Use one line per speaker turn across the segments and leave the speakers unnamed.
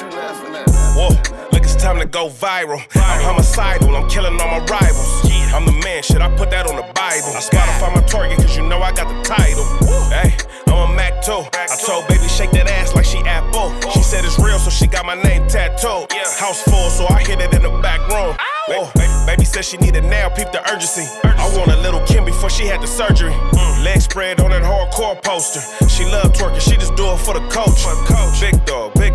you laughing at? Whoa, look, it's time to go viral. I'm homicidal, I'm killing all my rivals. I'm the man, shit, I put that on the Bible. I Spotify my target, cause you know I got the title. Hey, I'm a Mac 2. I told baby shake that ass like she Apple. She said it's real, so she got my name tattooed. House full, so I hit it in the back room. Whoa, baby said she needed now, peep the urgency. I want a little Kim before she had the surgery. Leg spread on that hardcore poster. She love twerking, she just do it for the coach. Big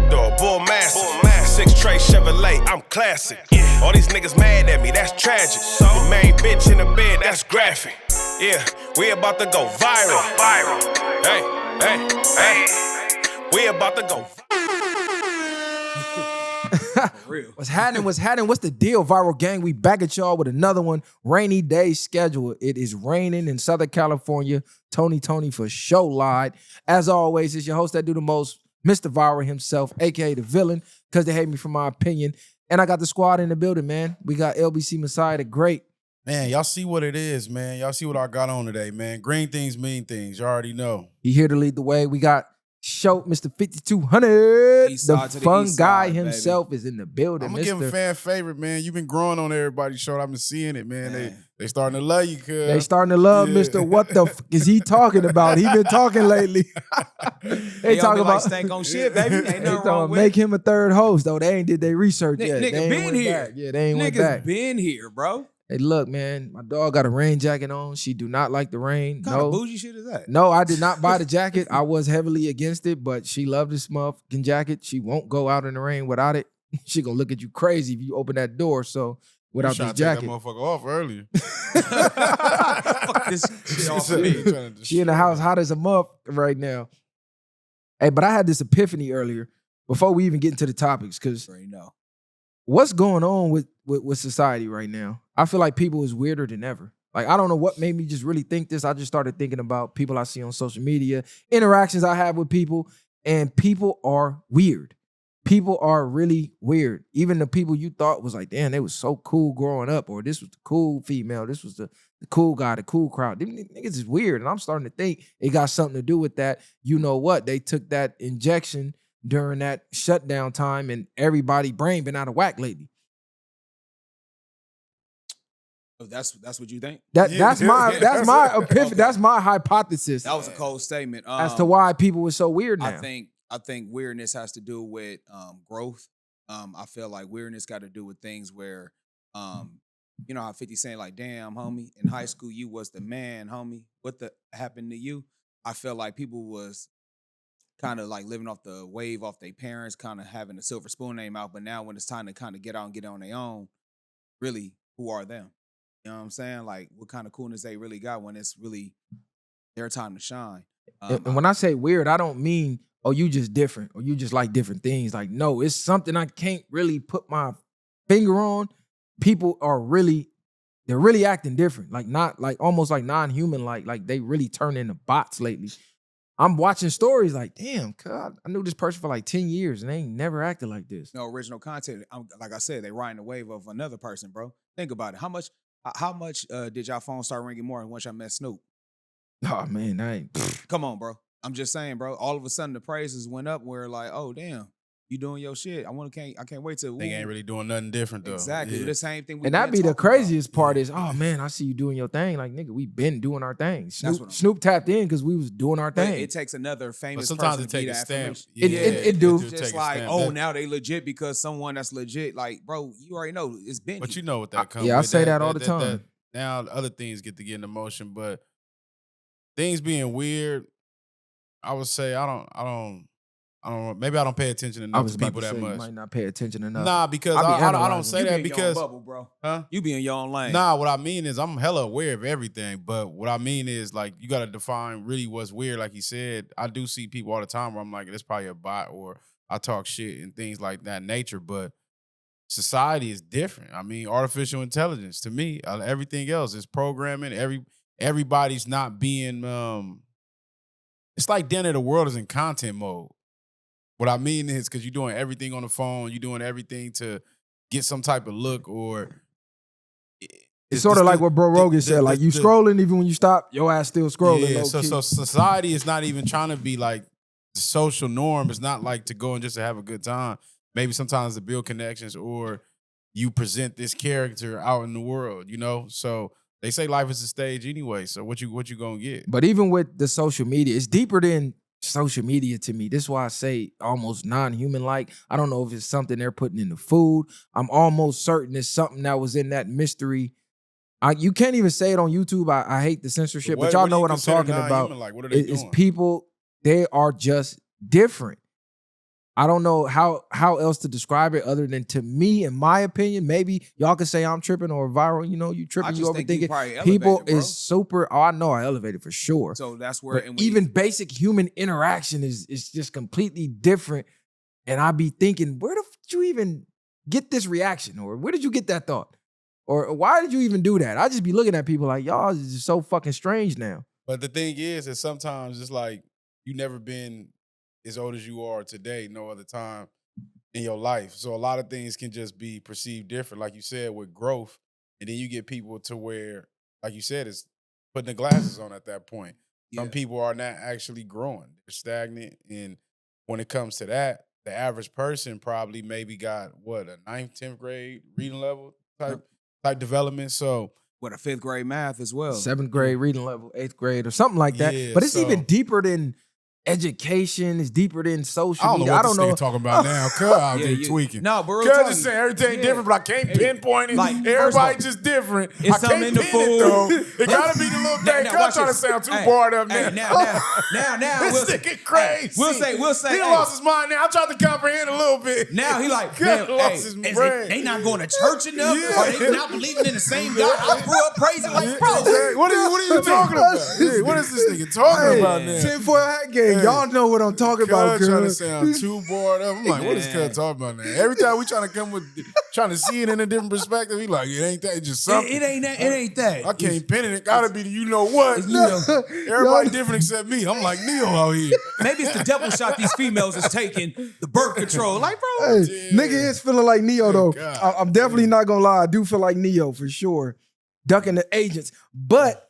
dog, bull massive. 6 tray Chevrolet, I'm classic. All these niggas mad at me, that's tragic. The main bitch in the bed, that's graphic. Yeah, we about to go viral. Hey, we about to go
What's happening? What's the deal, Viral Gang? We back at y'all with another one. Rainy day schedule. It is raining in Southern California. Tony for show lied. As always, it's your host that do the most, Mr. Viral himself, aka the villain, because they hate me for my opinion. And I got the squad in the building, man. We got LBC Messiah, the great.
Man, y'all see what it is, man. Y'all see what I got on today, man. Green things mean things. You already know.
He here to lead the way. We got Show, Mr. 5200. The fun guy himself is in the building.
I'm gonna give him fan favorite, man. You've been growing on everybody's show. I've been seeing it, man. They starting to love you, cuz.
They starting to love Mr. What the is he talking about? He been talking lately. They talking about
stank on shit, baby. Ain't
they
nothing wrong with
make him a third host, though. They ain't did their research yet.
Nigga
they
been here.
Back. Yeah, they ain't went back.
Niggas been here, bro.
Hey, look, man, my dog got a rain jacket on. She do not like the rain.
What kind of bougie shit is that?
No, I did not buy the jacket. I was heavily against it, but she loved this motherfucking jacket. She won't go out in the rain without it. She gonna look at you crazy if you open that door. So without this jacket,
take that motherfucker off earlier.
Fuck this shit off of me.
She in the house hot as a muff right now. Hey, but I had this epiphany earlier before we even get into the topics, because what's going on with society right now? I feel like people is weirder than ever. Like, I don't know what made me just really think this. I just started thinking about people I see on social media, interactions I have with people, and people are weird. People are really weird. Even the people you thought was like, damn, they was so cool growing up, or this was the cool female, this was the cool guy, the cool crowd. Them niggas is weird, and I'm starting to think it got something to do with that. You know what? They took that injection during that shutdown time, and everybody brain been out of whack lately.
Oh, that's what you think?
That's my epiphany. That's my hypothesis.
That was a cold statement.
As to why people were so weird now.
I think weirdness has to do with growth. I feel like weirdness got to do with things where, you know how 50 saying like, damn, homie, in high school you was the man, homie. What happened to you? I feel like people was kind of like living off the wave off their parents, kind of having a silver spoon name out. But now when it's time to kind of get out and get on their own, really, who are them? You know what I'm saying? Like, what kind of coolness they really got when it's really their time to shine.
And when I say weird, I don't mean, oh, you just different or you just like different things. Like, no, it's something I can't really put my finger on. People are they're really acting different. Like, not like almost like non-human, like they really turn into bots lately. I'm watching stories like, damn, God, I knew this person for like 10 years and they ain't never acted like this.
No original content. Like I said, they riding the wave of another person, bro. Think about it. How much did y'all phone start ringing more once y'all met Snoop?
Oh, man, I ain't.
Come on, bro. I'm just saying, bro. All of a sudden, the praises went up. Where like, oh damn, you doing your shit. I can't wait to.
They ain't really doing nothing different though.
Exactly, the same thing.
And that be the craziest part is, oh man, I see you doing your thing. Like, nigga, we been doing our thing. Snoop tapped in because we was doing our thing.
It takes another famous.
But sometimes
person
it takes a stamp.
It do.
Just like, oh, now they legit because someone that's legit. Like, bro, you already know it's been.
But you know what that comes.
Yeah,
with.
I say that all the time.
Now other things get to get in motion, but things being weird, I would say I don't. Maybe I don't pay attention enough to people that much.
You might not pay attention enough.
Nah, because I don't say that because
bubble, bro.
Huh?
You be in your own lane.
Nah, what I mean is I'm hella aware of everything, but what I mean is like you got to define really what's weird. Like he said, I do see people all the time where I'm like, it's probably a bot or I talk shit and things like that nature, but society is different. I mean, artificial intelligence to me, everything else is programming. Everybody's not being. It's like then the world is in content mode. What I mean is because you're doing everything on the phone, you're doing everything to get some type of look or.
It's sort of like what Bro Rogan said, like you scrolling even when you stop, your ass still scrolling.
Yeah, so society is not even trying to be like the social norm. It's not like to go and just to have a good time. maybe sometimes to build connections, or you present this character out in the world, you know? So they say life is a stage anyway. So what you gonna get?
But even with the social media, it's deeper than social media to me. This is why I say almost non-human like. I don't know if it's something they're putting in the food. I'm almost certain it's something that was in that mystery. You can't even say it on YouTube. I hate the censorship, but y'all know what I'm talking about.
Like? What are they
It's
doing?
people, they are just different. I don't know how else to describe it other than, to me, in my opinion, maybe y'all could say I'm tripping or viral, you know, you tripping, you overthinking. People is super, I know I elevated for sure.
So that's where,
but even basic human interaction is just completely different. And I be thinking, where the fuck did you even get this reaction? Or where did you get that thought? Or why did you even do that? I just be looking at people like, y'all is just so fucking strange now.
But the thing is sometimes it's like you never been as old as you are today, no other time in your life. So a lot of things can just be perceived different, like you said, with growth. And then you get people to where, like you said, it's putting the glasses on at that point. Some people are not actually growing. They're stagnant. And when it comes to that, the average person probably maybe got, what, a 9th, 10th grade reading level type development. So
what, a 5th grade math as well.
7th grade reading level, 8th grade or something like that.
Yeah,
but it's even deeper than education, is deeper than social media.
I don't know what this nigga talking about now. Cuz out there tweaking.
No, bro.
Cuz just saying everything different, but I can't pinpoint it.
Like,
everybody just different.
It's
I can't
in the
pin
food.
it though. It gotta be the little thing. Cuz trying to sound too barred up now.
Now,
this nigga crazy.
We'll say.
He lost his mind now. I tried to comprehend a little bit.
Now he like,
man, lost his brain.
They not going to church enough, or they not believing in the same God I grew up praising. Like, bro,
what are you talking about? Yeah, what is this nigga talking about now?
Tinfoil hat gang. Y'all know what I'm talking about.
Trying to sound too bored up. I'm like, what is Cuz talking about now? Every time we trying to come with, trying to see it in a different perspective, he like, it ain't that. It's just something.
It ain't that.
I can't pin it. It gotta be the you know what. Everybody different except me. I'm like Neo out here.
Maybe it's the devil shot these females is taking the birth control. Like, bro.
Hey, nigga is feeling like Neo though. I'm definitely not gonna lie. I do feel like Neo for sure. Ducking the agents. But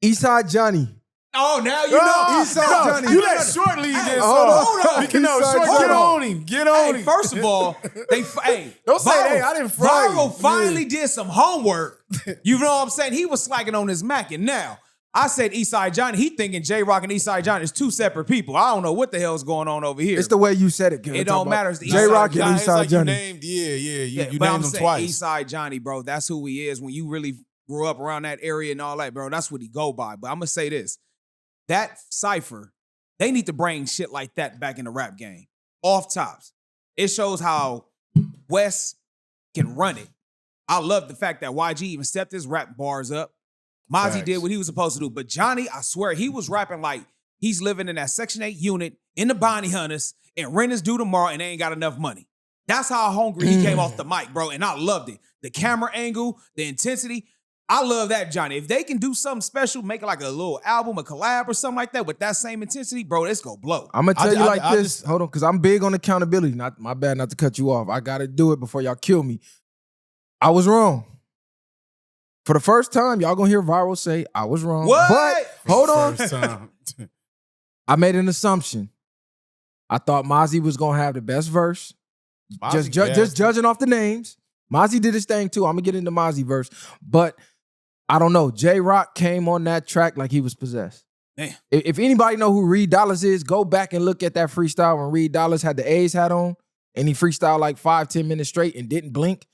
Eastside Johnny.
Oh, now you know.
Eastside Johnny.
You let Short lead this.
Hold on.
Short, get on him.
First of all,
don't say, hey, I didn't fry you.
Viral finally did some homework. You know what I'm saying? He was slacking on his Mac, and now I said Eastside Johnny. He thinking J-Rock and Eastside Johnny is two separate people. I don't know what the hell's going on over here.
It's the way you said it, girl.
It don't matter. It's
J-Rock and Eastside Johnny.
You named
I'm
him
saying
twice.
Eastside Johnny, bro. That's who he is. When you really grew up around that area and all that, bro, that's what he go by. But I'm gonna say this. That cypher, they need to bring shit like that back in the rap game. Off tops. It shows how West can run it. I love the fact that YG even stepped his rap bars up. Mozzie did what he was supposed to do. But Johnny, I swear, he was rapping like he's living in that Section 8 unit in the Bounty Hunters, and rent is due tomorrow and they ain't got enough money. That's how hungry he came off the mic, bro. And I loved it. The camera angle, the intensity. I love that, Johnny. If they can do something special, make it like a little album, a collab or something like that with that same intensity, bro, it's gonna blow.
I'm gonna tell you like this. Hold on, because I'm big on accountability. Not my bad not to cut you off. I gotta do it before y'all kill me. I was wrong. For the first time, y'all gonna hear Viral say, I was wrong.
What?
But hold on. I made an assumption. I thought Mozzie was gonna have the best verse. Just judging off the names. Mozzie did his thing too. I'm gonna get into Mozzie verse. But I don't know. J-Rock came on that track like he was possessed.
Damn.
If anybody know who Reed Dollars is, go back and look at that freestyle when Reed Dollars had the A's hat on and he freestyled like 5-10 minutes straight and didn't blink.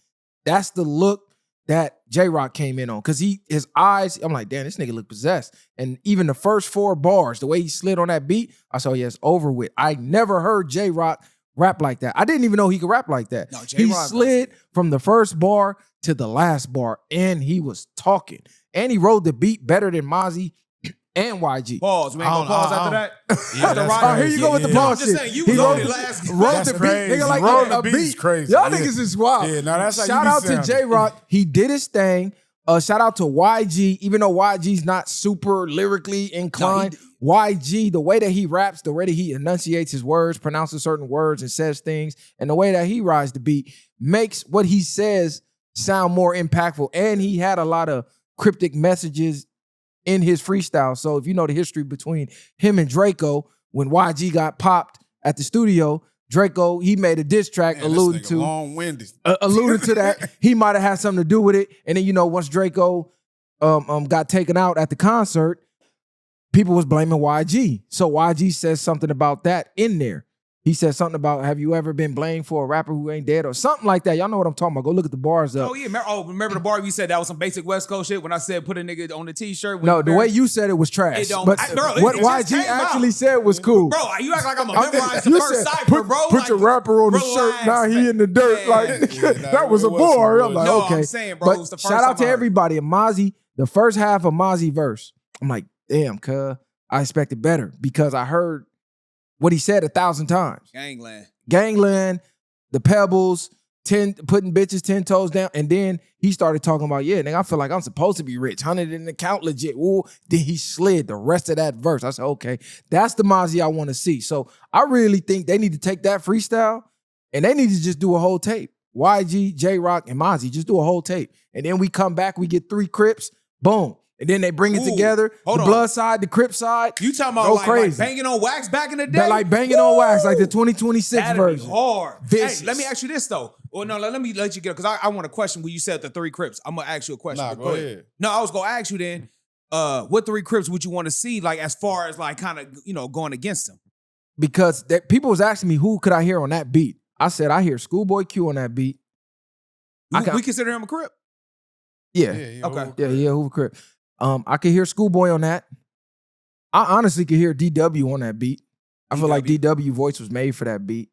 That's the look that J-Rock came in on. Because his eyes, I'm like, damn, this nigga look possessed. And even the first 4 bars, the way he slid on that beat, I saw, yeah, it's over with. I never heard J-Rock rap like that. I didn't even know he could rap like that. No, he slid from the first bar to the last bar, and he was talking. And he rode the beat better than Mozzie and YG.
Pause. We ain't gonna pause after that.
Yeah, here you go with the pause shit.
I'm just saying, you rode it last.
Rode the beat. Nigga like a beat.
Crazy.
Y'all niggas is wild.
Yeah, no, that's how
shout out to J-Rock. He did his thing. Shout out to YG. Even though YG's not super lyrically inclined, YG, the way that he raps, the way that he enunciates his words, pronounces certain words and says things, and the way that he rides the beat makes what he says sound more impactful. And he had a lot of cryptic messages in his freestyle. So if you know the history between him and Draco, when YG got popped at the studio, Draco, he made a diss track
Man,
alluding
this nigga
to
long-winded.
alluded to that. He might have had something to do with it. And then, once Draco got taken out at the concert, people was blaming YG. So YG says something about that in there. He said something about, have you ever been blamed for a rapper who ain't dead or something like that. Y'all know what I'm talking about. Go look at the bars up.
Oh, yeah. Remember the bar you said that was some basic West Coast shit when I said put a nigga on the T-shirt?
No, the way you said it was trash. But what YG actually said was cool.
Bro, you act like I'm a memorized the
You
first
said,
cipher, bro.
Put your rapper on the shirt, now he in the dirt. That was a bar. I'm like,
No,
okay.
I'm saying, bro, it was the first
shout out to
time I heard.
everybody. Mozzie, the first half of Mozzie verse, I'm like, damn, cuz, I expected better because I heard what he said 1,000 times. Gangland, the pebbles, putting bitches 10 toes down. And then he started talking about, yeah, nigga, I feel like I'm supposed to be rich. 100 in the account, legit. Ooh, then he slid the rest of that verse. I said, okay, that's the Mozzie I want to see. So I really think they need to take that freestyle and they need to just do a whole tape. YG, J-Rock, and Mozzie, just do a whole tape. And then we come back, we get 3 Crips, boom. And then they bring it together, the blood side, the Crip side.
You talking about like banging on wax back in the day?
That like banging on wax, like the 2026 version.
Be hard. Hey, let me ask you this though. Well, no, let me let you get it because I want a question when you said the 3 Crips. I'm gonna ask you a question.
Nah, go ahead.
No, I was gonna ask you then. What 3 Crips would you want to see, like as far as like kind of going against them?
Because people was asking me who could I hear on that beat. I said I hear Schoolboy Q on that beat.
We consider him a Crip.
Yeah.
Okay.
Yeah, who a Crip? I could hear Schoolboy on that. I honestly could hear DW on that beat. I feel like DW voice was made for that beat.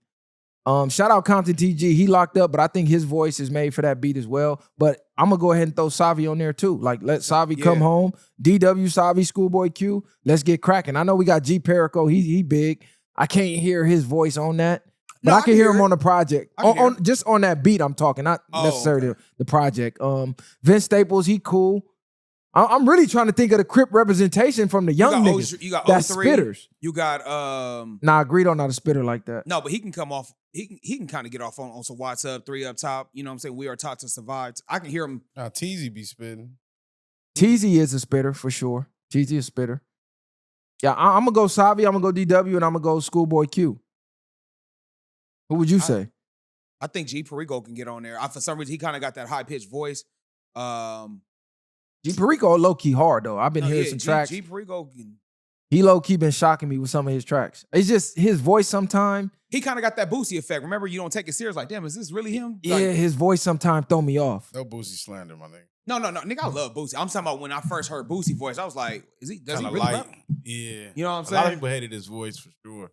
Shout out Compton TG. He locked up, but I think his voice is made for that beat as well. But I'm gonna go ahead and throw Savi on there too. Like let Savi come home. DW, Savi, Schoolboy Q. Let's get cracking. I know we got G Perico. He big. I can't hear his voice on that. But I can hear him on the project. Just on that beat I'm talking, not necessarily the project. Vince Staples, he cool. I'm really trying to think of the Crip representation from the young niggas.
You got
that's
03.
spitters.
You got
Nah, Greedo not a spitter like that.
No, but he can come off. He can kind of get off on some Watts Up, 3 up top. You know what I'm saying? We are taught to survive. I can hear him.
Teezy be spitting.
Teezy is a spitter for sure. Teezy is a spitter. Yeah, I'm gonna go Savi. I'm gonna go DW, and I'm gonna go Schoolboy Q. Who would you say?
I think G Perico can get on there. For some reason, he kind of got that high pitched voice.
G Perico low key hard though. I've been hearing some tracks.
G Perico can.
He low key been shocking me with some of his tracks. It's just his voice sometime.
He kind of got that Boosie effect. Remember, you don't take it serious. Like, damn, is this really him?
Yeah, his voice sometimes throw me off.
No Boosie slander, my nigga.
No, nigga, I love Boosie. I'm talking about when I first heard Boosie voice, I was like, does he really rap?
Yeah.
You know what I'm saying?
A lot of people hated his voice for sure.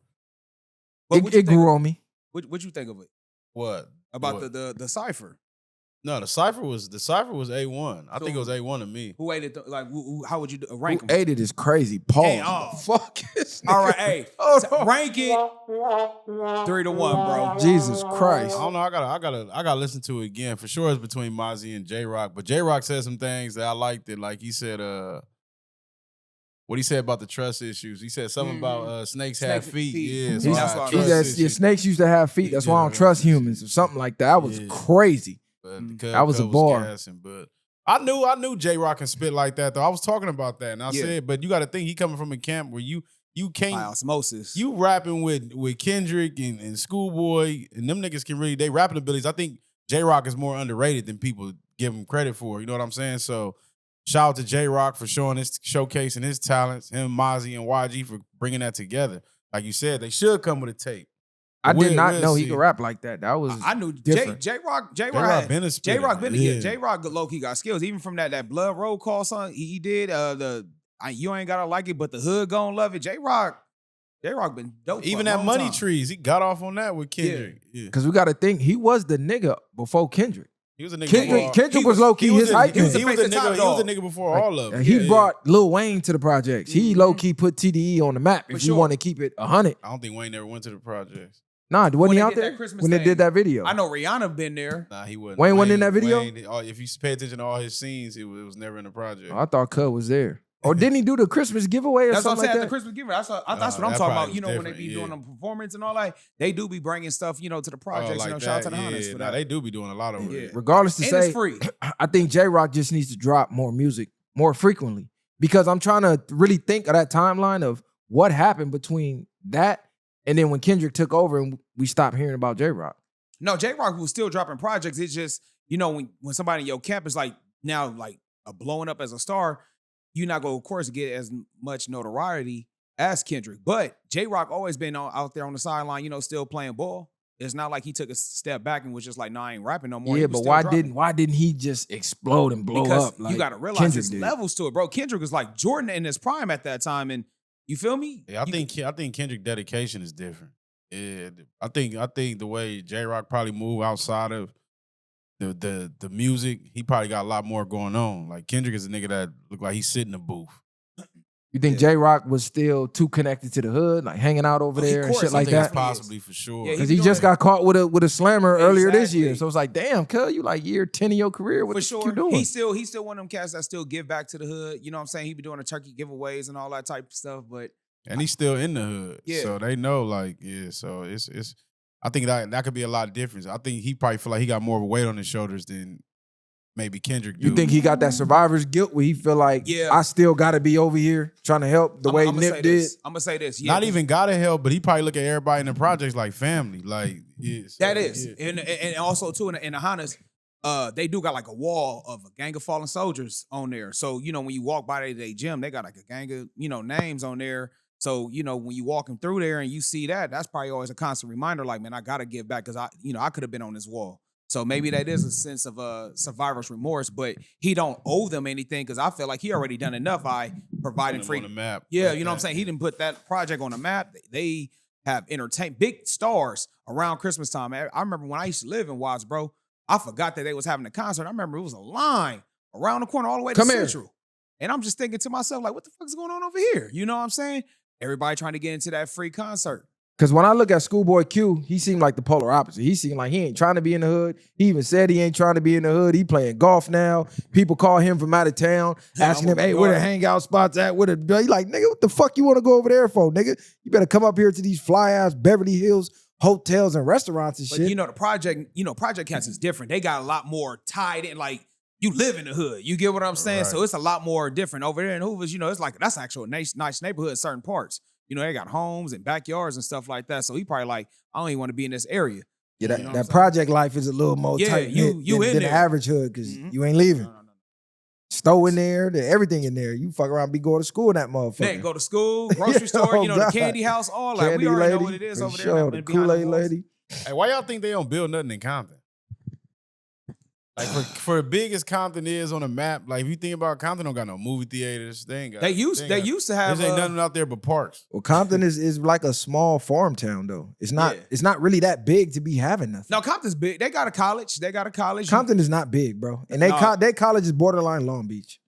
It grew on me.
What'd you think of it?
What?
About the cipher?
No, the cipher was A1. I think it was A1 to me.
Who ate it? Like, how would you rank them?
Who ate it is crazy. Pause.
Hey,
fuck is
all right, hey, rank it 3-1, bro.
Jesus Christ.
I don't know. I gotta listen to it again. For sure, it's between Mozzie and J-Rock. But J-Rock said some things that I liked. It like he said, what he said about the trust issues. He said something about snakes have feet. Yeah, so
he said snakes used to have feet. That's why I don't trust humans or something like that. That was crazy. That was a bar.
But I knew J-Rock can spit like that though. I was talking about that, and I said, but you got to think he coming from a camp where you can't
by osmosis.
You rapping with Kendrick and Schoolboy, and them niggas can really they rapping abilities. I think J-Rock is more underrated than people give him credit for. You know what I'm saying? So shout out to J-Rock for showcasing his talents. Him, Mozzie, and YG for bringing that together. Like you said, they should come with a tape.
I did not know he could rap like that. That was
I knew
different.
J-Rock
been a spitter.
J-Rock low-key got skills. Even from that Blood Roll Call song he did, you ain't gotta like it, but the hood gon' love it. J-Rock been dope.
Even that Money Trees, he got off on that with Kendrick. Yeah.
Cause we gotta think he was the nigga before Kendrick.
He was a nigga.
Kendrick was low-key his hype man.
He was a nigga before all of them.
He brought Lil Wayne to the projects. He low-key put TDE on the map if you want to keep it 100.
I don't think Wayne ever went to the projects.
Nah, wasn't he out there when they did that video?
I know Rihanna been there.
Nah, he wasn't.
Wayne wasn't in that video?
If you pay attention to all his scenes, it was never in the project.
I thought Cud was there. Or didn't he do the Christmas giveaway or
that's
something like that?
The Christmas giveaway. That's what I'm talking about. You know, when they be doing a performance and all that, they do be bringing stuff, to the projects. Shout out to the Hunters for that.
They do be doing a lot of it.
Regardless to
and
say,
it's free.
I think J-Rock just needs to drop more music more frequently because I'm trying to really think of that timeline of what happened between that And then when Kendrick took over and we stopped hearing about J-Rock.
No, J-Rock was still dropping projects. It's just, when somebody in your camp is like now like blowing up as a star, you're not going to, of course, get as much notoriety as Kendrick. But J-Rock always been out there on the sideline, still playing ball. It's not like he took a step back and was just like, I ain't rapping no more.
Yeah, but why didn't he just explode and blow up? Like
you got to realize there's levels to it, bro. Kendrick was like Jordan in his prime at that time, and you feel me?
Yeah, I think Kendrick dedication is different. Yeah, I think the way J-Rock probably moved outside of the music, he probably got a lot more going on. Like Kendrick is a nigga that look like he's sitting in the booth.
You think J-Rock was still too connected to the hood, like hanging out over there and shit like that?
Possibly for sure.
Because he just got caught with a slammer earlier this year. So it's like, damn, cuz, you like year 10 of your career. What the fuck you doing?
He's still one of them cats that still give back to the hood. You know what I'm saying? He be doing the turkey giveaways and all that type of stuff.
And he's still in the hood.
Yeah.
So they know, like, so it's I think that could be a lot of difference. I think he probably feel like he got more of a weight on his shoulders than maybe Kendrick do.
You think he got that survivor's guilt where he feel like, I still got to be over here trying to help the way Nip did?
I'm going to say this.
Not even got to help, but he probably look at everybody in the projects like family. Like,
that is. Yeah. And also, too, in the Hondas, they do got like a wall of a gang of fallen soldiers on there. So, when you walk by their gym, they got like a gang of, names on there. So, when you walking through there and you see that, that's probably always a constant reminder, like, man, I got to give back because I could have been on this wall. So maybe that is a sense of survivor's remorse, but he don't owe them anything because I feel like he already done enough by providing free.
On the map.
Yeah, you know what I'm saying? He didn't put that project on the map. They have entertained big stars around Christmas time. I remember when I used to live in Watts, bro, I forgot that they was having a concert. I remember it was a line around the corner all the way to Central. And I'm just thinking to myself, like, what the fuck is going on over here? You know what I'm saying? Everybody trying to get into that free concert.
Because when I look at Schoolboy Q, he seemed like the polar opposite. He seemed like he ain't trying to be in the hood. He even said he ain't trying to be in the hood. He playing golf now. People call him from out of town, asking him, hey, where the hangout spots at? He like, nigga, what the fuck you want to go over there for, nigga? You better come up here to these fly-ass Beverly Hills hotels and restaurants and shit.
But Project Cats is different. They got a lot more tied in, like, you live in the hood. You get what I'm saying? Right. So it's a lot more different. Over there in Hoover's, it's like, that's actually a nice neighborhood in certain parts. They got homes and backyards and stuff like that. So he probably like, I don't even want to be in this area.
Yeah, that project life is a little more tight than the average hood because you ain't leaving. No. Store in there, everything in there. You fuck around, be going to school in that motherfucker.
Man, go to school, grocery store, the candy house, all that. We already know what it is over there.
The Kool-Aid lady.
Hey, why y'all think they don't build nothing in Compton? Like for big as Compton is on the map, like if you think about Compton, don't got no movie theaters. They used to have. There ain't nothing out there but parks.
Well, Compton is like a small farm town though. It's not. It's not really that big to be having nothing.
No, Compton's big. They got a college.
Compton is not big, bro. And their college is borderline Long Beach.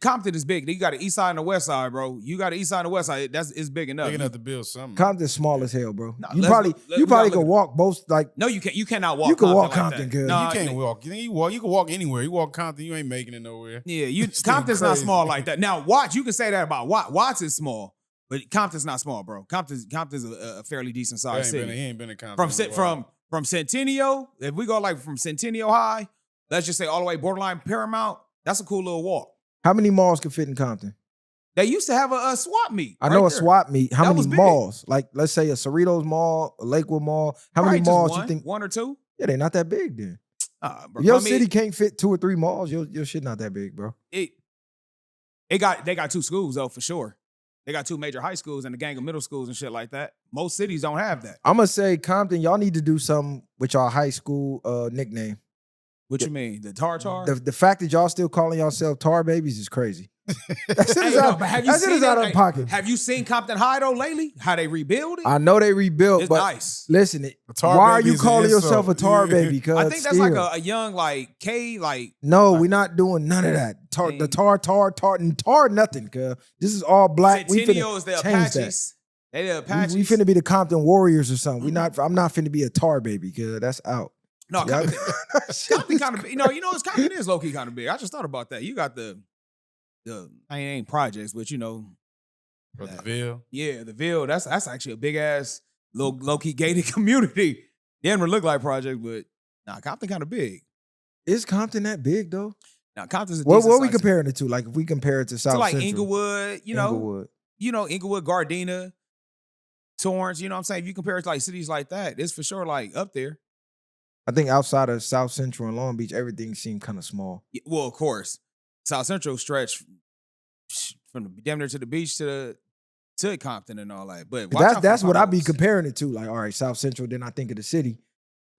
Compton is big. You got the east side and the west side, bro. You got the east side and the west side. It's big enough.
Big enough to build something.
Compton's small as hell, bro. You probably can walk both. Like
no, you can't. You cannot walk.
You can walk
Compton,
good.
No, you can't walk. You can walk anywhere. You walk Compton, you ain't making it nowhere.
Yeah, Compton's not small like that. Now Watts, you can say that about Watts. Watts is small, but Compton's not small, bro. Compton's a fairly decent sized city.
He ain't been in Compton
from Centennial. If we go like from Centennial High, let's just say all the way borderline Paramount. That's a cool little walk.
How many malls can fit in Compton?
They used to have a swap meet.
I know a swap meet. How many malls? Like, let's say a Cerritos Mall, a Lakewood Mall. How many malls you think?
One or two?
Yeah, they're not that big then.
Bro,
if your city can't fit 2 or 3 malls, your shit not that big, bro.
They got 2 schools though, for sure. They got 2 major high schools and a gang of middle schools and shit like that. Most cities don't have that.
I'm gonna say Compton, y'all need to do something with y'all high school nickname.
What you mean? The Tar?
The fact that y'all still calling yourself Tar Babies is crazy. That shit is out of pocket.
Have you seen Compton High though lately? How they rebuild it?
I know they rebuilt, but
nice.
Listen, why are you calling yourself a Tar Baby?
I think that's like a young like K like.
No, we're not doing none of that. The tar nothing. Cause this is all black.
Centennial is the Apaches. They the Apaches.
We finna be the Compton Warriors or something. I'm not finna be a Tar Baby. Cause that's out.
No, Compton kind of big. Compton is low key kind of big. I just thought about that. You got the ain't projects, but
the Ville.
Yeah, the Ville. That's actually a big ass low key gated community. They didn't look like projects, but Compton kind of big.
Is Compton that big though?
Now Compton's a
what are we comparing it to? Like if we compare it to South
like
Central,
Inglewood, Inglewood, Gardena, Torrance, you know what I'm saying? If you compare it to like cities like that, it's for sure like up there.
I think outside of South Central and Long Beach, everything seemed kind of small.
Yeah, well, of course, South Central stretch from the damn near to the beach to Compton and all that. But watch out
That's
for
what I be
potholes.
comparing it to. Like, all right, South Central, then I think of the city.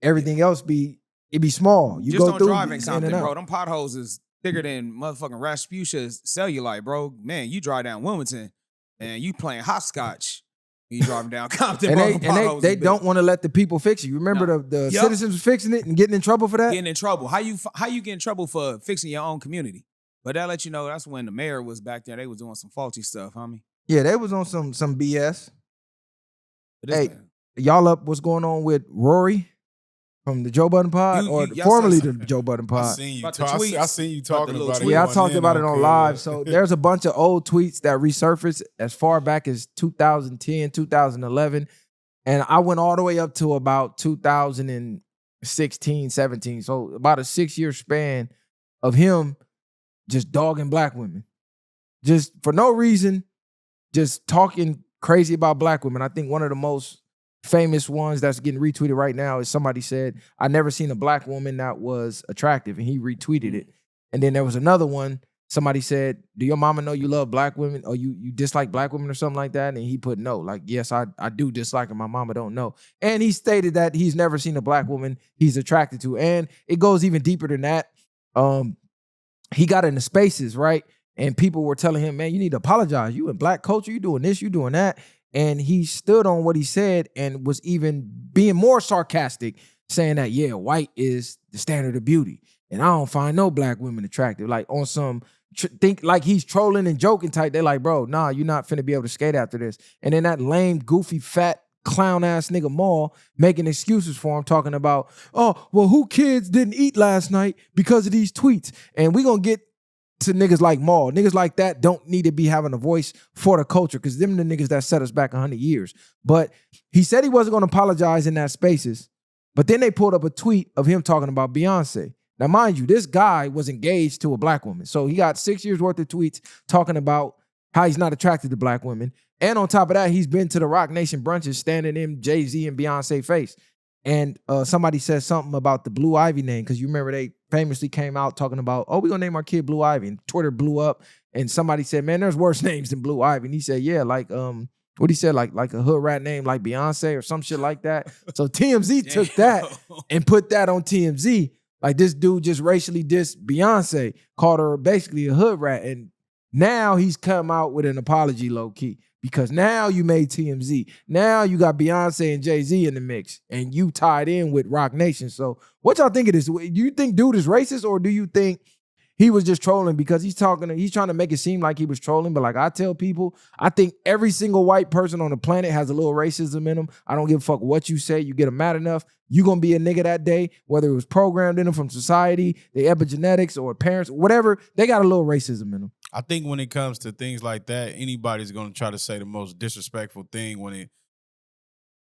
Everything else be small. You
Just
go
don't
through
drive in
and
Compton,
out.
bro. Them potholes is bigger than motherfucking Rasputin's cellulite, bro. Man, you drive down Wilmington and you playing hopscotch. You driving down Compton,
And
bro.
they
them potholes
and they
is big.
don't want to let the people fix it. You remember
No.
the
Yup.
citizens was fixing it and getting in trouble for that?
Getting in trouble. How you get in trouble for fixing your own community? But that let you know that's when the mayor was back there. They was doing some faulty stuff, homie.
Yeah, they was on some BS.
But this
Hey,
man-
y'all up what's going on with Rory from the Joe Budden Pod
You-
or
y'all
formerly
said
the Joe Budden
I
Pod?
seen you
About the
talk.
tweets.
I seen you
About
talking
the little
about it.
tweets.
Yeah, I
going
talked
in
about it
on
on
Cuz.
live. So there's a bunch of old tweets that resurfaced as far back as 2010, 2011. And I went all the way up to about 2016, 17. So about a 6-year span of him just dogging black women. Just for no reason, just talking crazy about black women. I think one of the most famous ones that's getting retweeted right now is somebody said, I never seen a black woman that was attractive. And he retweeted it. And then there was another one. Somebody said, do your mama know you love black women or you dislike black women or something like that? And he put no. Like, yes, I do dislike her. My mama don't know. And he stated that he's never seen a black woman he's attracted to. And it goes even deeper than that. He got into spaces, right? And people were telling him, man, you need to apologize. You in black culture, you doing this, you doing that. And he stood on what he said and was even being more sarcastic, saying that, yeah, white is the standard of beauty. And I don't find no black women attractive. Like on some, think like he's trolling and joking type. They're like, bro, nah, you're not finna be able to skate after this. And then that lame, goofy, fat, clown ass nigga Maul making excuses for him, talking about, oh, well, who kids didn't eat last night because of these tweets? And we gonna get to niggas like Maul. Niggas like that don't need to be having a voice for the culture because them the niggas that set us back 100 years. But he said he wasn't gonna apologize in that spaces. But then they pulled up a tweet of him talking about Beyonce. Now, mind you, this guy was engaged to a black woman. So he got 6 years worth of tweets talking about how he's not attracted to black women. And on top of that, he's been to the Rock Nation brunches standing in Jay-Z and Beyonce face. And somebody said something about the Blue Ivy name because you remember they famously came out talking about, oh, we're going to name our kid Blue Ivy. And Twitter blew up. And somebody said, man, there's worse names than Blue Ivy. And he said, yeah, like, what he said, like a hood rat name like Beyonce or some shit like that. So TMZ took that and put that on TMZ. Like this dude just racially dissed Beyonce, called her basically a hood rat. And now he's come out with an apology low key because now you made TMZ. Now you got Beyonce and Jay-Z in the mix and you tied in with Rock Nation. So what y'all think of this? Do you think dude is racist or do you think he was just trolling because he's trying to make it seem like he was trolling? But like I tell people, I think every single white person on the planet has a little racism in them. I don't give a fuck what you say. You get them mad enough, you gonna be a nigga that day, whether it was programmed in them from society, the epigenetics or parents, whatever, they got a little racism in them.
I think when it comes to things like that, anybody's going to try to say the most disrespectful thing when it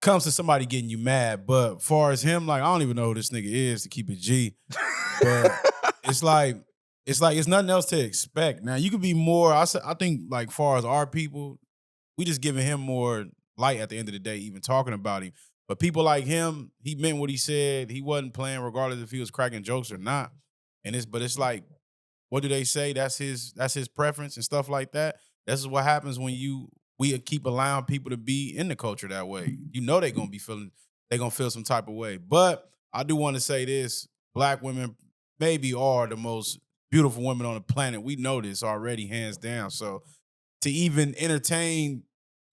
comes to somebody getting you mad. But far as him, like, I don't even know who this nigga is to keep it G. But it's like it's nothing else to expect. Now, you could be more, I think, like, far as our people, we just giving him more light at the end of the day, even talking about him. But people like him, he meant what he said. He wasn't playing regardless if he was cracking jokes or not. But it's like, what do they say? That's his preference and stuff like that. This is what happens when we keep allowing people to be in the culture that way. You know they're gonna feel some type of way. But I do want to say this: black women maybe are the most beautiful women on the planet. We know this already, hands down. So to even entertain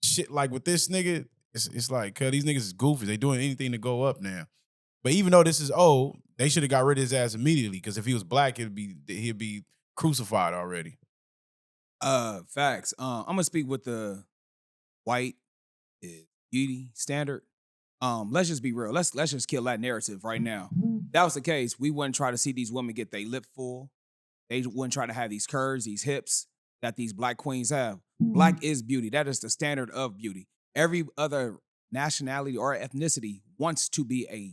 shit like with this nigga, it's like, cause these niggas is goofy. They doing anything to go up now. But even though this is old, they should have got rid of his ass immediately. Because if he was black, he'd be crucified already.
Facts. I'm gonna speak with the white beauty standard. Let's just be real. Let's just kill that narrative right now. If that was the case, we wouldn't try to see these women get their lip full. They wouldn't try to have these curves, these hips that these black queens have. Black is beauty. That is the standard of beauty. Every other nationality or ethnicity wants to be a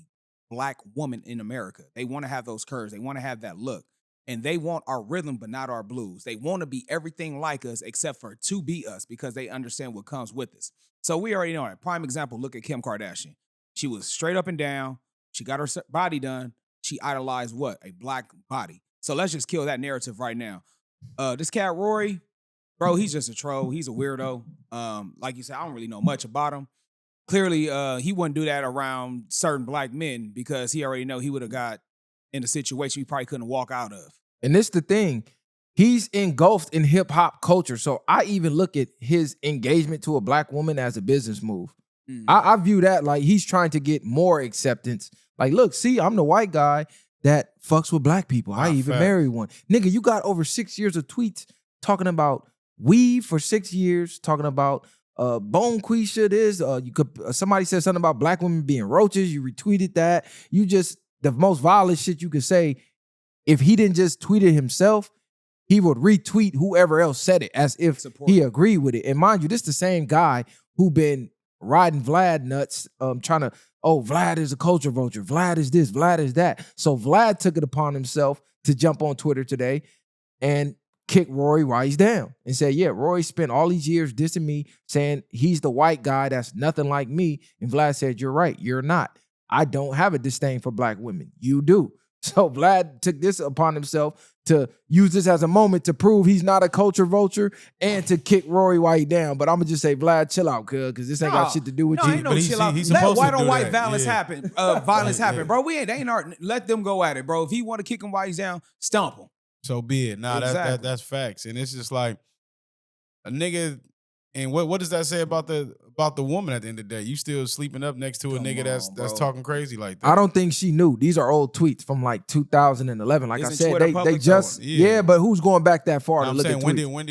black woman in America. They want to have those curves. They want to have that look. and they want our rhythm but not our blues. They want to be everything like us except for to be us because they understand what comes with us. So we already know it. Prime example, look at Kim Kardashian. She was straight up and down. She got her body done. She idolized what? A black body. So let's just kill that narrative right now. This cat Rory, bro, he's just a troll. He's a weirdo. Like you said, I don't really know much about him. Clearly, he wouldn't do that around certain black men because he already know he would have got in a situation he probably couldn't walk out of.
And this the thing. He's engulfed in hip hop culture. So I even look at his engagement to a black woman as a business move. I view that like he's trying to get more acceptance. Like, look, see, I'm the white guy that fucks with black people. I even married one. Nigga, you got over 6 years of tweets talking about weed for 6 years, talking about bone quisha this. Somebody said something about black women being roaches. You retweeted that. You just, the most violent shit you could say. If he didn't just tweet it himself, he would retweet whoever else said it as if he agreed with it. And mind you, this the same guy who been riding Vlad nuts, trying to, Vlad is a culture vulture. Vlad is this, Vlad is that. So Vlad took it upon himself to jump on Twitter today and kick Rory while he's down and say, yeah, Rory spent all these years dissing me, saying he's the white guy that's nothing like me. And Vlad said, you're right, you're not. I don't have a disdain for black women. You do. So Vlad took this upon himself to use this as a moment to prove he's not a culture vulture and to kick Rory while he down. But I'm going to just say, Vlad, chill out, because this ain't got shit to do with you.
Ain't no chill out. Let white on white violence happen. Violence happen, bro. They ain't let them go at it, bro. If he want to kick him while he's down, stomp him.
So be it. Nah, exactly. that's facts. And it's just like a nigga. And what does that say about the woman at the end of the day? You still sleeping up next to a nigga that's talking crazy like that?
I don't think she knew. These are old tweets from like 2011. Like I said, they just but who's going back that far to look at tweets?
When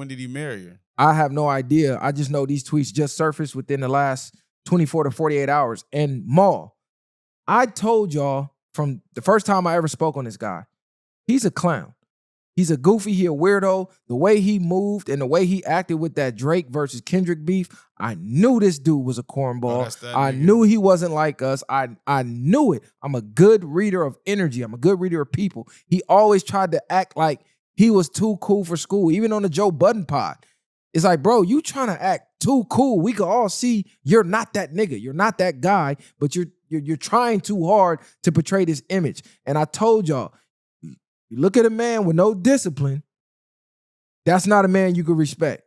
did he marry her?
I have no idea. I just know these tweets just surfaced within the last 24 to 48 hours. And Maul, I told y'all from the first time I ever spoke on this guy, he's a clown. He's a goofy, he a weirdo. The way he moved and the way he acted with that Drake versus Kendrick beef, I knew this dude was a cornball. I knew he wasn't like us. I knew it. I'm a good reader of energy. I'm a good reader of people. He always tried to act like he was too cool for school, even on the Joe Budden pod. It's like, bro, you trying to act too cool. We can all see you're not that nigga. You're not that guy, but you're trying too hard to portray this image. And I told y'all, you look at a man with no discipline, that's not a man you can respect.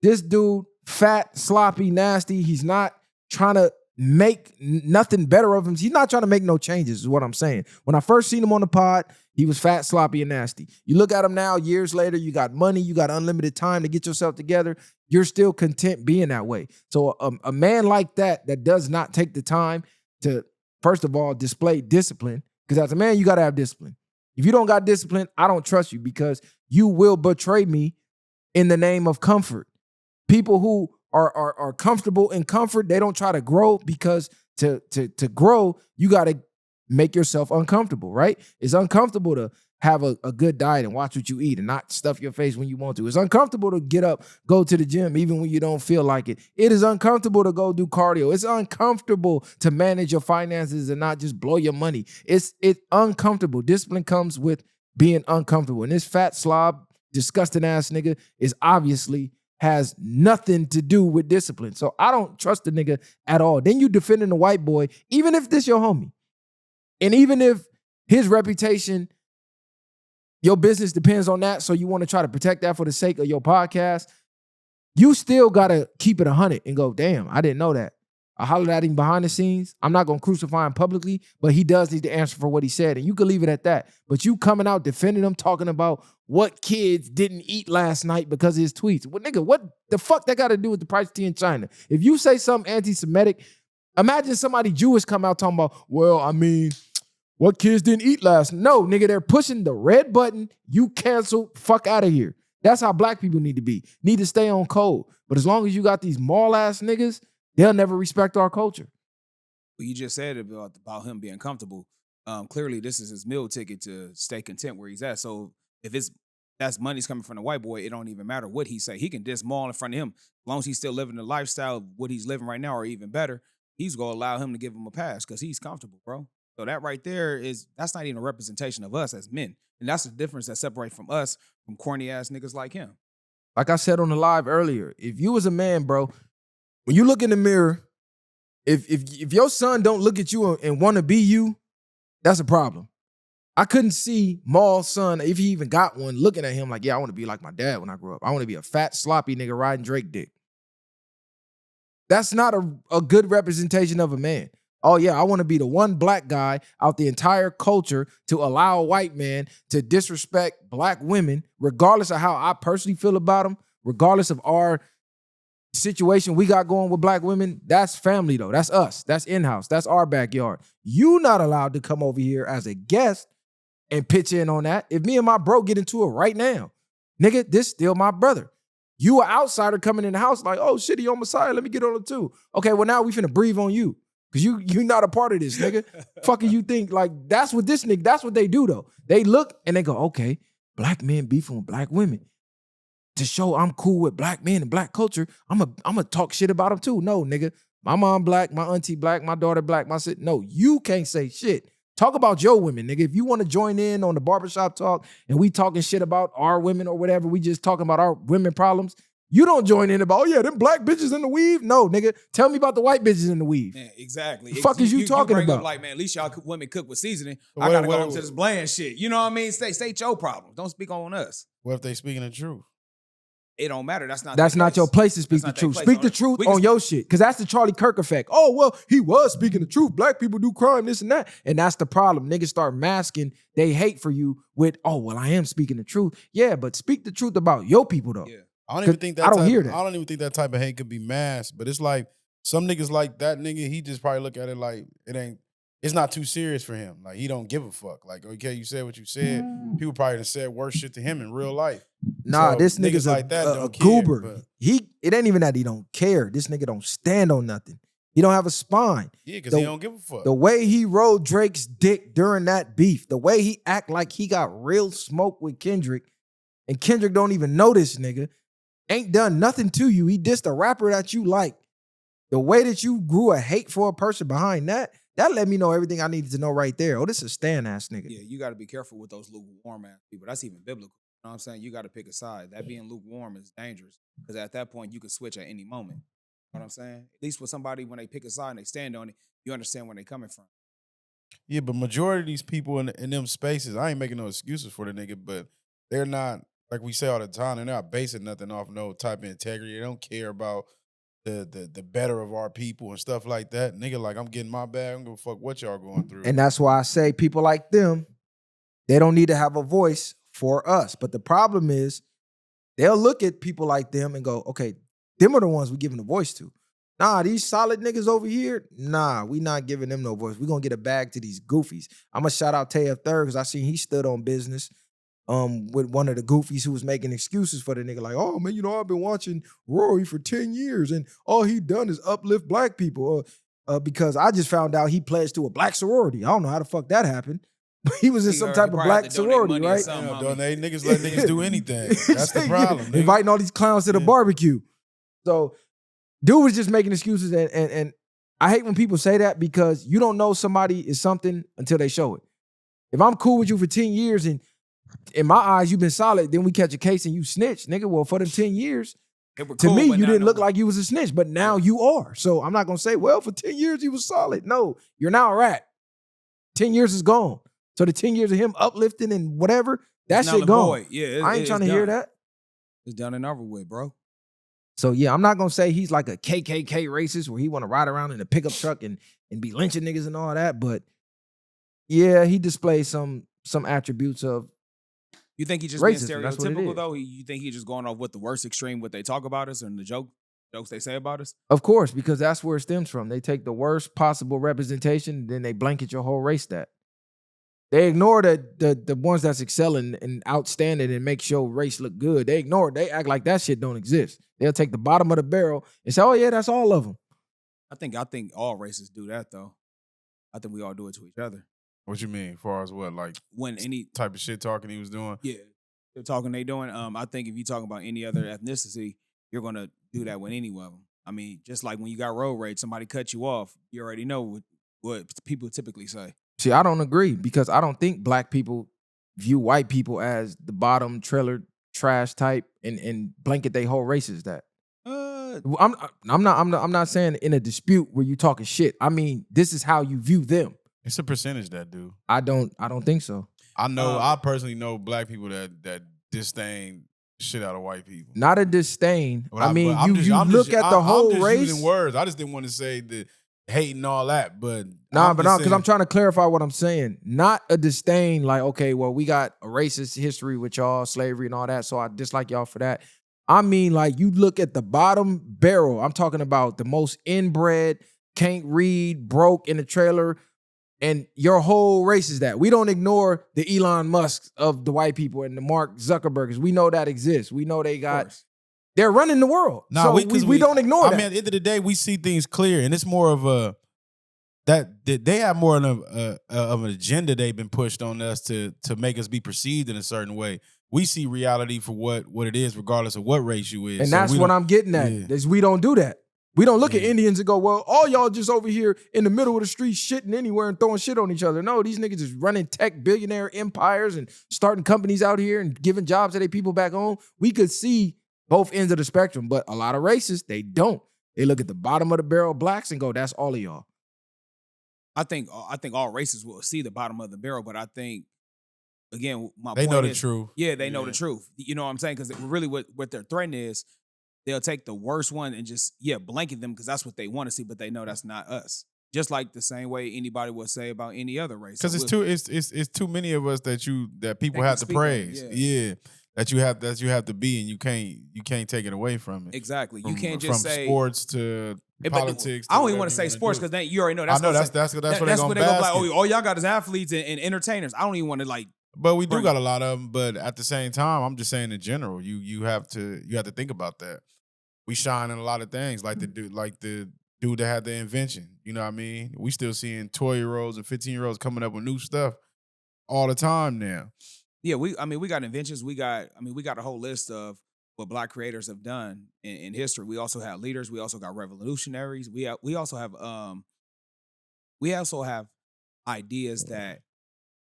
This dude, fat, sloppy, nasty, he's not trying to make nothing better of him. He's not trying to make no changes is what I'm saying. When I first seen him on the pod, he was fat, sloppy, and nasty. You look at him now, years later, you got money, you got unlimited time to get yourself together. You're still content being that way. So a man like that does not take the time to, first of all, display discipline, because as a man, you got to have discipline. If you don't got discipline, I don't trust you because you will betray me in the name of comfort. People who are comfortable in comfort, they don't try to grow because to grow, you got to make yourself uncomfortable, right? It's uncomfortable to have a good diet and watch what you eat and not stuff your face when you want to. It's uncomfortable to get up, go to the gym, even when you don't feel like it. It is uncomfortable to go do cardio. It's uncomfortable to manage your finances and not just blow your money. It's uncomfortable. Discipline comes with being uncomfortable. And this fat slob, disgusting ass nigga is obviously has nothing to do with discipline. So I don't trust the nigga at all. Then you defending the white boy, even if this your homie. And even if his reputation, your business depends on that, so you want to try to protect that for the sake of your podcast, you still got to keep it 100 and go, damn, I didn't know that. I hollered at him behind the scenes. I'm not going to crucify him publicly, but he does need to answer for what he said, and you can leave it at that. But you coming out defending him, talking about what kids didn't eat last night because of his tweets. Well, nigga, what the fuck that got to do with the price of tea in China? If you say something anti-Semitic, imagine somebody Jewish come out talking about, well, I mean, what kids didn't eat last night? No, nigga, they're pushing the red button. You cancel, fuck out of here. That's how black people need to be. Need to stay on code. But as long as you got these mall-ass niggas, they'll never respect our culture.
Well, you just said about him being comfortable. Clearly, this is his meal ticket to stay content where he's at. So if that's money's coming from the white boy, it don't even matter what he say. He can diss Maul in front of him. As long as he's still living the lifestyle of what he's living right now or even better, he's going to allow him to give him a pass because he's comfortable, bro. So that right there that's not even a representation of us as men. And that's the difference that separates from us from corny ass niggas like him.
Like I said on the live earlier, if you was a man, bro, when you look in the mirror, if your son don't look at you and want to be you, that's a problem. I couldn't see Maul's son, if he even got one, looking at him like, yeah, I want to be like my dad when I grow up. I want to be a fat, sloppy nigga riding Drake dick. That's not a good representation of a man. Oh, yeah, I want to be the one black guy out the entire culture to allow a white man to disrespect black women, regardless of how I personally feel about them, regardless of our situation we got going with black women. That's family, though. That's us. That's in-house. That's our backyard. You not allowed to come over here as a guest and pitch in on that. If me and my bro get into it right now, nigga, this still my brother. You an outsider coming in the house like, oh, shit, he on my side. Let me get on it too. Okay, well, now we finna breathe on you. Because you not a part of this, nigga. Fucking you think, like, that's what this nigga, that's what they do, though. They look and they go, okay, black men beefing with black women. To show I'm cool with black men and black culture, I'm a talk shit about them too. No, nigga. My mom black, my auntie black, my daughter black, my sister. No, you can't say shit. Talk about your women, nigga. If you want to join in on the barbershop talk and we talking shit about our women or whatever, we just talking about our women problems, you don't join in about, oh yeah, them black bitches in the weave. No, nigga. Tell me about the white bitches in the weave.
Man, exactly.
The fuck is you talking
bring
about?
Up like, man, at least y'all women cook with seasoning.
But
I gotta go into this bland shit. You know what I mean? State your problems. Don't speak on us.
What if they speaking the truth?
It don't matter. That's not
your place to speak the truth. Speak the truth on your shit. Because that's the Charlie Kirk effect. Oh, well, he was speaking the truth. Black people do crime, this and that. And that's the problem. Niggas start masking they hate for you with, oh, well, I am speaking the truth. Yeah, but speak the truth about your people, though.
Yeah.
I don't even think that.
I don't hear that.
I don't even think that type of hate could be masked. But it's like some niggas like that nigga. He just probably look at it like it's not too serious for him. Like he don't give a fuck. Like okay, you said what you said. People probably done said worse shit to him in real life.
Nah,
So
this nigga's
like that
a
don't
goober.
care, but-
It ain't even that he don't care. This nigga don't stand on nothing. He don't have a spine.
Yeah, because he don't give a fuck.
The way he rode Drake's dick during that beef, the way he act like he got real smoke with Kendrick, and Kendrick don't even know this nigga, ain't done nothing to you. He dissed a rapper that you like. The way that you grew a hate for a person behind that let me know everything I needed to know right there. Oh, this is a stan-ass nigga.
Yeah, you got to be careful with those lukewarm ass people. That's even biblical. You know what I'm saying? You got to pick a side. That being lukewarm is dangerous because at that point you could switch at any moment. You know what I'm saying? At least with somebody, when they pick a side and they stand on it, you understand where they're coming from.
Yeah, but majority of these people in them spaces, I ain't making no excuses for the nigga, but they're not, like we say all the time, they're not basing nothing off no type of integrity. They don't care about the better of our people and stuff like that. Nigga, like, I'm getting my bag. I don't give a fuck what y'all going through.
And that's why I say people like them, they don't need to have a voice for us. But the problem is they'll look at people like them and go, okay, them are the ones we giving a voice to. Nah, these solid niggas over here, nah, we not giving them no voice. We gonna get a bag to these goofies. I'm gonna shout out Taya Third because I seen he stood on business with one of the goofies who was making excuses for the nigga. Like, oh man, I've been watching Rory for 10 years and all he done is uplift black people. Because I just found out he pledged to a black sorority. I don't know how the fuck that happened. But he was in some type of black sorority, right?
Donate. Niggas let niggas do anything. That's the problem. Nigga.
Inviting all these clowns to the barbecue. So dude was just making excuses, and I hate when people say that because you don't know somebody is something until they show it. If I'm cool with you for 10 years and in my eyes you've been solid, then we catch a case and you snitch, nigga. Well, for them 10 years, to me, you didn't look like you was a snitch, but now you are. So I'm not gonna say, well, for 10 years you was solid. No, you're now a rat. 10 years is gone. So the 10 years of him uplifting and whatever, that shit gone.
Yeah,
I ain't trying to hear that.
It's done and over with, bro.
So yeah, I'm not gonna say he's like a KKK racist where he want to ride around in a pickup truck and be lynching niggas and all that. But yeah, he displays some attributes of.
You think he just
racism,
being stereotypical though? You think he just going off with the worst extreme what they talk about us and the jokes they say about us?
Of course, because that's where it stems from. They take the worst possible representation, then they blanket your whole race that. They ignore the ones that's excelling and outstanding and make your race look good. They ignore it. They act like that shit don't exist. They'll take the bottom of the barrel and say, oh yeah, that's all of them.
I think all races do that though. I think we all do it to each other.
What you mean? As far as what? Like
when any
type of shit talking he was doing?
Yeah. They're talking they doing. I think if you talk about any other ethnicity, you're gonna do that with any of them. I mean, just like when you got road rage, somebody cut you off, you already know what people typically say.
See, I don't agree because I don't think black people view white people as the bottom trailer trash type and blanket they whole race as that. I'm not saying in a dispute where you talking shit. I mean, this is how you view them.
It's a percentage that do.
I don't think so.
I know. I personally know black people that disdain shit out of white people.
Not a disdain.
But
I mean,
I'm
you look at the whole
I'm just
race.
using words. I just didn't want to say the hate and all that, but
because I'm trying to clarify what I'm saying. Not a disdain, like, okay, well, we got a racist history with y'all, slavery and all that, so I dislike y'all for that. I mean, like, you look at the bottom barrel. I'm talking about the most inbred, can't read, broke in the trailer, and your whole race is that. We don't ignore the Elon Musks of the white people and the Mark Zuckerbergs. We know that exists. We know they're running the world.
Nah,
so we don't ignore that.
I mean, at the end of the day, we see things clear, and it's more of a that they have more of an agenda they've been pushed on us to make us be perceived in a certain way. We see reality for what it is, regardless of what race you is.
And that's what I'm getting at. Is we don't do that. We don't look at Indians and go, well, all y'all just over here in the middle of the street shitting anywhere and throwing shit on each other. No, these niggas is running tech billionaire empires and starting companies out here and giving jobs to their people back home. We could see both ends of the spectrum, but a lot of racists, they don't. They look at the bottom of the barrel blacks and go, that's all of y'all.
I think all races will see the bottom of the barrel, but I think, again,
they know the truth.
Yeah, they know the truth. You know what I'm saying? Because really what their threat is, they'll take the worst one and just, blanket them because that's what they want to see, but they know that's not us. Just like the same way anybody would say about any other race.
Because it's too many of us that people have to praise. Yeah. That you have to be, and you can't take it away from it.
Exactly. You can't just say
sports to politics.
I don't even want to say sports because you already know that's what they're gonna be like. Oh, y'all got as athletes and entertainers. I don't even want to like.
But we do got a lot of them. But at the same time, I'm just saying in general, you have to think about that. We shine in a lot of things, like the dude that had the invention. You know what I mean? We still seeing 12-year-olds and 15-year-olds coming up with new stuff all the time now.
Yeah, we got inventions. We got a whole list of what black creators have done in history. We also have leaders. We also got revolutionaries. We also have ideas that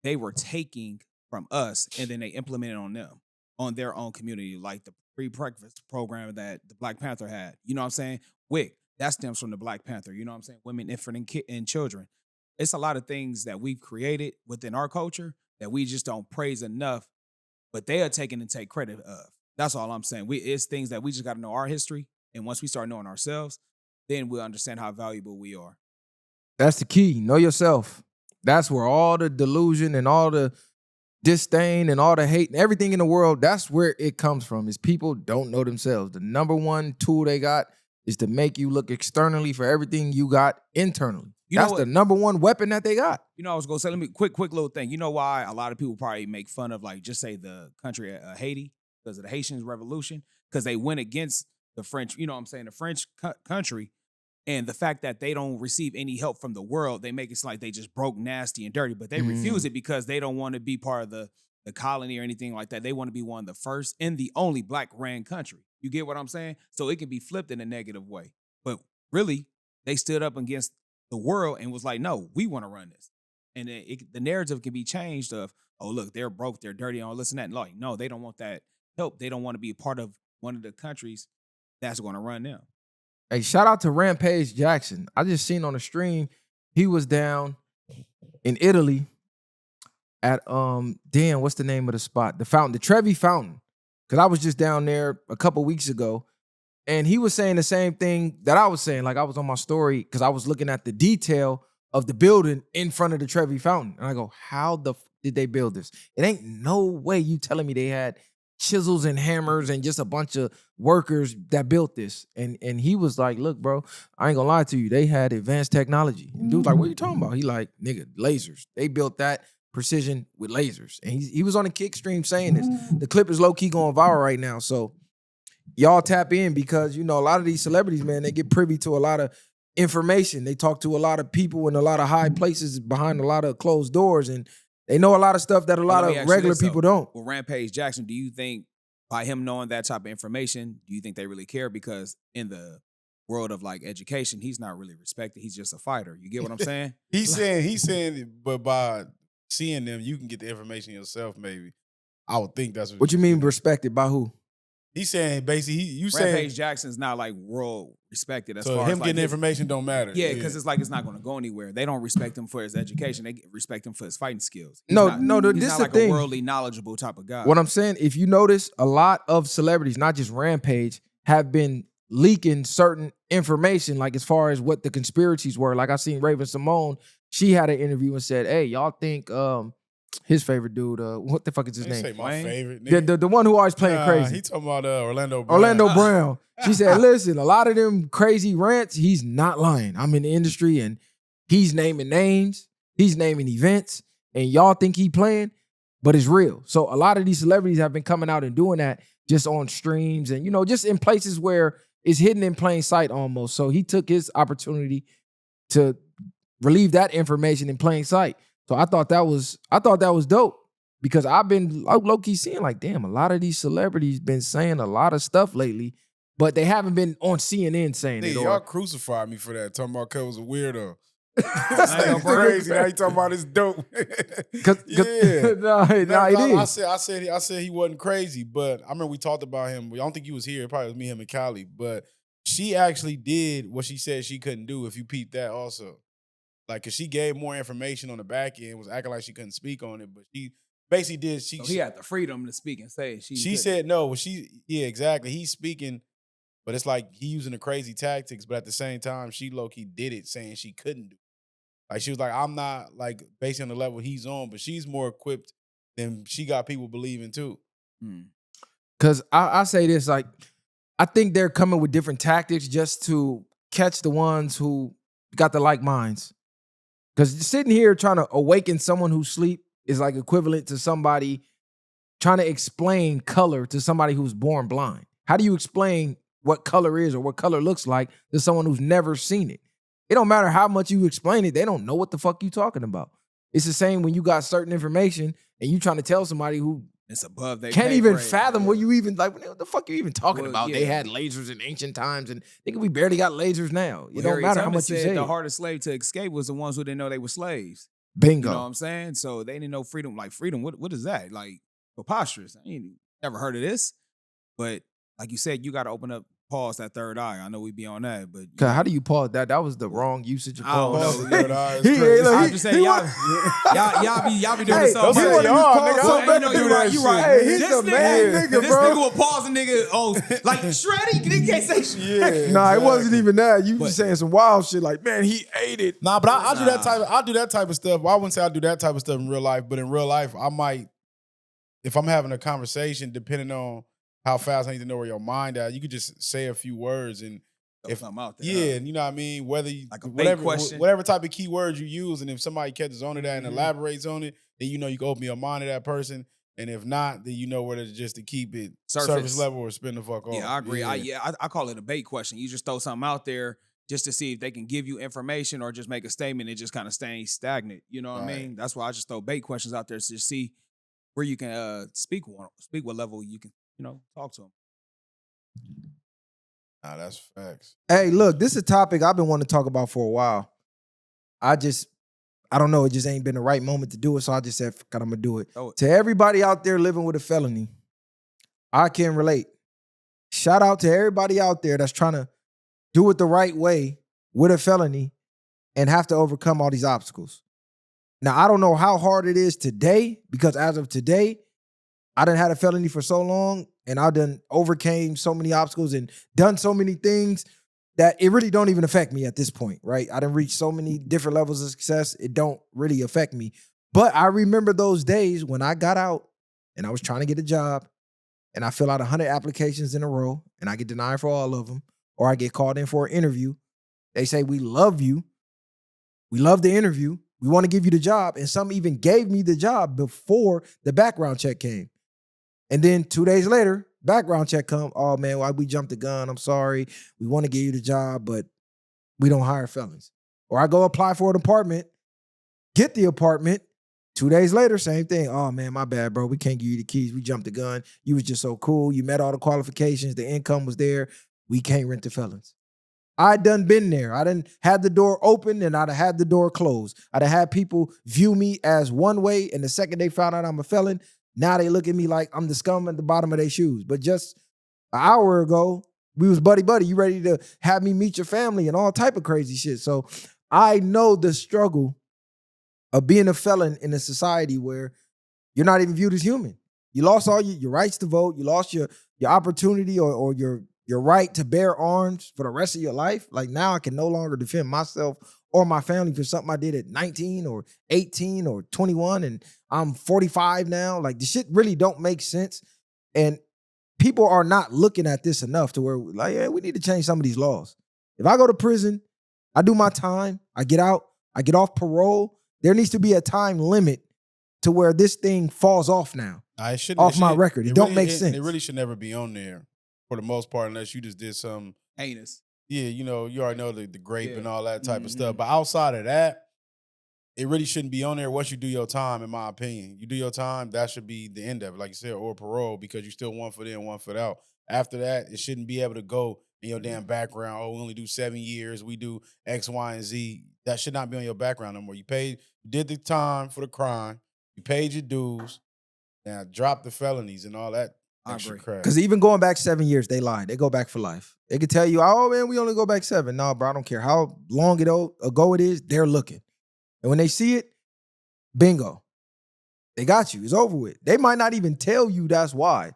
they were taking from us and then they implemented on them, on their own community, like the free breakfast program that the Black Panther had. You know what I'm saying? WIC, that stems from the Black Panther. You know what I'm saying? Women, infant, and children. It's a lot of things that we've created within our culture that we just don't praise enough, but they are taking and take credit of. That's all I'm saying. It's things that we just got to know our history, and once we start knowing ourselves, then we'll understand how valuable we are.
That's the key. Know yourself. That's where all the delusion and all the disdain and all the hate and everything in the world, that's where it comes from, is people don't know themselves. The number one tool they got is to make you look externally for everything you got internally. That's the number one weapon that they got.
You know, I was going to say, let me quick little thing. You know why a lot of people probably make fun of, like, just say the country Haiti because of the Haitian Revolution? Because they went against the French, you know what I'm saying, the French country. And the fact that they don't receive any help from the world, they make it seem like they just broke, nasty, and dirty. But they refuse it because they don't want to be part of the colony or anything like that. They want to be one of the first and the only black-ran country. You get what I'm saying? So it can be flipped in a negative way. But really, they stood up against the world and was like, no, we want to run this. And the narrative can be changed of, oh, look, they're broke, they're dirty, all this and that. And like, no, they don't want that help. They don't want to be a part of one of the countries that's going to run them.
Hey, shout out to Rampage Jackson. I just seen on the stream, he was down in Italy at, what's the name of the spot? The fountain, the Trevi Fountain. Because I was just down there a couple weeks ago. And he was saying the same thing that I was saying. Like, I was on my story because I was looking at the detail of the building in front of the Trevi Fountain. And I go, how did they build this? It ain't no way you telling me they had chisels and hammers and just a bunch of workers that built this. And he was like, look, bro, I ain't gonna lie to you. They had advanced technology. And dude's like, what are you talking about? He like, nigga, lasers. They built that precision with lasers. And he was on a kick stream saying this. The clip is low-key going viral right now. So y'all tap in because, you know, a lot of these celebrities, man, they get privy to a lot of information. They talk to a lot of people in a lot of high places behind a lot of closed doors, and they know a lot of stuff that a lot of regular people don't.
Well, Rampage Jackson, do you think by him knowing that type of information, do you think they really care? Because in the world of like education, he's not really respected. He's just a fighter. You get what I'm saying?
He's saying, but by seeing them, you can get the information yourself. Maybe I would think that's
What you mean respected by who?
He's saying basically. You saying
Rampage Jackson's not like world respected as
so
far
him
as like
getting information don't matter.
Yeah, because it's like it's not going to go anywhere. They don't respect him for his education. They respect him for his fighting skills. He's
No,
not,
this
he's
is
not
the
like
thing.
a worldly knowledgeable type of guy.
What I'm saying, if you notice, a lot of celebrities, not just Rampage, have been leaking certain information, like as far as what the conspiracies were. Like I seen Raven Simone, she had an interview and said, "Hey, y'all think his favorite dude, what the fuck is his
They
name?
say my favorite.
The one who always playing crazy.
He talking about Orlando Brown.
Orlando Brown. She said, listen, a lot of them crazy rants, he's not lying. I'm in the industry and he's naming names, he's naming events, and y'all think he playing, but it's real. So a lot of these celebrities have been coming out and doing that just on streams and, you know, just in places where it's hidden in plain sight almost. So he took his opportunity to relieve that information in plain sight. So I thought that was dope because I've been low-key seeing like, damn, a lot of these celebrities been saying a lot of stuff lately, but they haven't been on CNN saying it.
Y'all crucified me for that. Talking about Cuz was a weirdo. That's crazy. Now he talking about it's dope. Yeah.
no, it is.
I said he wasn't crazy, but I remember we talked about him. I don't think he was here. It probably was me, him, and Callie. But she actually did what she said she couldn't do. If you peeped that, also, like, cause she gave more information on the back end, was acting like she couldn't speak on it, but she basically did.
He had the freedom to speak and say it.
She said no. Well, exactly. He's speaking. But it's like he using the crazy tactics, but at the same time, she low-key did it saying she couldn't do it. Like, she was like, I'm not, like, based on the level he's on, but she's more equipped than she got people believing, too.
Because I say this, like, I think they're coming with different tactics just to catch the ones who got the like minds. Because sitting here trying to awaken someone who's asleep is like equivalent to somebody trying to explain color to somebody who's born blind. How do you explain what color is or what color looks like to someone who's never seen it? It don't matter how much you explain it, they don't know what the fuck you talking about. It's the same when you got certain information and you trying to tell somebody who
it's above their
can't
pay
even
grade.
fathom what you even like. What the fuck you even talking about?
Yeah.
They had lasers in ancient times, and I think we barely got lasers now. It don't
Harriet
matter how
Tubman
much you
said
say.
the hardest slave to escape was the ones who didn't know they were slaves.
Bingo.
You know what I'm saying? So they didn't know freedom. Like, freedom, what is that? Like, preposterous. I ain't never heard of this. But like you said, you got to open up, pause that third eye. I know we be on that, but
How do you pause that? That was the wrong usage of
I don't
pause.
know.
Third eye is
He-
crazy.
look,
I'm just saying, y'all be doing this all
don't say
right.
y'all, nigga.
So
I
better
ain't
do
do
that
that
You
shit.
right.
Hey, he's
this
the man, nigga,
this
bro.
nigga will pause a nigga. Oh, like Shreddy, he can't say shit.
Yeah,
Nah, it wasn't
exactly.
even that. You
But-
just saying some wild shit like, man, he ate it.
Nah, but I do that type. I do that type of stuff. Well, I wouldn't say I do that type of stuff in real life, but in real life, I might, if I'm having a conversation, depending on how fast I need to know where your mind at, you could just say a few words and
Throw something out there,
yeah,
huh?
and you know what I mean. Whether you,
Like a bait question.
whatever type of keywords you use, and if somebody catches on to that and
Mhm.
elaborates on it, then you know you can open your mind to that person. And if not, then you know whether to just to keep it surface level or spin the fuck off.
Yeah, I agree. I call it a bait question. You just throw something out there just to see if they can give you information or just make a statement and just kind of stay stagnant. You know what I
Right.
mean? That's why I just throw bait questions out there to see where you can speak what level you can, talk to them.
Nah, that's facts.
Hey, look, this is a topic I've been wanting to talk about for a while. I don't know, it just ain't been the right moment to do it, so I just said, fuck it, I'm gonna do it.
Throw it.
To everybody out there living with a felony, I can relate. Shout out to everybody out there that's trying to do it the right way with a felony and have to overcome all these obstacles. Now, I don't know how hard it is today, because as of today, I done had a felony for so long and I done overcame so many obstacles and done so many things that it really don't even affect me at this point, right? I done reached so many different levels of success, it don't really affect me. But I remember those days when I got out and I was trying to get a job and I fill out 100 applications in a row and I get denied for all of them, or I get called in for an interview. They say, we love you. We love the interview. We want to give you the job. And some even gave me the job before the background check came. And then 2 days later, background check come. Oh man, why we jumped the gun? I'm sorry. We want to give you the job, but we don't hire felons. Or I go apply for an apartment, get the apartment. 2 days later, same thing. Oh man, my bad, bro. We can't give you the keys. We jumped the gun. You was just so cool. You met all the qualifications. The income was there. We can't rent the felons. I done been there. I done had the door open and I'd have had the door closed. I'd have had people view me as one way, and the second they found out I'm a felon, now they look at me like I'm the scum at the bottom of their shoes. But just an hour ago, we was buddy-buddy. You ready to have me meet your family and all type of crazy shit. So I know the struggle of being a felon in a society where you're not even viewed as human. You lost all your rights to vote. You lost your opportunity or your right to bear arms for the rest of your life. Like now I can no longer defend myself or my family for something I did at 19 or 18 or 21 and I'm 45 now. Like the shit really don't make sense. And people are not looking at this enough to where like, yeah, we need to change some of these laws. If I go to prison, I do my time, I get out, I get off parole, there needs to be a time limit to where this thing falls off now. Off my record. It don't make sense.
It really should never be on there for the most part unless you just did some
heinous.
Yeah, you already know the grape and all that type of stuff. But outside of that, it really shouldn't be on there once you do your time, in my opinion. You do your time, that should be the end of it, like you said, or parole, because you still 1 foot in, 1 foot out. After that, it shouldn't be able to go in your damn background. Oh, we only do 7 years. We do X, Y, and Z. That should not be on your background no more. You did the time for the crime. You paid your dues. Now drop the felonies and all that.
I agree. Because even going back 7 years, they lied. They go back for life. They could tell you, oh, man, we only go back 7. No, bro, I don't care how long ago it is. They're looking. And when they see it, bingo. They got you. It's over with. They might not even tell you that's why.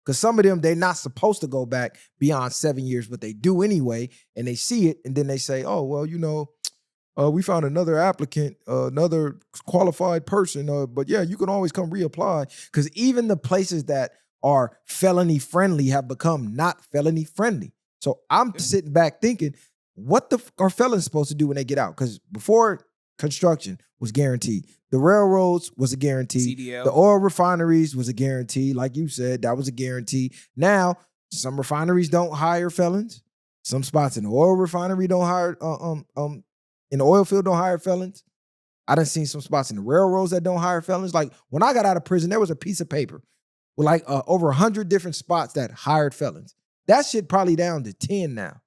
Because some of them, they're not supposed to go back beyond 7 years, but they do anyway. And they see it, and then they say, oh, well, we found another applicant, another qualified person. But yeah, you can always come reapply. Because even the places that are felony friendly have become not felony friendly. So I'm sitting back thinking, what the are felons supposed to do when they get out? Because before, construction was guaranteed. The railroads was a guarantee.
CDL.
The oil refineries was a guarantee. Like you said, that was a guarantee. Now, some refineries don't hire felons. Some spots in the oil refinery don't hire, in the oil field don't hire felons. I done seen some spots in the railroads that don't hire felons. Like when I got out of prison, there was a piece of paper with like over 100 different spots that hired felons. That shit probably down to 10 now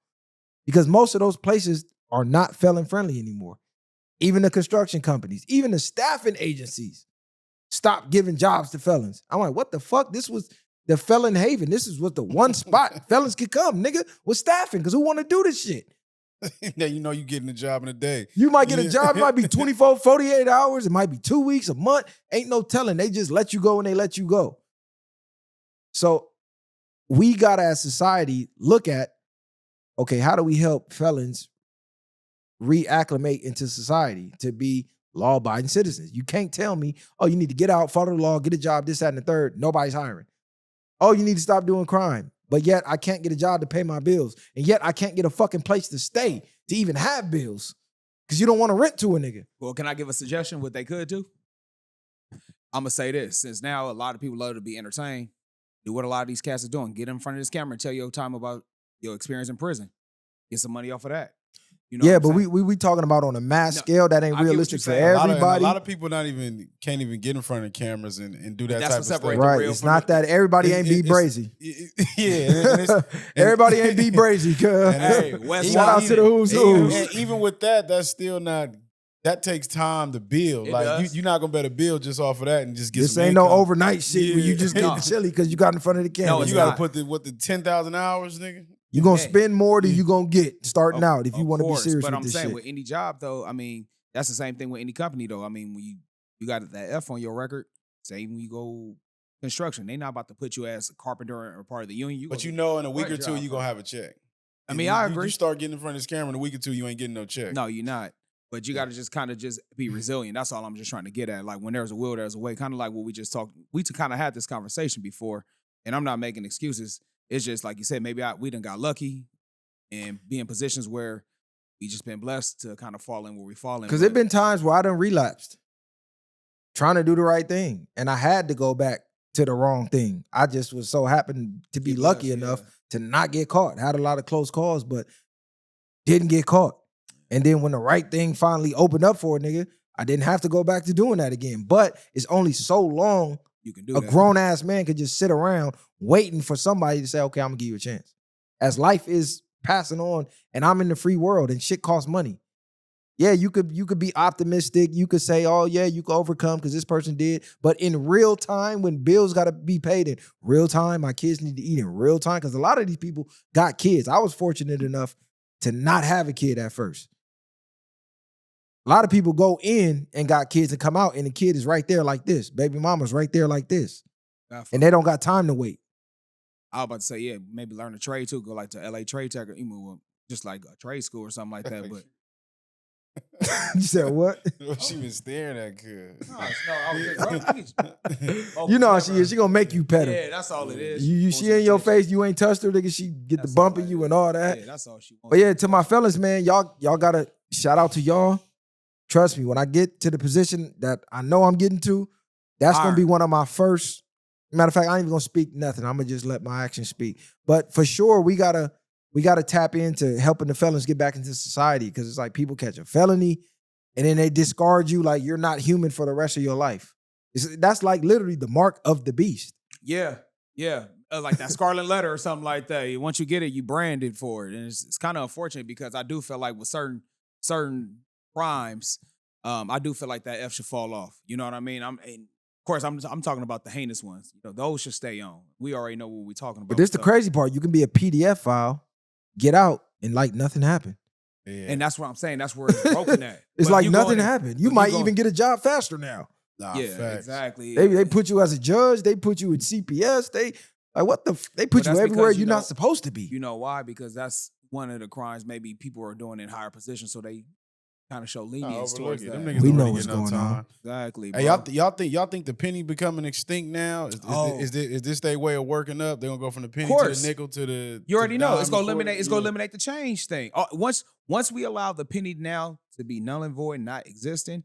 because most of those places are not felon friendly anymore. Even the construction companies, even the staffing agencies stopped giving jobs to felons. I'm like, what the fuck? This was the felon haven. This is what the one spot felons could come, nigga, with staffing because who want to do this shit?
Now you know you getting a job in a day.
You might get a job, it might be 24, 48 hours. It might be 2 weeks, a month. Ain't no telling. They just let you go when they let you go. So we got to, as society, look at, okay, how do we help felons reacclimate into society to be law-abiding citizens? You can't tell me, oh, you need to get out, follow the law, get a job, this, that, and the third. Nobody's hiring. Oh, you need to stop doing crime. But yet I can't get a job to pay my bills. And yet I can't get a fucking place to stay to even have bills because you don't want to rent to a nigga.
Well, can I give a suggestion what they could do? I'm going to say this. Since now a lot of people love to be entertained, do what a lot of these cats are doing. Get in front of this camera and tell your time about your experience in prison. Get some money off of that. You know
yeah, but we talking about on a mass scale that ain't realistic for everybody.
A lot of people can't even get in front of cameras and do that type of stuff.
Right, it's not that everybody ain't be brazy.
Yeah,
everybody ain't be brazy. Shout out to the who's who.
And even with that, that's still not. That takes time to build. You're not gonna better build just off of that and just get.
This
some
ain't
income.
No overnight shit where you just get chilly because you got in front of the camera.
No, you got to put the 10,000 hours, nigga.
You're going to spend more than you're going to get starting out if you want to be serious with this shit.
But I'm saying with any job, though, I mean, that's the same thing with any company, though. I mean, when you got that F on your record, say when you go construction, they not about to put you as a carpenter or part of the union.
But in a week or two, you're going to have a check.
I mean, I agree.
You start getting in front of this camera in a week or two, you ain't getting no check.
No, you're not. But you got to just kind of just be resilient. That's all I'm just trying to get at. Like when there's a will, there's a way. Kind of like what we just talked. We kind of had this conversation before, and I'm not making excuses. It's just like you said, maybe we done got lucky and be in positions where we just been blessed to kind of fall in where we fall in.
Because there been times where I done relapsed trying to do the right thing, and I had to go back to the wrong thing. I just was so happened to be lucky enough to not get caught. Had a lot of close calls, but didn't get caught. And then when the right thing finally opened up for a nigga, I didn't have to go back to doing that again. But it's only so long
you can do
a grown-ass man could just sit around waiting for somebody to say, okay, I'm going to give you a chance. As life is passing on, and I'm in the free world, and shit costs money. Yeah, you could be optimistic. You could say, oh yeah, you could overcome because this person did. But in real time, when bills got to be paid in real time, my kids need to eat in real time. Because a lot of these people got kids. I was fortunate enough to not have a kid at first. A lot of people go in and got kids and come out, and the kid is right there like this. Baby mama's right there like this. And they don't got time to wait.
I was about to say, yeah, maybe learn a trade too. Go like to LA Trade Tech or just like a trade school or something like that. But
You said what?
She been staring at good.
You know how she is. She gonna make you pet her.
Yeah, that's all it is.
You she in your face, you ain't touched her, nigga. She get the bumping you and all that.
Yeah, that's all she wants.
But yeah, to my fellas, man, y'all gotta shout out to y'all. Trust me, when I get to the position that I know I'm getting to, that's gonna be one of my first. Matter of fact, I ain't even gonna speak nothing. I'm gonna just let my actions speak. But for sure, we gotta tap into helping the felons get back into society, because it's like people catch a felony and then they discard you like you're not human for the rest of your life. That's like literally the mark of the beast.
Yeah. Like that scarlet letter or something like that. Once you get it, you branded for it. And it's kind of unfortunate because I do feel like with certain crimes, I do feel like that F should fall off. You know what I mean? Of course, I'm talking about the heinous ones. You know, those should stay on. We already know what we're talking about.
But this the crazy part. You can be a PDF file, get out, and like nothing happened.
Yeah.
And that's what I'm saying. That's where it's broken at.
It's like nothing happened. You might even get a job faster now.
Nah,
yeah,
facts.
exactly.
They put you as a judge. They put you in CPS. They put you everywhere you're not supposed to be.
You know why? Because that's one of the crimes maybe people are doing in higher positions, so they kind of show lenience towards that.
We know what's going on.
Exactly.
Hey, y'all think the penny becoming extinct now? Is this their way of working up? They're gonna go from the penny to the nickel to the.
You already know it's gonna eliminate. It's gonna eliminate the change thing. Once we allow the penny now to be null and void, not existing,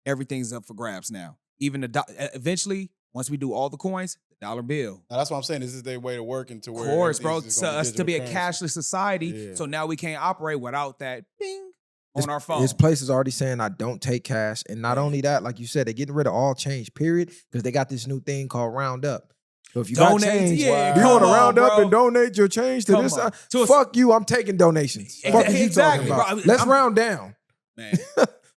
everything's up for grabs now. Even eventually, once we do all the coins, the dollar bill.
Now, that's what I'm saying. This is their way of working to where.
Of course, bro. To be a
currency.
cashless society,
Yeah.
so now we can't operate without that bing on our phone.
There's places already saying I don't take cash. And not only that, like you said, they're getting rid of all change, period, because they got this new thing called Round Up. So if you got change, you want to round up and donate your change to this? Fuck you, I'm taking donations. Fuck you talking about. Let's round down.
Man.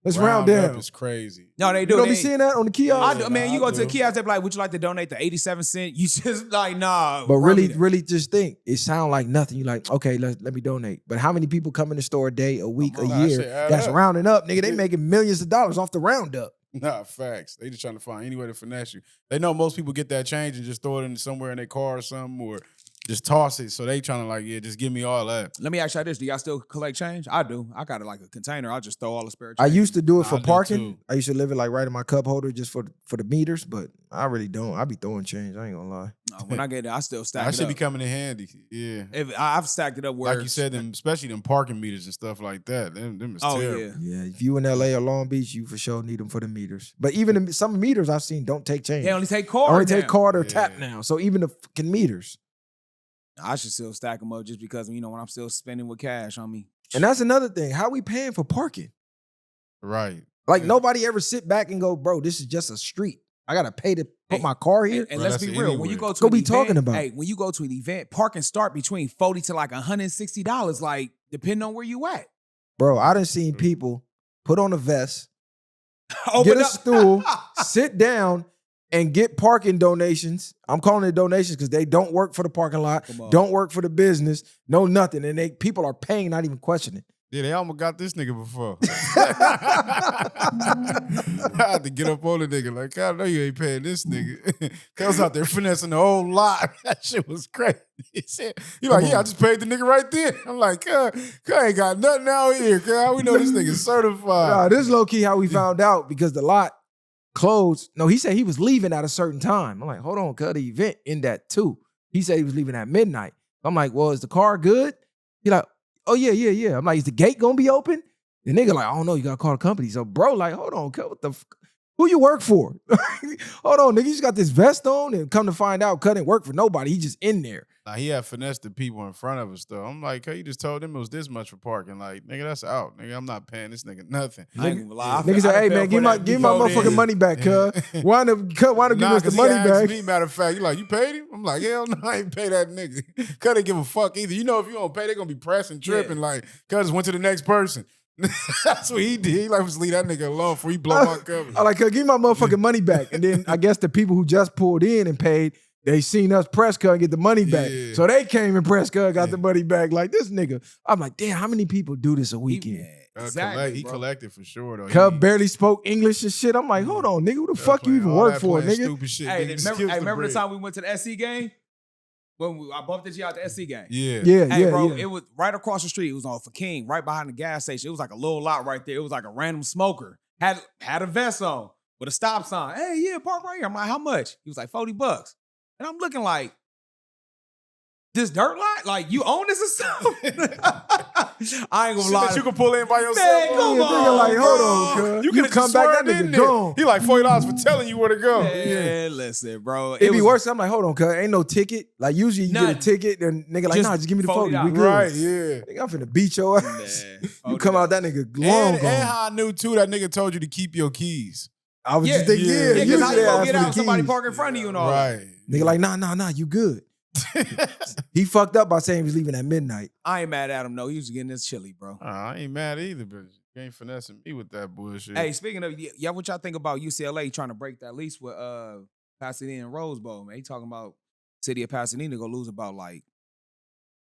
Let's round down.
Up is crazy.
No, they do.
You don't be seeing that on the kiosk?
You go to the kiosk, they be like, would you like to donate the 87 cents? You just like, nah.
But really just think, it sound like nothing. You like, okay, let me donate. But how many people come in the store a day, a week, a year that's rounding up? Nigga, they making millions of dollars off the roundup.
Nah, facts. They just trying to find any way to finesse you. They know most people get that change and just throw it in somewhere in their car or something, or just toss it. So they trying to like, yeah, just give me all that.
Let me ask y'all this. Do y'all still collect change? I do. I got like a container. I'll just throw all the spare change.
I used to do it for parking. I used to leave it like right in my cup holder just for the meters, but I really don't. I be throwing change. I ain't gonna lie.
No, when I get there, I still stack it up.
That should be coming in handy. Yeah.
I've stacked it up where,
like you said, especially them parking meters and stuff like that. Them is terrible.
Yeah, if you in LA or Long Beach, you for sure need them for the meters. But even some meters I've seen don't take change.
They only take card.
Take card or tap now. So even the fucking meters.
I should still stack them up just because, when I'm still spending with cash on me.
And that's another thing. How we paying for parking?
Right.
Like nobody ever sit back and go, bro, this is just a street. I got to pay to put my car here.
And let's be real. When you go to
an event,
when you go to an event, parking start between $40 to like $160, like depending on where you at.
Bro, I done seen people put on a vest, get a stool, sit down, and get parking donations. I'm calling it donations because they don't work for the parking lot, don't work for the business, no nothing. And people are paying, not even questioning.
Yeah, they almost got this nigga before. I had to get up on the nigga like, I know you ain't paying this nigga. Cuz out there finessing the whole lot. That shit was crazy. He like, I just paid the nigga right there. I'm like, cuz ain't got nothing out here. Cuz we know this nigga certified.
Nah, this is low-key how we found out because the lot closed. No, he said he was leaving at a certain time. I'm like, hold on, cuz the event ended at 2. He said he was leaving at midnight. I'm like, well, is the car good? He like, oh, yeah. I'm like, is the gate gonna be open? The nigga like, I don't know, you gotta call the company. So bro, like, hold on, what the Who you work for? Hold on, nigga. You just got this vest on and come to find out, cut didn't work for nobody. He just in there.
Nah, he had finessed the people in front of us, though. I'm like, hey, you just told them it was this much for parking. Like, nigga, that's out. Nigga, I'm not paying this nigga nothing.
I ain't gonna lie.
Nigga said, hey, man, give my motherfucking money back, cuz. Wind up giving us the money back.
Me, matter of fact, you like, you paid him? I'm like, hell no, I ain't pay that nigga. Cuz they give a fuck either. You know, if you don't pay, they gonna be pressing, tripping. Like, cuz went to the next person. That's what he did. He like, just leave that nigga alone before he blow my cover.
I like, give me my motherfucking money back. And then I guess the people who just pulled in and paid, they seen us press cut and get the money back.
Yeah.
So they came and press cut, got the money back. Like this nigga. I'm like, damn, how many people do this a weekend?
Exactly,
he collected for sure, though.
Cub barely spoke English and shit. I'm like, hold on, nigga, who the fuck you even work for, nigga?
Stupid shit,
Hey,
nigga.
remember the time we went to the SC game? When I bumped into you at the SC game.
Yeah.
Hey, bro, it was right across the street. It was on for King, right behind the gas station. It was like a little lot right there. It was like a random smoker. Had a vest on with a stop sign. Hey, yeah, park right here. I'm like, how much? He was like, $40. And I'm looking like, this dirt lot? Like, you own this or something? I ain't gonna lie.
That you can pull in by yourself.
Man, come on, like, hold on, cuz.
You could
come back, that nigga gone.
He like $40 for telling you where to go.
Yeah, listen, bro.
It'd be worse. I'm like, hold on, cuz. Ain't no ticket. Like, usually you get a ticket, then nigga like, nah, just give me the $40. We good.
Right, yeah.
Nigga, I'm finna beat your ass. You come out that nigga long gone.
And how I knew, too, that nigga told you to keep your keys.
I was just thinking,
because how you gonna get out
the
somebody
keys.
park in front of you and all
Right.
Nigga like, nah, you good. He fucked up by saying he was leaving at midnight.
I ain't mad at him, though. He was getting this chili, bro.
I ain't mad either, but you ain't finessing me with that bullshit.
Hey, speaking of, yeah, what y'all think about UCLA trying to break that lease with Pasadena and Rose Bowl, man? He talking about city of Pasadena gonna lose about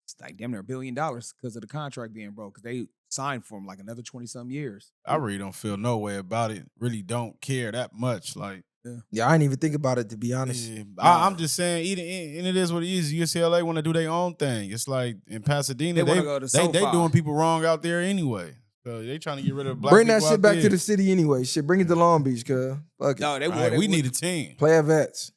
it's like damn near $1 billion because of the contract being broke, because they signed for him like another 20-some years.
I really don't feel no way about it. Really don't care that much. Like,
Yeah, I didn't even think about it, to be honest.
yeah, I'm just saying, and it is what it is. UCLA want to do their own thing. It's like in Pasadena, they doing people wrong out there anyway. So they trying to get rid of black
Bring
people
that shit
out
back
there.
to the city anyway. Shit, bring it to Long Beach, cuz. Fuck it.
No, they
Right,
would.
we need a team.
Player vets.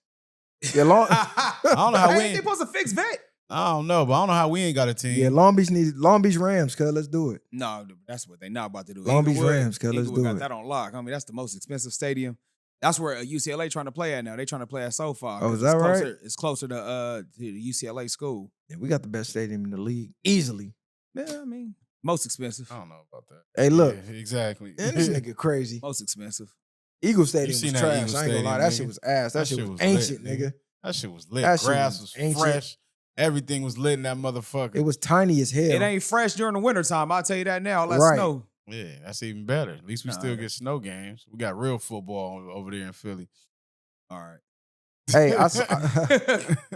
Yeah, Long.
I don't know how we
They
ain't,
supposed to fix vet.
I don't know, but I don't know how we ain't got a team.
Yeah, Long Beach Rams, cuz. Let's do it.
No, that's what they not about to do.
Long Beach
Inglewood-
Rams, cuz. Let's
Inglewood
do
got
it.
that on lock. I mean, that's the most expensive stadium. That's where UCLA trying to play at now. They trying to play at SoFi.
Oh, is
It's
that right?
closer- It's closer to the UCLA school.
Yeah, we got the best stadium in the league. Easily.
Yeah, I mean, most expensive.
I don't know about that.
Hey, look.
Yeah, exactly.
Man, this nigga crazy.
Most expensive.
Eagle Stadium was
seen that
trash.
Eagle
I ain't gonna lie.
Stadium,
That
nigga.
shit was ass. That shit was ancient,
lit,
nigga.
That shit was lit.
That shit
Grass
was
was
ancient.
fresh. Everything was lit in that motherfucker.
It was tiny as hell.
It ain't fresh during the wintertime. I'll tell you that now. Let
Right.
snow.
Yeah, that's even better. At least we
Nah,
still
that-
get snow games. We got real football over there in Philly.
All right.
Hey,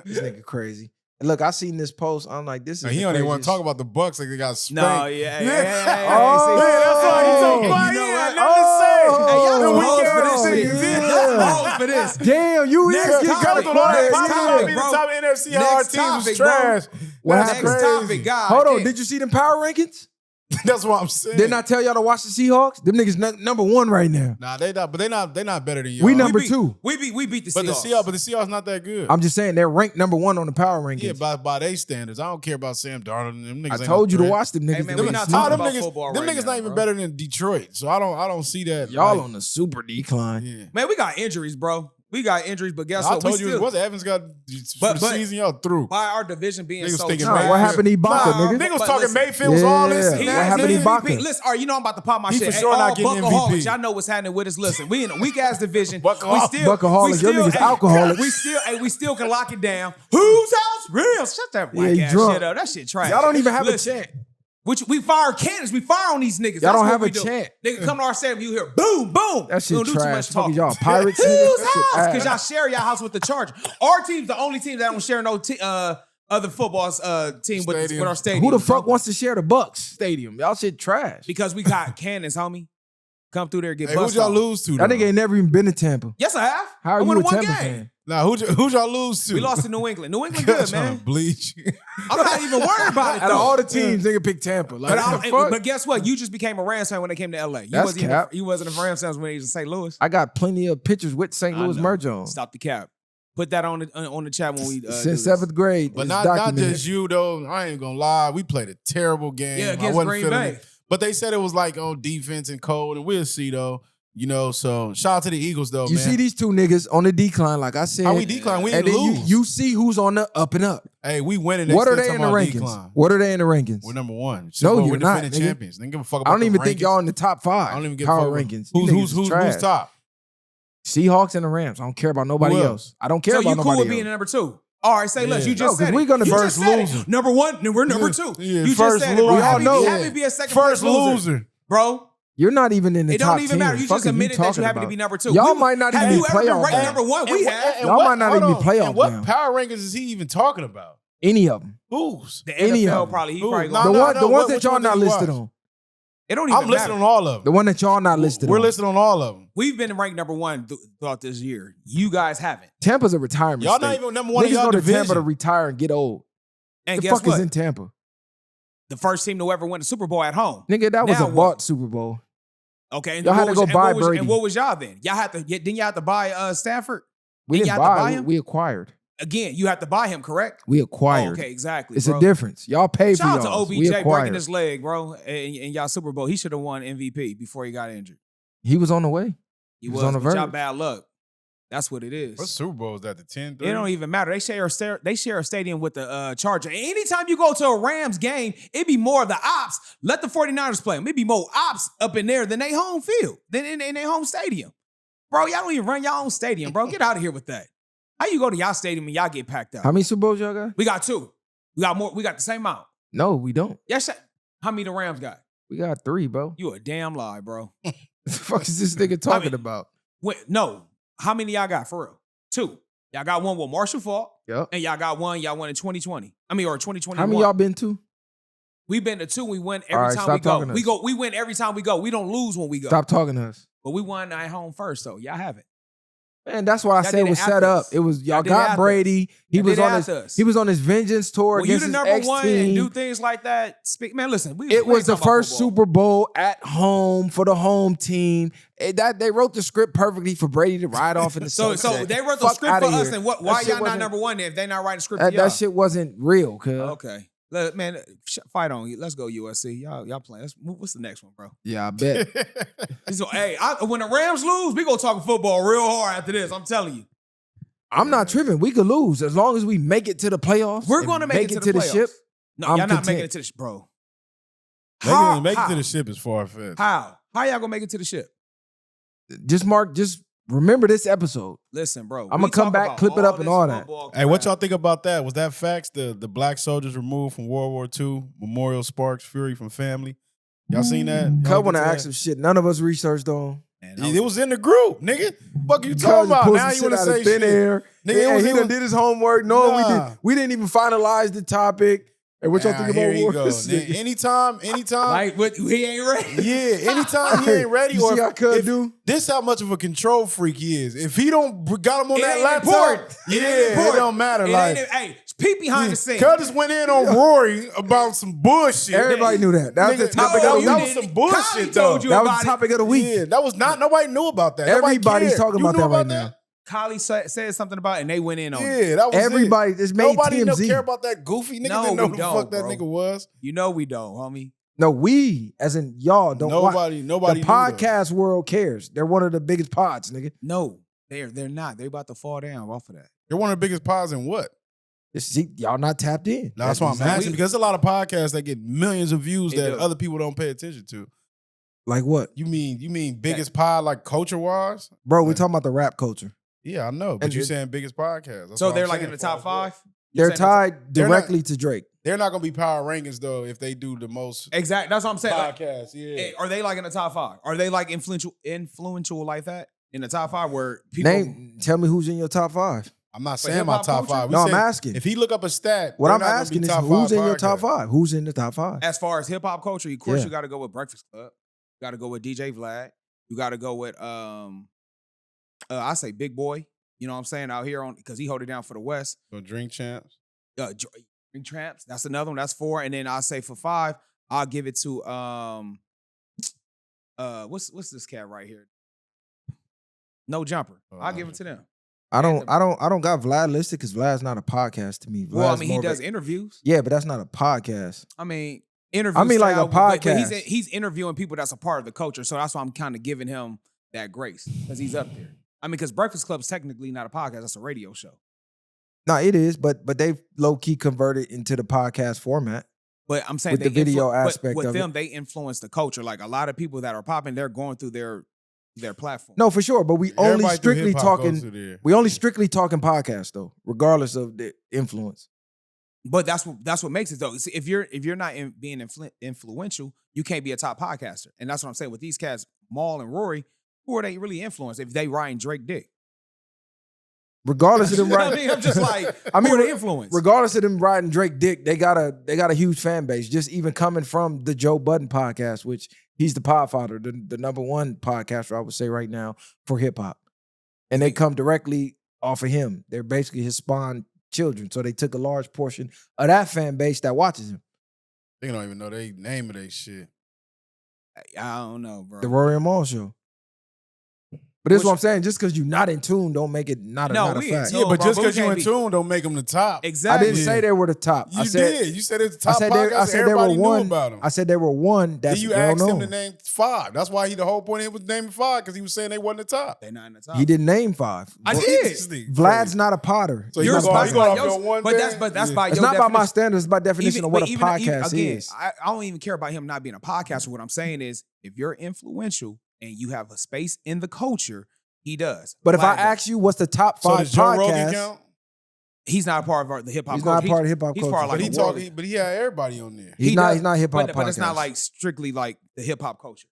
this nigga crazy. And look, I seen this post. I'm like, this is.
Now, he
the
don't even want to
craziest-
talk about the Bucks like they got spanked.
No, yeah.
Oh,
yeah, that's why he's so
you
quiet.
know
He
what?
had nothing to say.
Hey, y'all
The
some
weak
hoes for
ass
this
niggas.
shit.
Yeah.
Y'all some hoes for this.
Damn, you is
Next
getting
topic,
covered
All
on
that
that.
pop
topic,
out
Yeah.
be the
bro.
top NFC
Next
hard teams was
topic, bro.
trash.
What
That's
happened?
Next
crazy.
topic, God.
Hold on,
damn.
did you see them power rankings?
That's what I'm saying.
Didn't I tell y'all to watch the Seahawks? Them niggas number one right now.
Nah, they not. But they not better than y'all.
We number
beat-
two.
We beat the
But
Seahawks.
the Seahawks not that good.
I'm just saying they're ranked number one on the power rankings.
Yeah, by their standards. I don't care about Sam Darnold and them niggas.
I
ain't
told you
no
to
threat.
watch them niggas.
Hey, man,
Them
we
niggas
not
sneaky.
talking
them
about
niggas,
football
them
right
niggas
now,
not even
bro.
better than Detroit. So I don't see that.
Y'all
like,
on the super decline.
yeah.
Man, we got injuries, bro. We got injuries, but guess
I
what?
told
We
you
still,
what Evans got
But-
for the season. Y'all through.
by our division being
Niggas
so
thinking
Nah,
trash.
what happened to Ibaka,
Nah,
nigga?
Niggas was
But
talking
listen,
Mayfield was all this.
Yeah,
He
what
has
happened to
MVP.
Ibaka?
Listen, all right, you know I'm about to pop my
He
shit.
for sure not getting
Buckaholics,
MVP.
y'all know what's happening with us. Listen, we in a weak ass division.
Buckaholics.
Buckaholics, your niggas alcoholics.
We still can lock it down. Whose house? Real. Shut that white
you
ass
drunk.
shit up. That shit trash.
Y'all don't even have
Listen,
a chant.
Which we fire cannons. We fire on these niggas.
Y'all
That's
don't
what
have
we
a
do.
chant.
Nigga, come to our stadium, you hear boom, boom.
That
We
shit
don't do too
trash.
much
Fuck
talking.
y'all pirates, nigga.
Whose
That shit
house? Because
ass.
y'all share your house with the Chargers. Our team's the only team that don't share no other football team with
Stadium.
our stadium.
Who the fuck
bro.
wants to share the Bucks stadium? Y'all shit trash.
Because we got cannons, homie. Come through there and get
Hey, who'd
bust
y'all
off.
lose to?
That
though?
nigga ain't never even been to Tampa.
Yes, I have.
How are
I
you
won
a
one
Tampa
game.
fan?
Nah, who'd y'all lose to?
We lost to New England. New England
Y'all
good,
trying
man.
to bleach.
I'm not even worried about it,
Out
though.
of all the teams, nigga pick Tampa. Like,
but,
what the fuck?
but guess what? You just became a Rams fan when they came to LA. You
That's
wasn't
cap.
you wasn't a Rams fan when he was in St. Louis.
I got plenty of pictures with St.
I
Louis
know.
merch on.
Stop the cap. Put that on the chat when we do
Since
this.
7th grade.
But
it's
not
documented.
just you though. I ain't gonna lie. We played a terrible game.
Yeah,
I
against
wasn't
Green
feeling
Bay.
it. But they said it was like on defense and cold, and we'll see though. You know, so shout out to the Eagles though,
You
man.
see these two niggas on the decline, like I said.
How we decline? We
and
didn't
then
lose.
you see who's on the up and up.
Hey, we winning.
What are they in the rankings?
Decline.
What are they in the rankings?
We're number one.
No,
We're
you're not,
defending
nigga.
champions. They don't give a fuck about
I don't even
the
think
rankings.
y'all in the top 5.
I don't even give a
power
fuck.
rankings. You niggas is trash.
Who's top?
Seahawks and the Rams. I don't care about nobody
Who
else. I don't care
So
about
you
nobody
cool with
else.
being number 2? All right, say less.
Yeah.
You just said
we're gonna
you
first
just said
loser.
it. Number 1, we're number 2.
Yeah,
you
first
just said it, bro.
loser.
We all know.
Happy to be a second
First
place loser, bro.
You're not even in the
It
top 10.
don't even matter. You
Fuck
just
are
admitted that you
talking
happen to
about?
be number 2.
Y'all might not even
have
be
you ever been
playoff
ranked
bound.
number 1? We have.
Y'all might not even be playoff
And what
bound.
power rankings is he even talking about?
Any of them.
Who's?
The
Any
NFL
of them.
probably. He
Who?
probably
Nah,
gonna,
The ones that
which
y'all
one did
not
you
listed
watch?
on.
It don't even
I'm listed
matter.
on all of
The
them.
one that y'all not listed
We're
on.
listed on all of them.
We've been ranked number 1 throughout this year. You guys haven't.
Tampa's a retirement
Y'all
state.
not even number one in
Niggas
y'all
go to
division.
Tampa to retire and get old.
And
The
guess
fuck
what?
is in Tampa?
The first team to ever win the Super Bowl at home.
Nigga, that was
Now
a
what?
bought Super Bowl.
Okay, and
Y'all had
what
to
was-
go buy
and what was-
Brady.
And what was y'all then? Y'all had to. Didn't y'all have to buy Stafford?
We
Didn't
didn't
you have to
buy
buy
it.
him?
We acquired.
Again, you have to buy him, correct?
We acquired.
Okay, exactly.
It's
bro.
a difference. Y'all paid for
Shout out to
y'all. We
OBJ breaking
acquired.
his leg, bro, in y'all Super Bowl. He should have won MVP before he got injured.
He was on the way.
He
was on the
but y'all
verge.
bad luck. That's what it is.
What Super Bowl is that? The 10?
It don't even matter. They share a stadium with the Charger. Anytime you go to a Rams game, it be more of the ops. Let the 49ers play them. It be more ops up in there than they home field, than in their home stadium. Bro, y'all don't even run your own stadium, bro. Get out of here with that. How you go to y'all stadium and y'all get packed out?
How many Super Bowls y'all got?
We got 2. We got more. We got the same amount.
No, we don't.
Yes. How many the Rams got?
We got 3, bro.
You a damn lie, bro.
What the fuck is this nigga talking about?
No. How many y'all got for real? 2. Y'all got one with Marshall Faulk,
Yep.
and y'all got one. Y'all won in 2020. Or 2021.
How many y'all been to?
We've been to 2. We win
All
every
right,
time
stop
we go.
talking to us.
We win every time we go. We don't lose when we go.
Stop talking to us.
But we won at home first, though. Y'all haven't.
Man, that's what I
Y'all
said
did it
was
after
set up.
us.
It was y'all
Y'all did it
got
after
Brady. He
Y'all
was
did it
on his
after us.
he was on his vengeance tour
When you
against
the
his
number
ex
one and do
team.
things like that, man, listen.
It was the first Super Bowl at home for the home team. They wrote the script perfectly for Brady to ride off in the
So
sunset.
they wrote the
Fuck
script for
outta
us,
here.
and why
That shit
y'all not
wasn't-
number 1 then if they not writing the script for y'all?
That shit wasn't real, cuz.
Okay. Man, fight on. Let's go USC. Y'all playing. What's the next one, bro?
Yeah, I bet.
So, hey, when the Rams lose, we gonna talk football real hard after this. I'm telling you.
I'm not tripping. We could lose as long as we make it to the playoffs.
We're
and
going to make it to the playoffs.
ship.
No,
I'm
y'all not
content.
making it to the bro.
Make it to the ship is far fetched.
How y'all gonna make it to the ship?
Just remember this episode.
Listen, bro.
I'ma come back, clip it up, and all that.
Hey, what y'all think about that? Was that facts? The black soldiers removed from World War II, Memorial sparks fury from family. Y'all seen that? Y'all
Cut want
get
to
to
ask
that?
some shit none of us researched on.
It was in the group, nigga. Fuck you
Cuz
talking about?
pulled
Now
some
you want to
shit out
say
of thin
shit?
air.
Nigga,
Yeah,
it
he
was-
done did his homework. No,
Nah.
we didn't even finalize the topic. And what y'all think
Here
about
he
war?
goes. Anytime.
Like, what? He ain't ready.
Yeah, anytime he ain't ready,
You
or
see how Cud
if,
do?
this how much of a control freak he is. If he don't got him on
It
that
ain't
laptop,
important.
it don't matter.
Hey, peep behind the scenes.
Cud just went in on Rory about some bullshit.
Everybody knew that. That was the
Nigga,
topic
no,
of the
that
week.
was some bullshit,
Kylie
though.
told you
That
about
was the topic of the week.
Yeah, that was not. Nobody knew about that. Nobody
Everybody's
cared.
talking
You
about
knew
that right now.
Kylie said something about it, and they went in on it.
Yeah, that was
Everybody, it's made
Nobody
TMZ.
care about that goofy nigga.
No,
Didn't know
we
who the
don't,
fuck that
bro.
nigga was.
You know we don't, homie.
No, we, as in y'all, don't watch.
Nobody
The
knew that.
podcast world cares. They're one of the biggest pods, nigga.
No, they're not. They're about to fall down off of that.
They're one of the biggest pods in what?
See, y'all not tapped in.
That's why I'm
exactly-
asking, because there's a lot of podcasts that get millions of views
They
that
do.
other people don't pay attention to.
Like what?
You mean biggest pod like culture wise?
Bro, we're talking about the rap culture.
Yeah, I know. But
And
you're
it-
saying biggest podcast. That's
So
what
they're
I'm
like
saying,
in the top
far as
5.
They're
saying
tied
they're not-
directly to Drake.
They're not gonna be power rankings though if they do the most
Exactly. That's what I'm saying. Like,
podcasts. Yeah.
are they like in the top 5? Are they like influential like that in the top 5 where people?
Tell me who's in your top 5.
I'm not
For
saying my
hip-hop
top
culture?
5. We
No, I'm
said
asking.
If he look up a stat,
What
they're
I'm
not gonna be
asking is
top
who's
5
in your top
podcasts.
5? Who's in the top 5?
As far as hip hop culture, of course,
Yeah.
you got to go with Breakfast Club. You got to go with DJ Vlad. You got to go with I say Big Boy. You know what I'm saying, out here on, because he hold it down for the West.
So Drink Champs.
Drink Tramps. That's another one. That's 4. And then I say for 5, I'll give it to what's this cat right here? No Jumper. I'll give it to them.
I don't got Vlad listed because Vlad's not a podcast to me.
Well, I
Vlad's
mean, he
more of a-
does interviews.
Yeah, but that's not a podcast.
I mean, interview.
I mean, like a
style, but
podcast.
he's interviewing people that's a part of the culture. So that's why I'm kind of giving him that grace because he's up there. I mean, because Breakfast Club is technically not a podcast; it's a radio show.
No, it is, but they've low key converted into the podcast format.
But I'm saying
with the video aspect
with
of
them,
it.
they influence the culture. Like a lot of people that are popping, they're going through their platform.
No, for sure. But we only
Everybody through
strictly
hip-hop goes
talking.
through there.
We only strictly talking podcasts though, regardless of the influence.
But that's what makes it though. See, if you're not being influential, you can't be a top podcaster. And that's what I'm saying with these cats, Maul and Rory. Who are they really influenced if they riding Drake dick?
Regardless of them
You know what
riding,
I mean, I'm just like,
I mean,
who are they influenced?
regardless of them riding Drake dick, they got a huge fan base. Just even coming from the Joe Budden podcast, which he's the podfather, the number one podcaster, I would say right now for hip hop, and they come directly off of him. They're basically his spawn children, so they took a large portion of that fan base that watches him.
They don't even know the name of they shit.
I don't know, bro.
The Rory and Maul show. But this is what I'm saying. Just because you're not in tune, don't make it not a
we in
fact.
tune.
Yeah, but
bro,
just
but we
because you
can't
in
be-
tune don't make them the top.
I
Exactly.
didn't say they were the top.
You
I said,
did. You said it's the
I
top
said
podcast.
I said they were
Everybody knew
one.
about them.
I said they were one.
Then
That's
you
well
asked him
known.
to name 5. That's why the whole point of it was naming 5 because he was saying they wasn't the top.
They not in the top.
He didn't name 5.
I
But
did.
This nigga
Vlad's
crazy.
not a potter.
So
Yours
you go
by
off
yours-
your one
but that's
thing?
that's
Yeah.
by
It's
your
not by my
definition.
standards. It's by definition of what a podcast
again,
is.
I don't even care about him not being a podcaster. What I'm saying is, if you're influential and you have a space in the culture, he does.
But if I
Vlad does.
ask you what's the top
So
5
does Joe Rogan
podcasts,
count?
He's not a part of the hip hop.
he's
culture.
not a part of hip hop
He's
culture.
part of
But
like
he
a world.
talking. But he had everybody on there.
He's
He
not.
does,
He's not hip hop.
but it's not like strictly like the hip hop culture.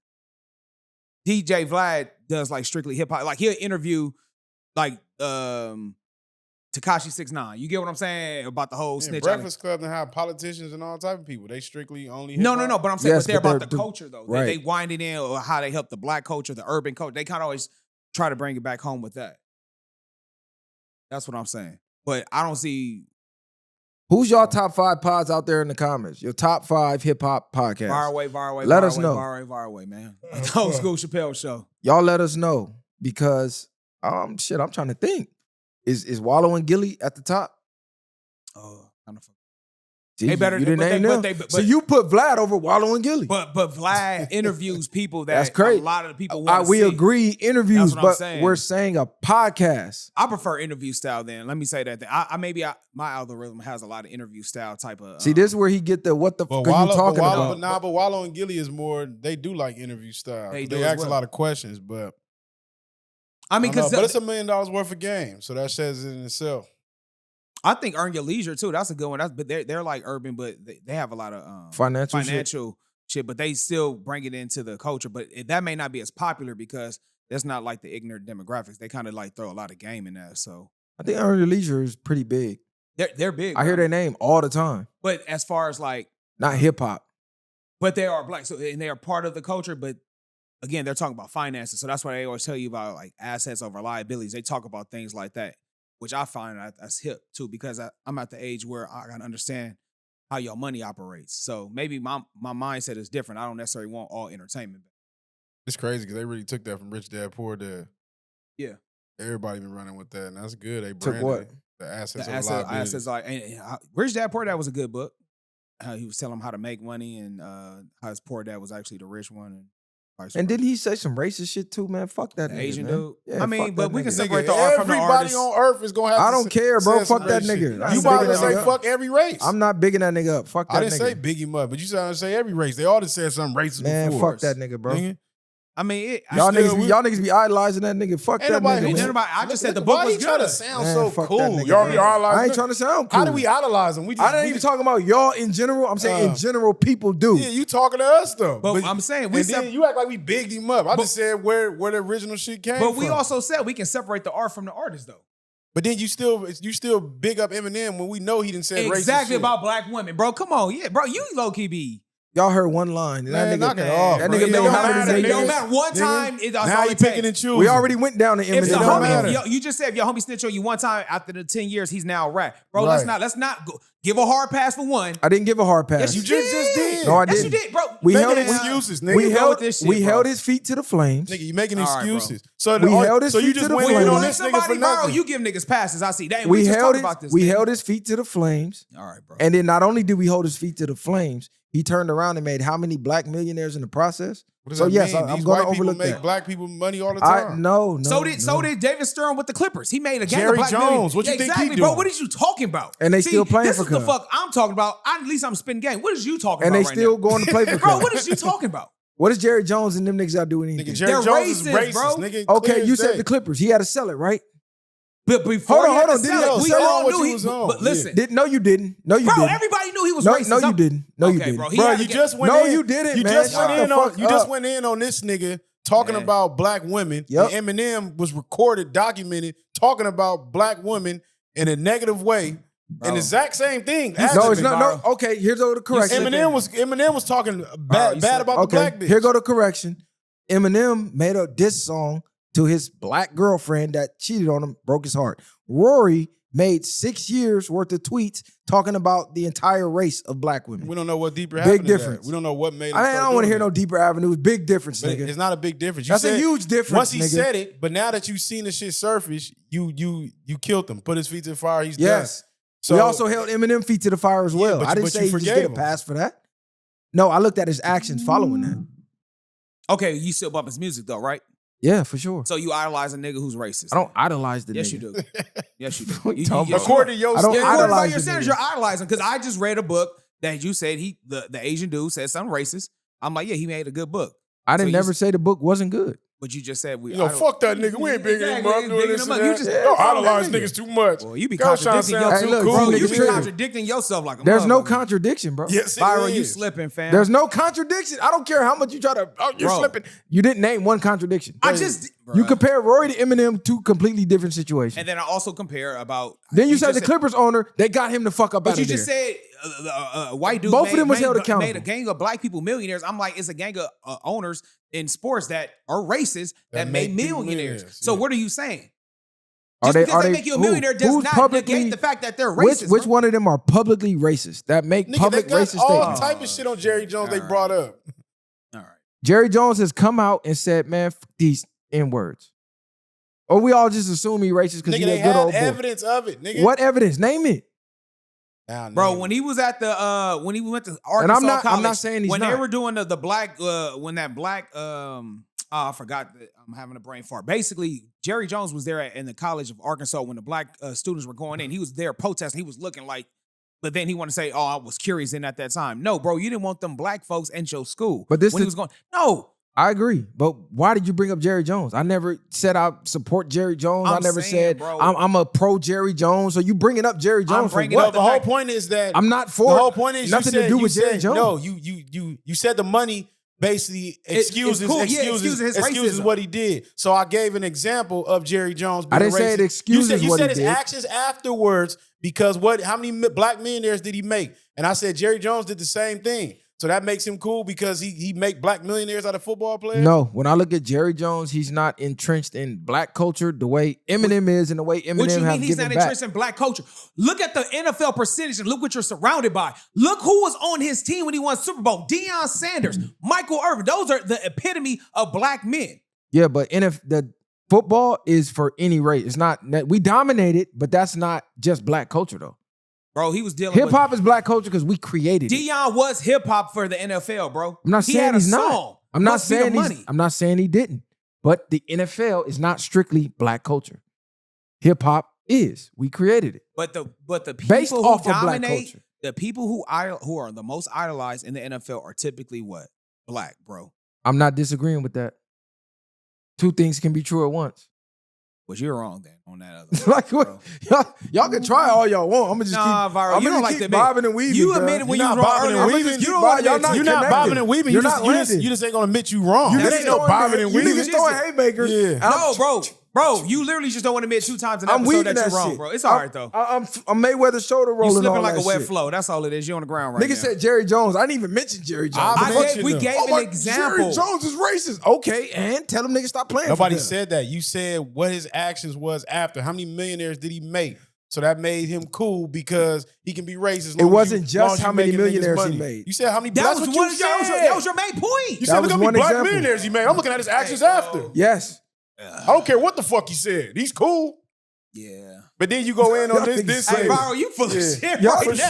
DJ Vlad does like strictly hip hop. Like he'll interview like Tekashi 6ix9ine. You get what I'm saying about the whole
Yeah,
snitch?
Breakfast Club and have politicians and all type of people. They strictly only
No.
hip-hop.
But I'm saying
Yes,
but they're
but
about
they're
the
the-
culture though.
right.
They wind it in or how they help the black culture, the urban culture. They kind of always try to bring it back home with that. That's what I'm saying. But I don't see
Who's y'all top 5 pods out there in the comments? Your top 5 hip hop podcasts.
far away.
Let us know.
Far away, man. The old school Chappelle show.
Y'all let us know because I'm trying to think. Is Wallow and Gilly at the top?
Oh, kind of.
See,
They better-
you didn't
but
name
they-
them.
but-
So you put Vlad over Wallow and Gilly.
But Vlad interviews people that
That's crazy.
a lot of the people want to
We
see.
agree, interviews,
That's what I'm
but
saying.
we're saying a podcast.
I prefer interview style. Then let me say that. My algorithm has a lot of interview style type of.
See, this is where he get the what the
But
fuck are you
Wallow,
talking
but
about?
Wallow and Gilly is more. They do like interview style.
They
They,
do as
ask a
well.
lot of questions, but
I mean,
I don't know,
because
but it's $1 million worth of game, so that says it in itself.
I think Earn Your Leisure too. That's a good one. But they're like urban, but they have a lot of
Financial
shit. But they still bring it into the culture. But that may not be as popular because that's not like the ignorant demographics. They kind of like throw a lot of game in that. So
I think Earn Your Leisure is pretty big.
they're big.
I hear
bro.
their name all the time.
But as far as like,
Not hip hop.
but they are black, so and they are part of the culture. But again, they're talking about finances, so that's why they always tell you about like assets over liabilities. They talk about things like that, which I find that's hip too, because I'm at the age where I gotta understand how your money operates. So maybe my mindset is different. I don't necessarily want all entertainment.
It's crazy because they really took that from Rich Dad Poor Dad.
Yeah.
Everybody been running with that, and that's good. They
Took
branded
what?
it. The assets
The
of liability.
assets like Rich Dad Poor Dad was a good book. He was telling him how to make money and how his poor dad was actually the rich one. And vice
And
versa.
didn't he say some racist shit too, man? Fuck that
The
nigga,
Asian
man.
dude?
Yeah,
I mean,
fuck
but
that
we can
nigga.
separate
Nigga,
the art from the
everybody
artist.
on earth is gonna have.
I
to
don't care, bro.
say some
Fuck that
great shit.
nigga. I
You
ain't
about
bigging
to
that
say
nigga
fuck every race?
I'm not bigging that nigga up. Fuck that
I didn't
nigga.
say Biggie Mud, but you said I say every race. They all just said something racist
Man,
before.
fuck that nigga, bro.
Nigga.
I mean,
Y'all
still-
niggas be idolizing that nigga. Fuck
Ain't
that
nobody-
nigga,
ain't
man.
nobody- I just said the book
Why
was
he trying to
good.
sound
Man,
so
fuck
cool?
that nigga,
Y'all
man.
idolize
I ain't
him?
trying to sound cool.
How do we idolize him? We just,
I didn't even talking about y'all in general. I'm saying in general, people do.
Yeah, you talking to us though.
But I'm saying we
and then you act like we bigged him up. I just said where the original shit came
But
from.
we also said we can separate the art from the artist, though.
But then you still big up Eminem when we know he didn't say racist
Exactly
shit.
about black women, bro. Come on, yeah, bro. You low key be.
Y'all heard one line. And
Man,
that
knock
nigga,
it off,
that
bro.
nigga
It
made
don't
how many
matter,
It
niggas?
don't matter. One
Nigga.
time, that's
Now
all
you
it
picking
takes.
and choosing.
We already went down to
If
Eminem.
the
don't
homie,
matter.
you just said if your homie snitch on you one time after the 10 years, he's now a rat, bro. Let's
Right.
not go, give a hard pass for one.
I didn't give a hard pass.
Yes, you
just did.
No, I
Yes,
didn't.
you did, bro.
We
Making
held
excuses, nigga.
We
Go
held
with this shit,
we
bro.
held his feet to the flames.
Nigga, you making
All right, bro.
excuses. So
We held his
so you
feet
just
to the
went
flames.
in
When
on
you
this
let
nigga for
somebody viral,
nothing.
you give niggas passes. I see. Dang,
We
we just
held
talked about this.
we
nigga.
held his feet to the flames.
All right, bro.
And then not only did we hold his feet to the flames, he turned around and made how many black millionaires in the process?
What does
So
that
yes,
mean?
I'm
These
going to
white people
overlook
make
that.
black people money all the time.
No.
So did David Stern with the Clippers. He made a gang
Jerry
of black
Jones,
million.
what you think he
exactly,
doing?
bro. What is you talking about?
And they still playing
this
for
is the
Cub.
fuck I'm talking about. At least I'm spitting game. What is you talking
And
about
they
right
still
now?
going to play for
Bro,
Cub.
what is you talking about?
What does Jerry Jones and them niggas got to do with anything?
Nigga, Jerry
They're
Jones is
racist,
racist,
bro.
nigga.
Okay,
Clear
you
as
said
day.
the Clippers. He had to sell it, right?
But before
Hold on.
he
Did
had
he
to
have
sell
to
it, we
sell
all
what
knew
you
he.
was on?
But listen,
No, you didn't. No, you
bro,
didn't.
everybody knew he was
No,
racist.
no, you didn't. No, you
Okay,
didn't.
bro. He
Bro,
had to
you
get-
just went
No,
in.
you didn't,
You
man.
just
Shut
went in
the
on.
fuck
You just
up.
went in on this nigga talking
Man.
about black women.
Yep.
And Eminem was recorded, documented, talking about black women in a negative way.
Bro.
And the exact same thing.
No, it's
happened.
not. No, okay, here's the correction.
Eminem was talking bad about the
Okay,
black bitch.
here go the correction. Eminem made a diss song to his black girlfriend that cheated on him, broke his heart. Rory made 6 years worth of tweets talking about the entire race of black women.
We don't know what deeper
Big
happened. to that.
difference.
We don't know what made him
I
start
don't want to
doing
hear no
that.
deeper avenues. Big difference,
But
nigga.
it's not a big difference. You
That's a
said-
huge difference.
Once he
nigga.
said it, but now that you've seen the shit surface, you killed him. Put his feet to the fire. He's
Yes.
done. So
we also held Eminem feet to the fire as well.
but
I didn't
but
say
you
he just
forgave
get a
him.
pass for that. No, I looked at his actions following that.
Okay, you still bump his music though, right?
Yeah, for sure.
So you idolize a nigga who's racist.
I don't idolize the
Yes,
nigga.
you do. Yes, you do.
What you talking about?
according to your
I don't
Yeah,
standards,
according to
idolize
your
the
standards,
nigga.
you're idolizing. Because I just read a book that you said the Asian dude said something racist. I'm like, yeah, he made a good book.
I didn't
So you
never
s-
say the book wasn't good.
But you just said we.
you know, fuck that nigga. We ain't bigger than him.
Exactly,
I'm doing
bigging
this
him
and
up. You
that.
just-
Don't
fuck that
idolize
nigga.
niggas too much.
Boy, you be
Y'all trying to
contradicting
sound
Hey,
too
look,
cool.
Bro,
Bro,
you
nigga
be
tripping.
contradicting yourself like a
There's no
motherfucker.
contradiction, bro.
Yes, it
Byron, you
is.
slipping, fam.
There's no contradiction. I don't care how much you try to. Oh, you're
Bro.
slipping. You didn't name one contradiction.
I just.
You
Bruh.
compare Rory to Eminem, two completely different situations.
And then I also compare about.
Then you said
just
the Clippers owner, they got him the fuck up out
But
of
you
there.
just said white dude.
Both of them was held
made
accountable.
a gang of black people millionaires. I'm like, it's a gang of owners in sports that are racist that
That
made
make people
millionaires.
millionaires,
So
yeah.
what are you saying?
Are
Just because they make you a
who-
millionaire does
who's
not
publicly-
negate the fact that they're racist.
Which
bro.
one of them are publicly racist that make
Nigga,
public
they got
racist
all
statements?
type of shit on Jerry Jones they
All right.
brought up.
All right.
Jerry Jones has come out and said, man, f these N-words. Or we all just assume he racist because
Nigga,
he's
they
a good
had
old boy.
evidence of it, nigga.
What evidence? Name it.
Nah,
Bro,
nigga.
when he was at the when he went to Arkansas
not- I'm
College,
not saying he's
when they
not.
were doing the black when that black I forgot that I'm having a brain fart. Basically, Jerry Jones was there in the College of Arkansas when the black students were going in. He was there protesting. He was looking like, but then he wanted to say, "Oh, I was curious in at that time." No, bro, you didn't want them black folks in your school.
But this
when he
is-
was going, no.
I agree, but why did you bring up Jerry Jones? I never said I support Jerry Jones. I
I'm
never
saying,
said
bro.
I'm a pro Jerry Jones. So you bringing up Jerry Jones for
bringing
what?
up
the whole point is that
I'm not for
the
it.
whole point is
Nothing
you said,
to do
you
with Jerry
said-
Jones.
No, you said the money basically
it's
excuses
cool. Yeah, excuses his
excuses
racism.
what he did. So I gave an example of Jerry Jones being
I didn't say it
racist.
excuses
you
what
said
he
his
did.
actions afterwards because how many black millionaires did he make? And I said Jerry Jones did the same thing. So that makes him cool because he make black millionaires out of football players?
No, when I look at Jerry Jones, he's not entrenched in black culture the way Eminem is and the way
What
Eminem
you
has
mean he's
given
not
back.
interested in black culture? Look at the NFL percentage and look what you're surrounded by. Look who was on his team when he won Super Bowl. Deion Sanders, Michael Irvin. Those are the epitome of black men.
Yeah, but the football is for any race. It's not we dominate it, but that's not just black culture though.
Bro, he was dealing
Hip
with...
hop is black culture because we created it.
Deion was hip hop for the NFL, bro.
I'm not
He
saying
had a
he's
song.
not. I'm not
Must Be the
saying
money.
I'm not saying he didn't. But the NFL is not strictly black culture. Hip hop is. We created it.
But the people
Based
who
off of black
dominate,
culture.
the people who are the most idolized in the NFL are typically what? Black, bro.
I'm not disagreeing with that. Two things can be true at once.
But you're wrong then on that other.
Like what?
bro.
Y'all can try all y'all want. I'm gonna just
Nah,
keep.
Viral,
I'm
you
gonna
don't like
keep
to admit-
bobbing and weaving.
You
bruh.
admitted when
You're
you
not
were wrong
bobbing and
earlier.
weaving.
You don't
Bob,
want
y'all
to
not
You're not
connected.
bobbing and weaving.
You're
You
not
just
landing.
you just ain't gonna admit you wrong.
You
There
niggas
ain't no
throwing-
bobbing and
You
weaving.
niggas throwing haymakers.
Yeah.
And I'm-
No, bro, you literally just don't want to admit 2 times an
I'm
episode
weaving
that
that
you're wrong,
shit.
bro. It's all right though.
I'm Mayweather shoulder
You
rolling.
slipping
all
like
that
a wet
shit.
flow. That's all it is. You're on the ground right
Nigga
now.
said Jerry Jones. I didn't even mention Jerry Jones.
We
them.
gave
Oh
an
my,
example.
Jerry Jones is racist. Okay, and tell them niggas stop playing.
Nobody
for them.
said that. You said what his actions was after. How many millionaires did he make? So that made him cool because he can be racist.
It wasn't just how many millionaires he
money.
made.
You said how many?
That
That's
was
what
one.
you
That was
said.
your main point.
You
That
said look
was
how many
one
black
example.
millionaires he made. I'm looking at his actions after.
Yes.
I don't care what the fuck he said. He's cool.
Yeah.
But then you go in on
Y'all
this.
niggas
This
crazy.
Hey, Viral, you full of shit
Y'all
right
for
now.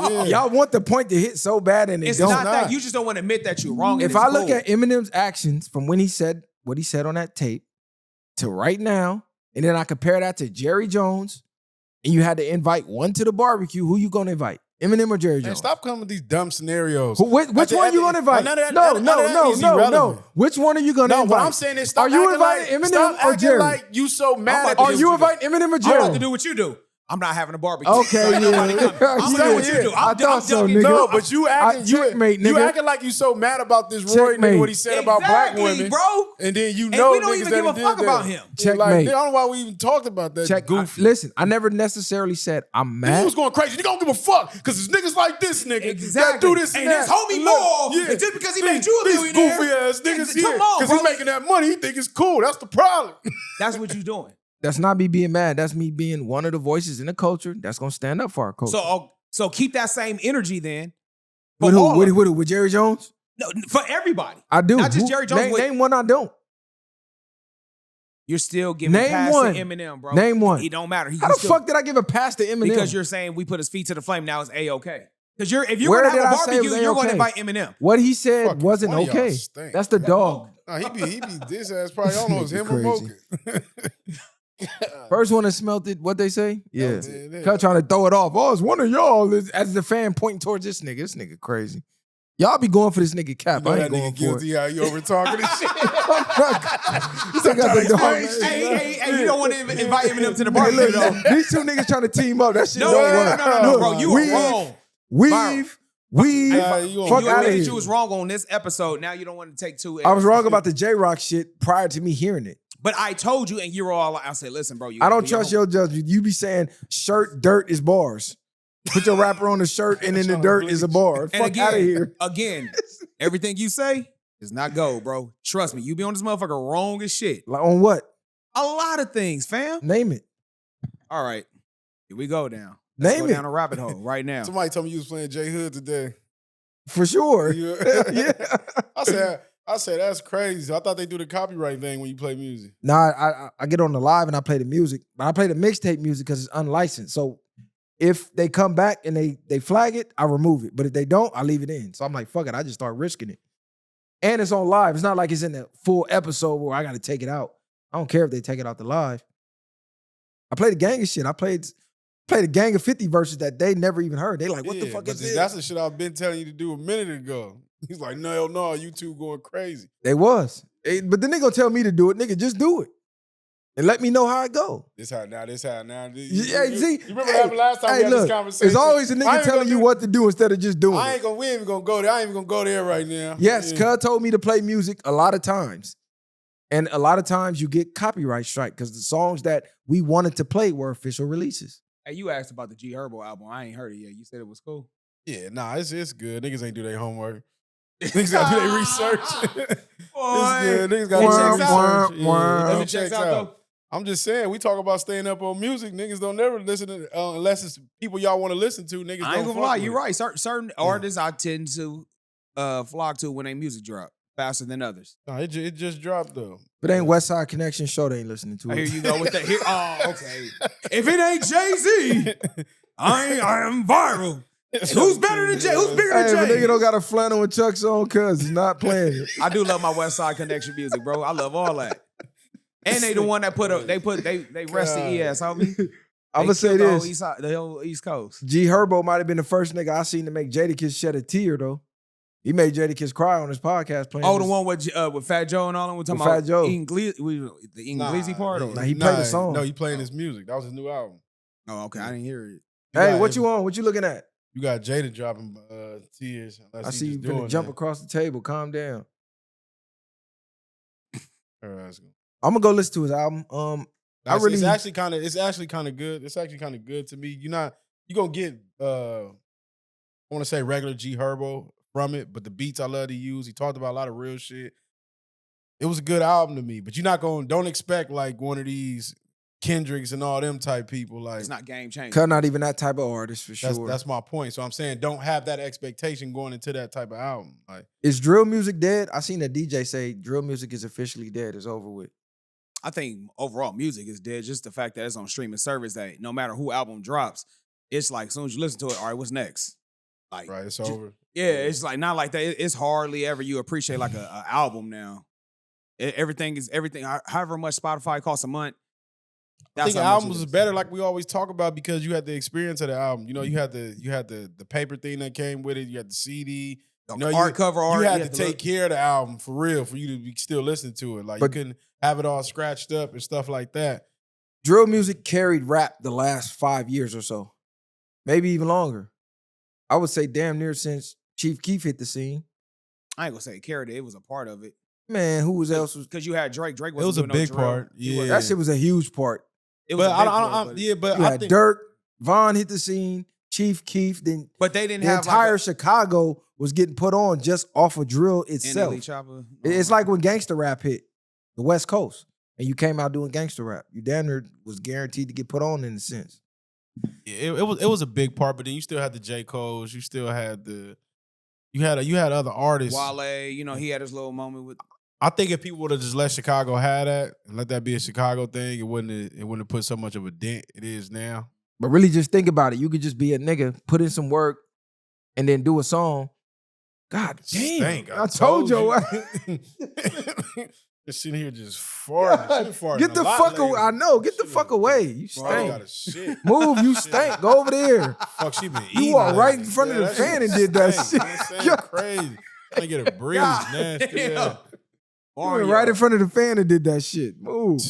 sure. Yeah.
Y'all want the point to hit so bad and it
It's
don't.
not that. You just don't want to admit that you're wrong.
If I look at Eminem's actions from when he said what he said on that tape to right now, and then I compare that to Jerry Jones, and you had to invite one to the barbecue, who you gonna invite? Eminem or Jerry
Man,
Jones?
stop coming with these dumb scenarios.
Which one you gonna invite?
None of that-
No.
none of that is irrelevant.
Which one are you gonna
No,
invite?
what I'm saying is stop
Are you
acting
inviting
like,
Eminem
stop
or
acting
Jerry?
like you so mad
about
at
to
Are
this.
you inviting Eminem or
I'm
Jerry?
about to do what you do. I'm not having a barbecue.
Okay,
So ain't nobody
yeah.
coming. I'm doing what you do.
I
I'm
thought so,
dunking-
nigga.
No, but you acting,
checkmate,
you
nigga.
acting like you so mad about this Rory
Checkmate.
nigga, what he said about black
Exactly,
women,
bro.
and then you
And
know
we don't
niggas
even
that
give a
did
fuck
that.
about him.
Like,
Checkmate.
I don't know why we even talked about that. Goofy.
Listen, I never necessarily said I'm
Nigga,
mad.
he was going crazy. You don't give a fuck because it's niggas like this nigga that
Exactly.
do this and
And
that.
his homie
Look,
Maul, and just because he made you a
these
millionaire,
goofy ass niggas
come
here
on,
because
bro.
he making that money. He think it's cool. That's the problem.
That's what you doing.
That's not me being mad. That's me being one of the voices in the culture that's gonna stand up for our culture.
So keep that same energy then.
with
for
who?
all
With,
of
with who? With Jerry Jones?
No, for everybody.
I do.
Not just
Who-
Jerry Jones.
Name, name one I don't.
You're still giving
Name
pass
one.
to Eminem, bro.
Name one.
It don't matter.
How the fuck did I give a pass to Eminem?
Because you're saying we put his feet to the flame. Now it's A-OK. Because if you're
Where
going to
did
have a
I say it was
barbecue, you're going to
A-OK?
invite Eminem.
What he said
Fucking
wasn't
one of y'all
okay.
stink.
That's the dog.
Nah, he be this ass probably. I don't know. It's him or
Crazy.
Mocha.
First one that smelt it, what they say? Yeah.
man,
Cut trying to throw it off. Oh, it's one of y'all. As the fan pointing towards this nigga. This nigga crazy. Y'all be going for this nigga Cap.
You know
I
that
ain't going
nigga
for
guilty
it.
how you over talking and shit.
You still got the dog.
Hey, you don't want to invite Eminem to the
Hey,
barbecue,
look,
though.
these two niggas trying to team up. That shit
No,
don't
no,
work.
no,
Look,
bro. You
weave,
are wrong.
Weave.
Nah, you on
Fuck
You
out of
admitted
here.
you was wrong on this episode. Now you don't want to take two.
I was wrong about the J-Rock shit prior to me hearing it.
But I told you, and you were all like, I said, listen, bro.
I don't trust your judgment. You be saying shirt, dirt is bars. Put your rapper on the shirt and then the dirt is a bar.
And
Fuck out of here.
Again, everything you say is not gold, bro. Trust me. You be on this motherfucker wrong as shit.
Like on what?
A lot of things, fam.
Name it.
All right. Here we go down. Let's
Name
go
it.
down a rabbit hole right now.
Somebody told me you was playing J Hood today.
For sure.
Yeah. I said that's crazy. I thought they do the copyright thing when you play music.
Nah, I get on the live and I play the music, but I play the mixtape music because it's unlicensed. So if they come back and they flag it, I remove it. But if they don't, I leave it in. So I'm like, fuck it, I just start risking it. And it's on live. It's not like it's in the full episode where I got to take it out. I don't care if they take it out the live. I play the gang of shit. I played the gang of 50 verses that they never even heard. They like, what the fuck
but
is this?
That's the shit I've been telling you to do a minute ago. He's like, no, you two going crazy.
They was. But then they gonna tell me to do it. Nigga, just do it. And let me know how it go.
This how now.
Yeah, see?
You remember what happened last time we had this conversation?
It's always a nigga telling you what to do instead of just doing it.
We ain't even gonna go there. I ain't even gonna go there right now.
Yes,
Yeah.
Cuz told me to play music a lot of times. And a lot of times you get copyright strike because the songs that we wanted to play were official releases.
Hey, you asked about the G Herbo album. I ain't heard it yet. You said it was cool.
Yeah, nah, it's good. Niggas ain't do their homework. Niggas gotta do their research. It's good. Niggas gotta do their research.
Wah,
It checks out. I'm just saying, we talk about staying up on music. Niggas don't never listen to unless it's people y'all want to listen to. Niggas
I
don't
ain't gonna
fuck
lie.
with
You're
it.
right. Certain artists I tend to flock to when they music drop faster than others.
Nah, it just dropped though.
But ain't West Side Connection show they ain't listening to
Here
it.
you go with that. Here, oh, okay. If it ain't Jay-Z, I am viral. Who's better than Jay? Who's bigger
Hey,
than
but
Jay?
nigga don't got a flannel and Chuck's on cuz he's not playing it.
I do love my West Side Connection music, bro. I love all that. And they the one that they rest the ES, homie.
I'm gonna say this.
The whole East Coast.
G Herbo might have been the first nigga I seen to make Jadakiss shed a tear though. He made Jadakiss cry on his podcast playing.
Oh, the
this-
one with Fat Joe and all them. We're talking
With
about
Fat Joe.
the English part. Or?
Nah, he played the song.
No, he playing his music. That was his new album.
Oh, okay. I didn't hear it.
Hey,
got
what
him.
you on? What you looking at?
You got Jada dropping tears. Unless
I
he
see you
just doing
finna jump
that.
across the table. Calm down.
All right, let's go.
I'm gonna go listen to his album.
It's actually kind of good. It's actually kind of good to me. You gonna get I want to say regular G Herbo from it, but the beats I love to use. He talked about a lot of real shit. It was a good album to me, but don't expect like one of these Kendricks and all them type people. Like
It's not game changing.
Cut not even that type of artist for sure.
that's my point. So I'm saying don't have that expectation going into that type of album. Like
Is drill music dead? I seen a DJ say drill music is officially dead. It's over with.
I think overall music is dead. Just the fact that it's on streaming service that no matter who album drops, it's like as soon as you listen to it, all right, what's next? Like,
Right, it's over.
Yeah, it's like not like that. It's hardly ever you appreciate like a album now. Everything is everything. However much Spotify costs a month.
I think albums is better, like we always talk about, because you had the experience of the album. You know, you had the paper thing that came with it. You had the CD. You know,
art cover art.
You had to take care of the album for real for you to be still listening to it. Like you couldn't have it all scratched up and stuff like that.
Drill music carried rap the last 5 years or so, maybe even longer. I would say damn near since Chief Keef hit the scene.
I ain't gonna say it carried it. It was a part of it.
Man, who else was?
Because you had Drake. Drake
It was
wasn't
a
doing
big
no drill.
part. Yeah,
That shit was a huge part.
It was
but
a big part,
You
I
had
think
Dirk, Von hit the scene, Chief Keef, then
but they didn't
the
have
entire
like
Chicago was getting put on just off of drill
a
itself.
NLE Chopper.
It's like when gangster rap hit the West Coast and you came out doing gangster rap. You damn near was guaranteed to get put on in a sense.
it was a big part, but then you still had the J. Cole's, you still had you had other artists.
Wale, you know, he had his little moment with.
I think if people would have just let Chicago have that and let that be a Chicago thing, it wouldn't have put so much of a dent it is now.
But really just think about it. You could just be a nigga, put in some work, and then do a song. God damn.
Stank,
I told you.
Just sitting here just farting.
Get the fuck away. I know. Get the fuck away. You stink. Move, you stink. Go over there.
Fuck, she been eating.
You walked right in front of the fan and did that shit.
You're crazy. I get a breeze. Nasty. Yeah.
You went right in front of the fan and did that shit. Move.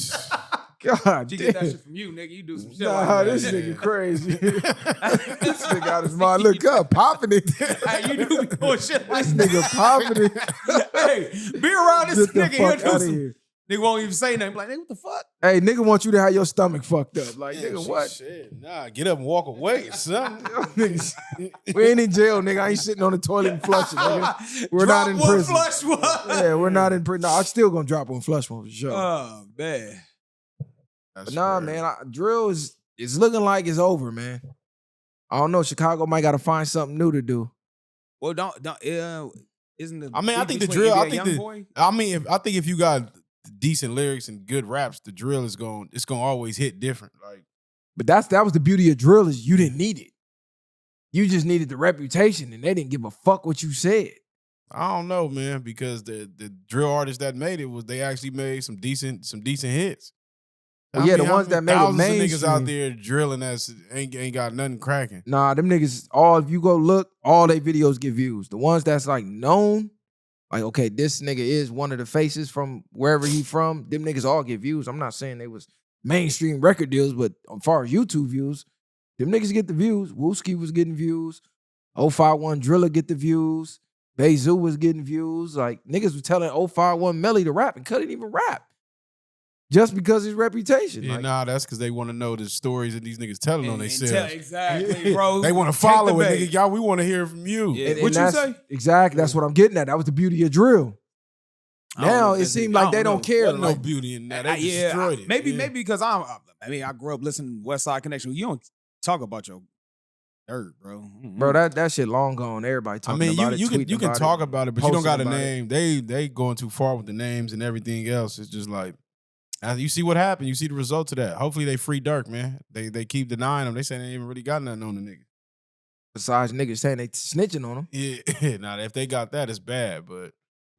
God
She
damn.
get that shit from you, nigga. You do some shit
Nah,
like that.
this nigga crazy. This nigga out his mind. Look up, popping it.
Hey, you do be doing shit like
This
that.
nigga popping it.
Hey, be around this
Get the
nigga. He'll
fuck
do
out of
some.
here.
Nigga won't even say nothing. Like, nigga, what the fuck?
Hey, nigga want you to have your stomach fucked up. Like, nigga, what?
Shit. Nah, get up and walk away, son.
Niggas, we ain't in jail, nigga. I ain't sitting on the toilet and flushing, nigga. We're
Drop
not in
one,
prison.
flush one.
Yeah, we're not in prison. No, I'm still gonna drop one, flush one for sure.
Oh, man.
But nah, man, drill is looking like it's over, man. I don't know. Chicago might got to find something new to do.
Well, isn't the
I mean, I think the
between
drill.
you
I
and
think
Young Boy?
I think if you got decent lyrics and good raps, the drill is going. It's going to always hit different. Like,
But that was the beauty of drill is you didn't need it. You just needed the reputation, and they didn't give a fuck what you said.
I don't know, man, because the drill artists that made it they actually made some decent hits.
Well, yeah, the ones that made it
thousands of niggas
mainstream.
out there drilling that ain't got nothing cracking.
Nah, them niggas, if you go look, all their videos get views. The ones that's like known, like, okay, this nigga is one of the faces from wherever he from, them niggas all get views. I'm not saying they was mainstream record deals, but as far as YouTube views, them niggas get the views. Wooski was getting views. 051 Driller get the views. Bezu was getting views. Like, niggas was telling 051 Melly to rap and couldn't even rap. Just because his reputation.
Yeah,
like,
nah, that's because they want to know the stories that these niggas telling on themselves.
Exactly, bro.
They want to
Take
follow
the
it,
bait.
nigga. Y'all, we want to hear from you.
Yeah.
and
What you
that's-
say?
Exactly. That's what I'm getting at. That was the beauty of drill.
I don't know
Now
if
it
that's
seems
I
like they don't
know.
care.
Wasn't no
Like,
beauty in that. They
Yeah,
destroyed it.
maybe
Yeah.
because I grew up listening to West Side Connection. You don't talk about your dirt, bro.
bro, that shit long gone. Everybody
I
talking
mean,
about it.
you can
tweeting
talk about it, but you don't
posting
got a
about it.
name. They going too far with the names and everything else. It's just like, you see what happened. You see the results of that. Hopefully they free Dirk, man. They keep denying him. They say they ain't even really got nothing on the nigga.
Besides niggas saying they snitching on him.
Yeah, now if they got that, it's bad. But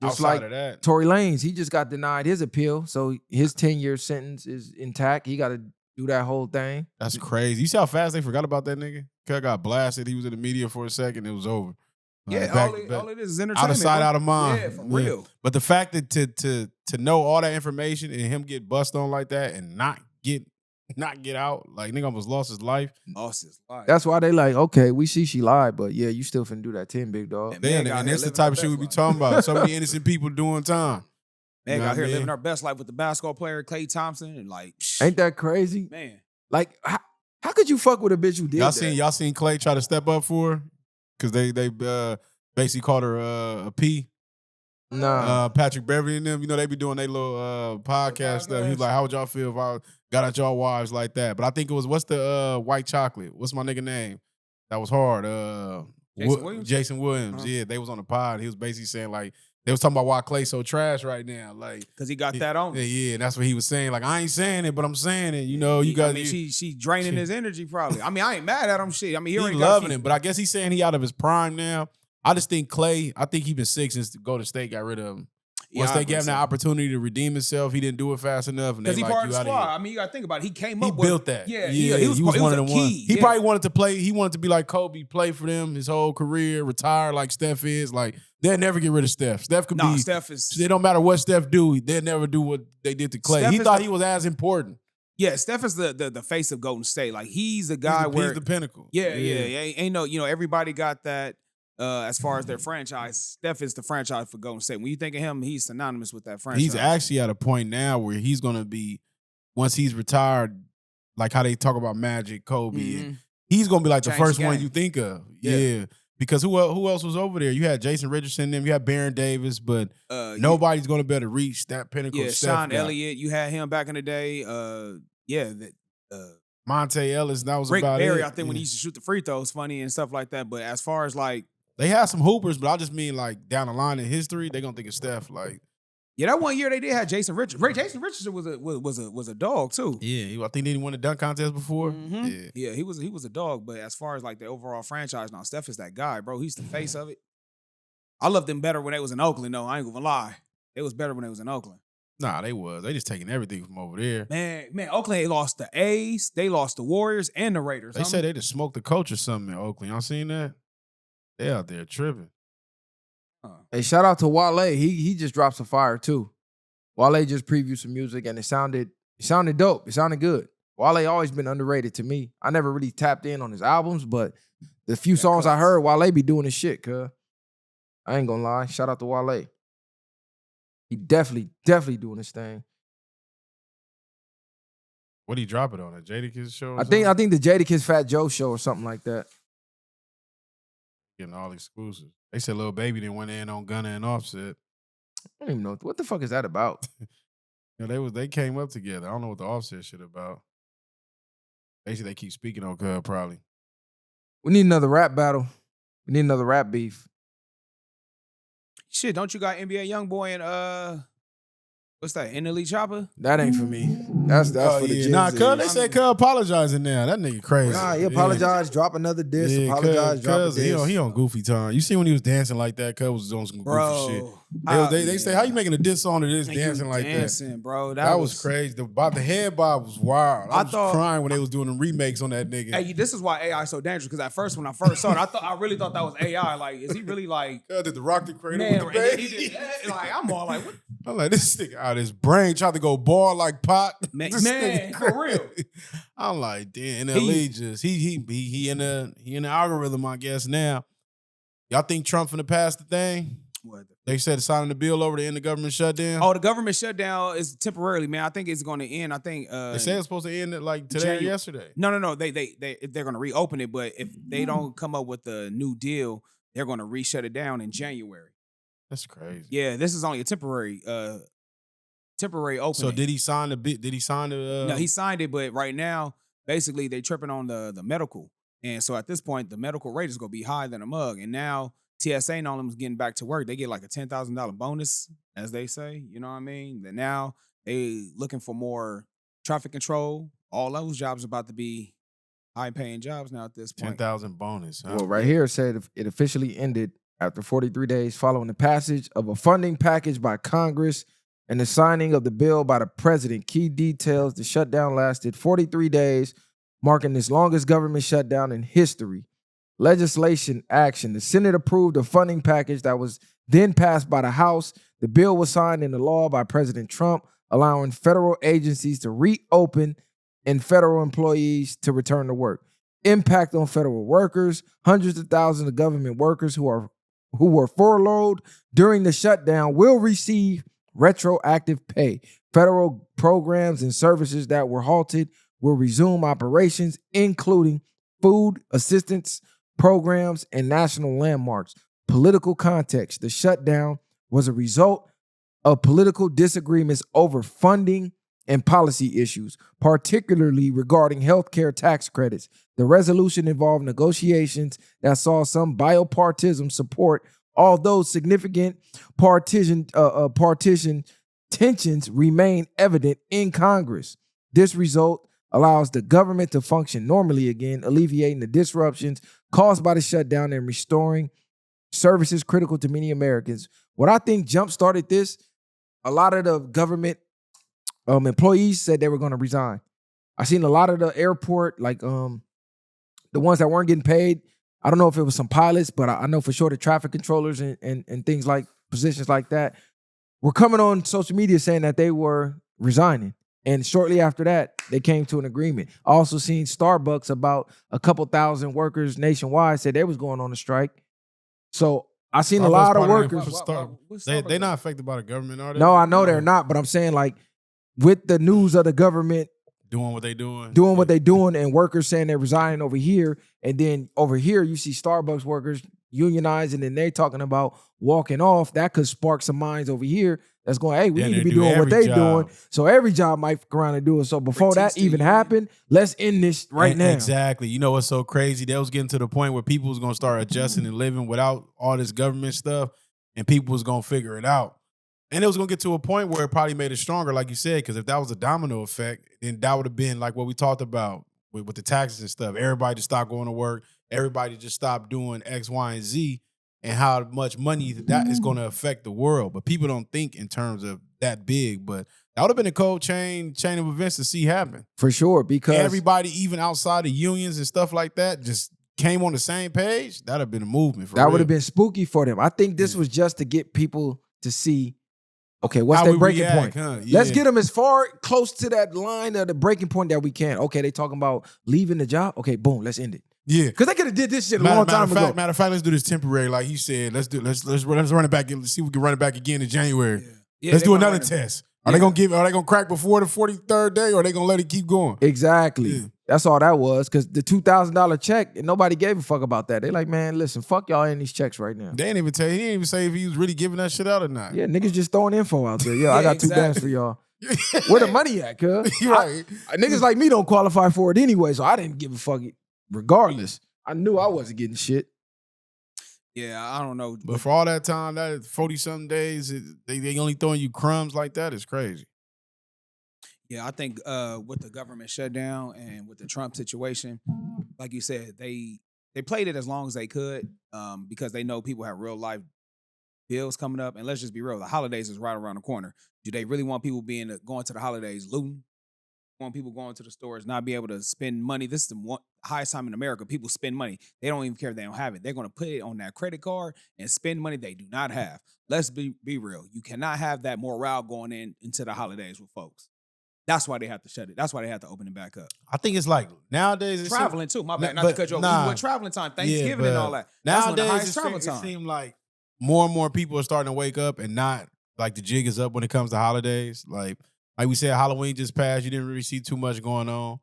Just
outside
like
of that,
Tory Lanez, he just got denied his appeal, so his 10-year sentence is intact. He got to do that whole thing.
that's crazy. You see how fast they forgot about that nigga? Cuz got blasted. He was in the media for a second. It was over.
Yeah,
Back-
all it is entertainment.
out of sight,
bro.
out of mind.
Yeah, for real.
But the fact that to know all that information and him get bust on like that and not get out, like nigga almost lost his life.
Lost his life.
That's why they like, okay, we see she lied, but yeah, you still finna do that 10, big dog.
And man
Damn,
out
and
here
that's the
living
type
our
of shit we
best
be
life.
talking about. So many innocent people doing time.
Man
You know
out
what
here
I mean?
living our best life with the basketball player Klay Thompson and like,
Ain't that crazy?
man.
Like, how could you fuck with a bitch who did
Y'all
that?
seen Clay try to step up for her? Cause they basically called her a P.
Nah.
Patrick Beverly and them, you know, they be doing their little podcast stuff. He's like, how would y'all feel if I got at y'all wives like that? But I think it was, what's the white chocolate? What's my nigga name? That was hard.
Jason Williams?
Jason Williams.
Uh-huh.
Yeah, they was on the pod. He was basically saying like, They was talking about why Clay so trash right now, like
because he got that on.
Yeah, and that's what he was saying. Like I ain't saying it, but I'm saying it. You know, you got.
I mean, she draining his energy probably. I mean, I ain't mad at him. Shit. I mean,
he loving it, but I guess he's saying he out of his prime now. I just think Clay. I think he been sick since Golden State got rid of him. Once they gave him that opportunity to redeem himself, he didn't do it fast enough.
Because he part of the squad. I mean, you got to think about it. He came up with.
He built that.
Yeah. He was one of the ones.
He probably wanted to play. He wanted to be like Kobe, play for them his whole career, retire like Steph is. Like, they'll never get rid of Steph. Steph could be.
Steph is.
It don't matter what Steph do. They'll never do what they did to Clay. He thought he was as important.
Yeah, Steph is the face of Golden State. Like, he's the guy
he's the pinnacle.
Yeah. Ain't no, everybody got that. As far as their franchise, Steph is the franchise for Golden State. When you think of him, he's synonymous with that franchise.
He's actually at a point now where he's going to be, once he's retired, like how they talk about Magic, Kobe, and he's going to be like the first one you think of. Yeah. Because who else was over there? You had Jason Richardson, you had Baron Davis, but nobody's going to be able to reach that pinnacle.
Yeah, Sean Elliott, you had him back in the day.
Monte Ellis, that was
Rick
about
Barry,
it.
I think when he used to shoot the free throws, funny and stuff like that. But as far as like,
they had some hoopers, but I just mean like down the line in history, they're gonna think of Steph. Like,
yeah, that one year they did have Jason Richardson. Jason Richardson was a dog too.
Yeah, I think they won the dunk contest before.
Yeah, he was a dog. But as far as like the overall franchise, now Steph is that guy, bro. He's the face of it. I loved them better when they was in Oakland, though. I ain't gonna lie, it was better when they was in Oakland.
Nah, they was. They just taking everything from over there.
Man, Oakland, they lost the A's, they lost the Warriors and the Raiders.
They said they just smoked the coach or something in Oakland. Y'all seen that? They out there tripping.
Hey, shout out to Wale. He just dropped some fire too. Wale just previewed some music and it sounded dope. It sounded good. Wale always been underrated to me. I never really tapped in on his albums, but the few songs I heard, Wale be doing his shit, cuz. I ain't gonna lie. Shout out to Wale. He definitely doing his thing.
What did he drop it on? A Jadakiss show?
I think the Jadakiss Fat Joe show or something like that.
Getting all exclusives. They said Lil Baby didn't went in on Gunna and Offset.
I don't even know what the fuck is that about.
They came up together. I don't know what the Offset shit about. They keep speaking on Cub probably.
We need another rap battle. We need another rap beef.
Shit, don't you got NBA YoungBoy and what's that? NLE Chopper?
That ain't for me. That's for the Gen
Nah,
Z.
Cub, they said Cub apologizing now. That nigga crazy.
Nah, he apologized, drop another diss, apologize, drop a diss.
He on goofy time. You see when he was dancing like that, Cub was on some goofy shit. They say, how you making a diss song to this dancing like that?
Bro.
That was crazy. The head bob was wild. I was crying when they was doing the remakes on that nigga.
Hey, this is why AI is so dangerous, because at first when I first saw it, I really thought that was AI. Like, is he really like...
Did the rock the cradle
man,
with the baby?
he did, like, I'm all like, what?
I'm like, this nigga out his brain tried to go ball like pot.
Man, for real.
I'm like, damn, NLE just he in the algorithm, I guess now. Y'all think Trump finna pass the thing?
What?
They said signing the bill over to end the government shutdown.
Oh, the government shutdown is temporarily, man. I think it's going to end. I think
they said it's supposed to end it like today or yesterday.
No. They're going to reopen it, but if they don't come up with a new deal, they're going to re-shut it down in January.
That's crazy.
Yeah, this is only a temporary opening.
So did he sign the bit? Did he sign the?
No, he signed it, but right now, basically, they tripping on the medical, and so at this point, the medical rate is going to be higher than a mug, and now TSA and all them is getting back to work. They get like a $10,000 bonus, as they say. You know what I mean? Then now they looking for more traffic control. All those jobs are about to be high-paying jobs now at this point.
10,000 bonus. Huh?
Well, right here it said it officially ended after 43 days following the passage of a funding package by Congress and the signing of the bill by the president. Key details: the shutdown lasted 43 days, marking this longest government shutdown in history. Legislation action. The Senate approved a funding package that was then passed by the House. The bill was signed into law by President Trump, allowing federal agencies to reopen and federal employees to return to work. Impact on federal workers. Hundreds of thousands of government workers who were furloughed during the shutdown will receive retroactive pay. Federal programs and services that were halted will resume operations, including food assistance programs and national landmarks. Political context. The shutdown was a result of political disagreements over funding and policy issues, particularly regarding healthcare tax credits. The resolution involved negotiations that saw some bipartisan support, Although significant partisan tensions remain evident in Congress, this result allows the government to function normally again, alleviating the disruptions caused by the shutdown and restoring services critical to many Americans. What I think jump-started this, a lot of the government employees said they were going to resign. I seen a lot of the airport, like the ones that weren't getting paid. I don't know if it was some pilots, but I know for sure the traffic controllers and things like positions like that were coming on social media saying that they were resigning. And shortly after that, they came to an agreement. I also seen Starbucks, about a couple thousand workers nationwide, said they was going on a strike. So I seen a lot of workers.
They're not affected by the government, are they?
No, I know they're not, but I'm saying like with the news of the government
doing what they doing,
and workers saying they're resigning over here, and then over here you see Starbucks workers unionizing and they talking about walking off. That could spark some minds over here that's going, hey, we need to be doing what they doing. So every job might fuck around and do it. So before that even happened, let's end this right now.
Exactly. You know what's so crazy? They was getting to the point where people was going to start adjusting and living without all this government stuff, and people was going to figure it out. And it was going to get to a point where it probably made it stronger, like you said, because if that was a domino effect, then that would have been like what we talked about with the taxes and stuff. Everybody just stopped going to work. Everybody just stopped doing X, Y, and Z, and how much money that is going to affect the world. But people don't think in terms of that big. But that would have been a cold chain of events to see happen.
For sure, because
everybody, even outside of unions and stuff like that, just came on the same page. That would have been a movement.
That would have been spooky for them. I think this was just to get people to see, okay, what's their breaking point? Huh? Yeah. Let's get them as far close to that line of the breaking point that we can. Okay, they talking about leaving the job. Okay, boom, let's end it.
Yeah,
because they could have did this shit a long time ago.
Matter of fact, let's do this temporary, like he said. Let's run it back. Let's see if we can run it back again in January. Yeah, let's do another test. Are they gonna crack before the 43rd day, or are they gonna let it keep going?
Exactly. Yeah. That's all that was. Because the $2,000 check, and nobody gave a fuck about that. They like, man, listen, fuck y'all in these checks right now.
They didn't even tell. He didn't even say if he was really giving that shit out or not.
Yeah, niggas just throwing info out there. Yeah, I got exactly. 2 bands for y'all. Where the money at, cuz?
Right.
Niggas like me don't qualify for it anyway, so I didn't give a fuck regardless. I knew I wasn't getting shit.
Yeah, I don't know.
But for all that time, that 40-something days, they only throwing you crumbs like that is crazy.
Yeah, I think with the government shutdown and with the Trump situation, like you said, they played it as long as they could because they know people have real life bills coming up. And let's just be real, the holidays is right around the corner. Do they really want people going to the holidays looting? Want people going to the stores, not be able to spend money? This is the highest time in America. People spend money. They don't even care if they don't have it. They're going to put it on that credit card and spend money they do not have. Let's be real. You cannot have that morale going into the holidays with folks. That's why they have to shut it. That's why they have to open it back up.
I think it's like nowadays. It's
traveling too. My bad. Not to cut you off. With traveling time, Thanksgiving and all that.
Nowadays, it seems like more and more people are starting to wake up and not like the jig is up when it comes to holidays. Like we said, Halloween just passed. You didn't really see too much going on.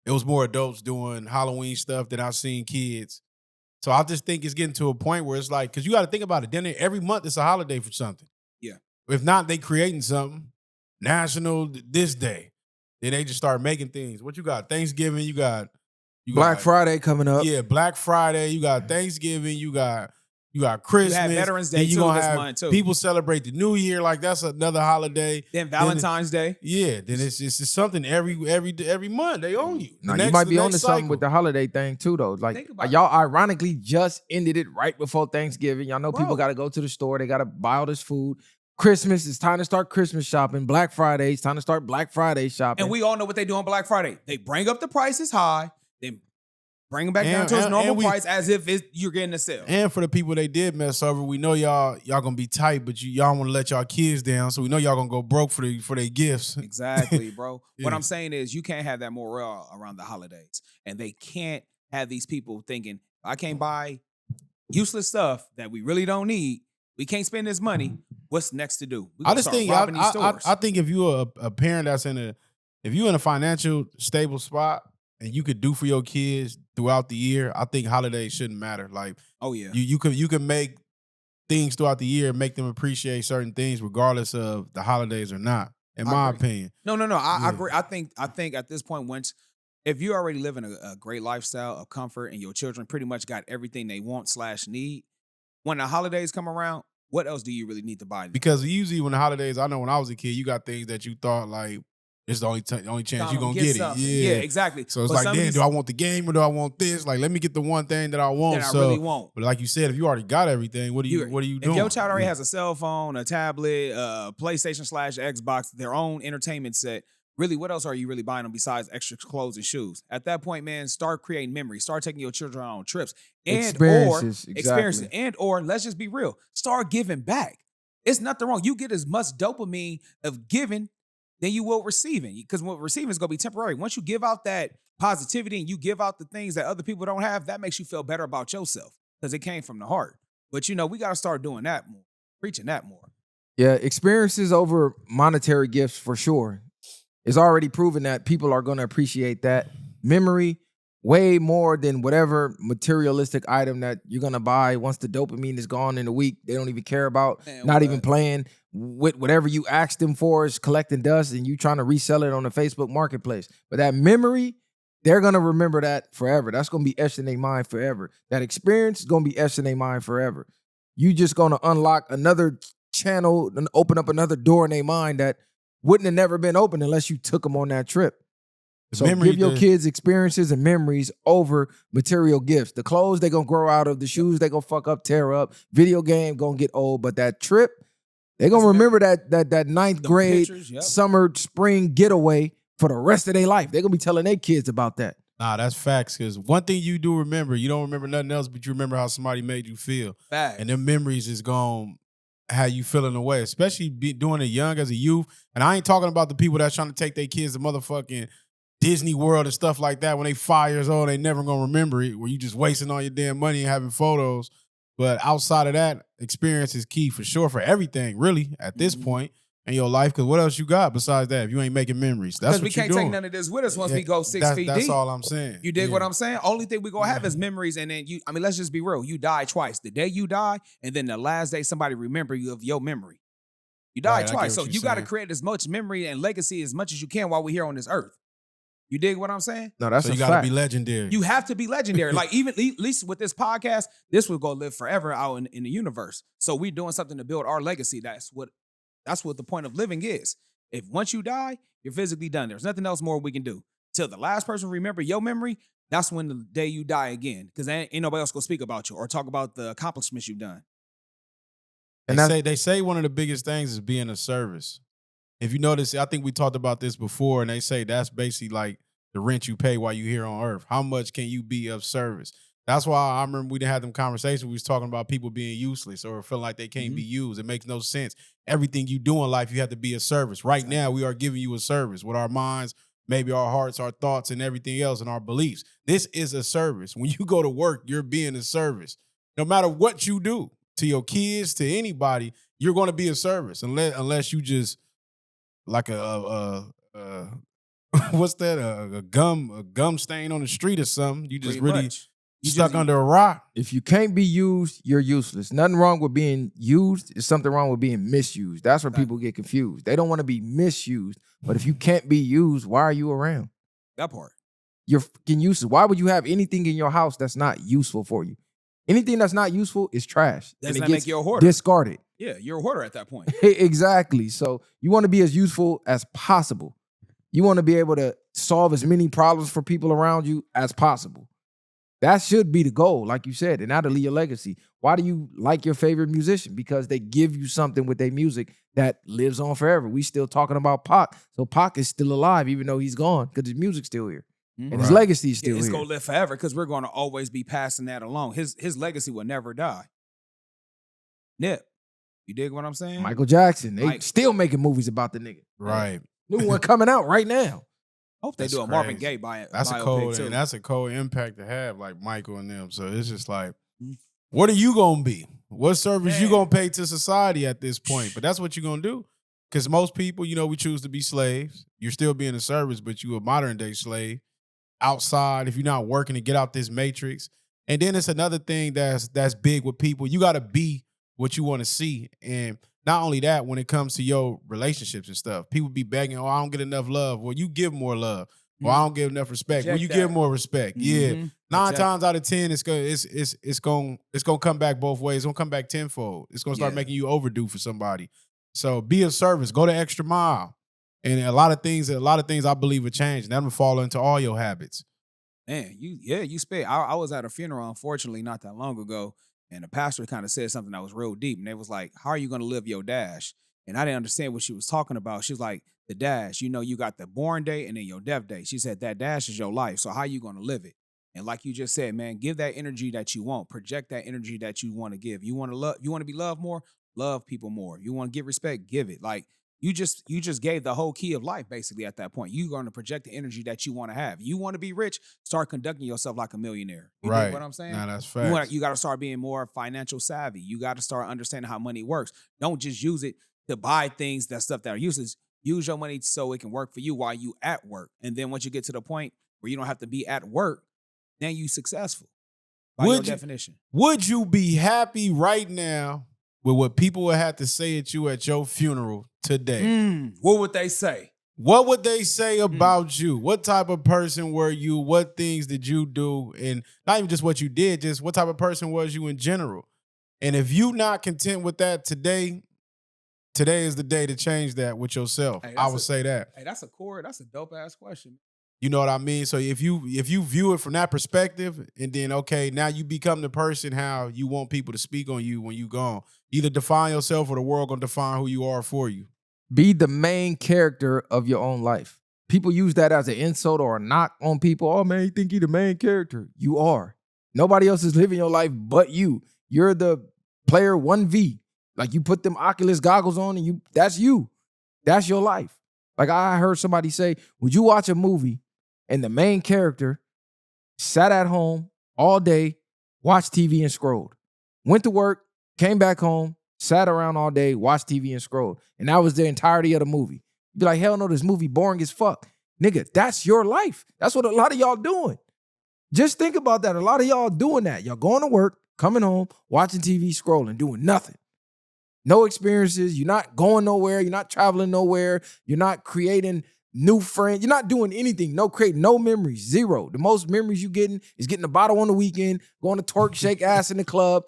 It was more adults doing Halloween stuff than I've seen kids. So I just think it's getting to a point where it's like, because you got to think about it. Then every month it's a holiday for something.
Yeah.
If not, they creating something. National this day. Then they just start making things. What you got? Thanksgiving, you got
Black Friday coming up.
Yeah, Black Friday. You got Thanksgiving. You got Christmas.
You have Veterans Day
too
this month too.
People celebrate the New Year like that's another holiday.
Then Valentine's Day.
Yeah, then it's something every month they own you.
No, you might be on to something with the holiday thing too, though. Like y'all ironically just ended it right before Thanksgiving. Y'all know people got to go to the store. They got to buy all this food. Christmas, it's time to start Christmas shopping. Black Friday, it's time to start Black Friday shopping.
And we all know what they do on Black Friday. They bring up the prices high, then bring them back down to its normal price as if you're getting a sale.
And for the people they did mess over, we know y'all gonna be tight, but y'all want to let y'all kids down, so we know y'all gonna go broke for their gifts.
Exactly, bro. Yeah. What I'm saying is you can't have that morale around the holidays, and they can't have these people thinking, I can't buy useless stuff that we really don't need. We can't spend this money. What's next to do?
I just think I think if you're a parent that's if you're in a financial stable spot and you could do for your kids throughout the year, I think holidays shouldn't matter. Like,
oh yeah,
you can make things throughout the year, make them appreciate certain things regardless of the holidays or not. In my opinion,
no. I agree. I think at this point, if you're already living a great lifestyle of comfort and your children pretty much got everything they want /need. when the holidays come around, what else do you really need to buy?
Because usually when the holidays, I know when I was a kid, you got things that you thought like it's the only chance you're gonna get it.
Yeah, exactly.
So it's like, damn, do I want the game or do I want this? Like, let me get the one thing that I want.
That I really want.
But like you said, if you already got everything, what are you doing?
If your child already has a cell phone, a tablet, PlayStation / Xbox, their own entertainment set, really, what else are you really buying them besides extra clothes and shoes? At that point, man, start creating memories. Start taking your children on trips. Experiences. And or let's just be real. Start giving back. It's nothing wrong. You get as much dopamine of giving than you will receiving. Because what receiving is going to be temporary. Once you give out that positivity and you give out the things that other people don't have, that makes you feel better about yourself because it came from the heart. But, we got to start doing that more, preaching that more.
Yeah, experiences over monetary gifts for sure. It's already proven that people are going to appreciate that memory way more than whatever materialistic item that you're going to buy. Once the dopamine is gone in a week, they don't even care about, even playing with whatever you asked them for is collecting dust and you trying to resell it on the Facebook marketplace. But that memory, they're going to remember that forever. That's going to be etched in their mind forever. That experience is going to be etched in their mind forever. You just going to unlock another channel and open up another door in their mind that wouldn't have never been open unless you took them on that trip. So give your kids experiences and memories over material gifts. The clothes they going to grow out of, the shoes they going to fuck up, tear up, video game going to get old, but that trip, they going to remember that ninth grade summer, spring getaway for the rest of their life. They're going to be telling their kids about that.
Nah, that's facts. Because one thing you do remember, you don't remember nothing else, but you remember how somebody made you feel.
Facts.
And them memories is going how you feeling away, especially doing it young as a youth. And I ain't talking about the people that's trying to take their kids to motherfucking Disney World and stuff like that when they 5 years old, they never gonna remember it, where you just wasting all your damn money and having photos. But outside of that, experience is key for sure for everything, really, at this point in your life. Because what else you got besides that if you ain't making memories? That's what
we can't take none of this with us once we go 6 feet deep.
That's all I'm saying.
You dig what I'm saying? Only thing we gonna have is memories, and then let's just be real. You die twice. The day you die, and then the last day somebody remember you of your memory. You die twice. So you got to create as much memory and legacy as much as you can while we're here on this earth. You dig what I'm saying?
No, that's
so you
gotta
be legendary.
You have to be legendary. Like even at least with this podcast, this will go live forever out in the universe. So we're doing something to build our legacy. That's what the point of living is. If once you die, you're physically done. There's nothing else more we can do. Till the last person remember your memory, that's when the day you die again. Because ain't nobody else gonna speak about you or talk about the accomplishments you've done.
And they say one of the biggest things is being of service. If you notice, I think we talked about this before, and they say that's basically like the rent you pay while you're here on earth. How much can you be of service? That's why I remember we didn't have them conversations. We was talking about people being useless or feeling like they can't be used. It makes no sense. Everything you do in life, you have to be of service. Right now, we are giving you a service with our minds, maybe our hearts, our thoughts, and everything else, and our beliefs. This is a service. When you go to work, you're being of service. No matter what you do to your kids, to anybody, you're going to be of service unless you just like what's that? A gum stain on the street or something. You just stuck under a rock.
If you can't be used, you're useless. Nothing wrong with being used. There's something wrong with being misused. That's where people get confused. They don't want to be misused. But if you can't be used, why are you around?
That part.
You're fucking useless. Why would you have anything in your house that's not useful for you? Anything that's not useful is trash.
Does that make you a hoarder?
Discarded.
Yeah, you're a hoarder at that point.
Exactly. So you want to be as useful as possible. You want to be able to solve as many problems for people around you as possible. That should be the goal, like you said, and that'll leave your legacy. Why do you like your favorite musician? Because they give you something with their music that lives on forever. We still talking about Pac. So Pac is still alive, even though he's gone, because his music's still here. And his legacy is still here.
It's going to live forever because we're going to always be passing that along. His legacy will never die. Nip. You dig what I'm saying?
Michael Jackson. They still making movies about the nigga.
Right.
New one coming out right now.
Hope they do a Marvin Gaye by
that's a cold too. And that's a cold impact to have, like Michael and them. So it's just like, what are you gonna be? What service you gonna pay to society at this point? But that's what you're gonna do. Because most people, we choose to be slaves. You're still being a service, but you a modern day slave. Outside, if you're not working to get out this matrix. And then it's another thing that's big with people. You gotta be what you want to see. And not only that, when it comes to your relationships and stuff, people be begging, I don't get enough love. Well, you give more love. Or I don't give enough respect. Well, you give more respect. Yeah. 9 times out of 10, it's gonna come back both ways. It's gonna come back tenfold. It's gonna start making you overdue for somebody. So be of service. Go the extra mile. And a lot of things I believe will change. And that'll fall into all your habits.
Man, you spit. I was at a funeral, unfortunately, not that long ago, and the pastor kind of said something that was real deep. And they was like, "How are you going to live your dash?" And I didn't understand what she was talking about. She was like, "The dash, you got the born day and then your death day." She said that dash is your life. So how are you going to live it? And like you just said, man, give that energy that you want. Project that energy that you want to give. You want to love. You want to be loved more. Love people more. You want to give respect. Give it. Like. You just gave the whole key of life basically at that point. You're going to project the energy that you want to have. You want to be rich, start conducting yourself like a millionaire. You
right.
Get what I'm saying?
Nah, that's facts.
You got to start being more financial savvy. You got to start understanding how money works. Don't just use it to buy things, that stuff that are useless. Use your money so it can work for you while you at work. And then once you get to the point where you don't have to be at work, then you successful by your definition.
Would you be happy right now with what people would have to say at you at your funeral today?
What would they say?
What would they say about you? What type of person were you? What things did you do? And not even just what you did, just what type of person was you in general? And if you not content with that today is the day to change that with yourself. Hey, I would say that.
Hey, that's a dope-ass question.
You know what I mean? So if you view it from that perspective, and then, okay, now you become the person how you want people to speak on you when you gone. Either define yourself or the world gonna define who you are for you.
Be the main character of your own life. People use that as an insult or a knock on people. Oh, man, you think you're the main character. You are. Nobody else is living your life but you. You're the player 1V. Like, you put them Oculus goggles on and that's you. That's your life. Like, I heard somebody say, would you watch a movie and the main character sat at home all day, watched TV and scrolled, went to work, came back home, sat around all day, watched TV and scrolled, and that was the entirety of the movie? You'd be like, hell no, this movie boring as fuck. Nigga, that's your life. That's what a lot of y'all doing. Just think about that. A lot of y'all doing that. Y'all going to work, coming home, watching TV, scrolling, doing nothing. No experiences. You're not going nowhere. You're not traveling nowhere. You're not creating new friends. You're not doing anything. Creating no memories. Zero. The most memories you getting is getting a bottle on the weekend, going to twerk, shake ass in the club,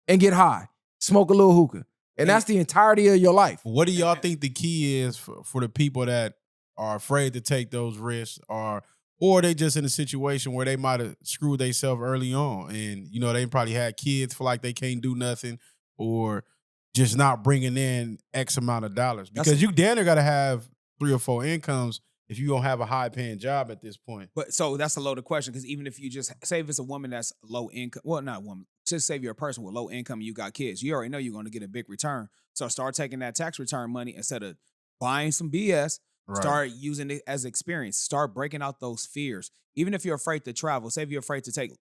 and get high. Smoke a little hookah. And that's the entirety of your life.
What do y'all think the key is for the people that are afraid to take those risks, or they just in a situation where they might have screwed themselves early on, and they probably had kids, feel like they can't do nothing, or just not bringing in X amount of dollars? Because you damn near got to have 3 or 4 incomes if you don't have a high paying job at this point.
But so that's a loaded question, because even if you just say if it's a woman that's low income, well, not woman, just say if you're a person with low income and you got kids, you already know you're going to get a big return. So start taking that tax return money instead of buying some BS. Right. Start using it as experience. Start breaking out those fears. Even if you're afraid to travel, say if you're afraid to take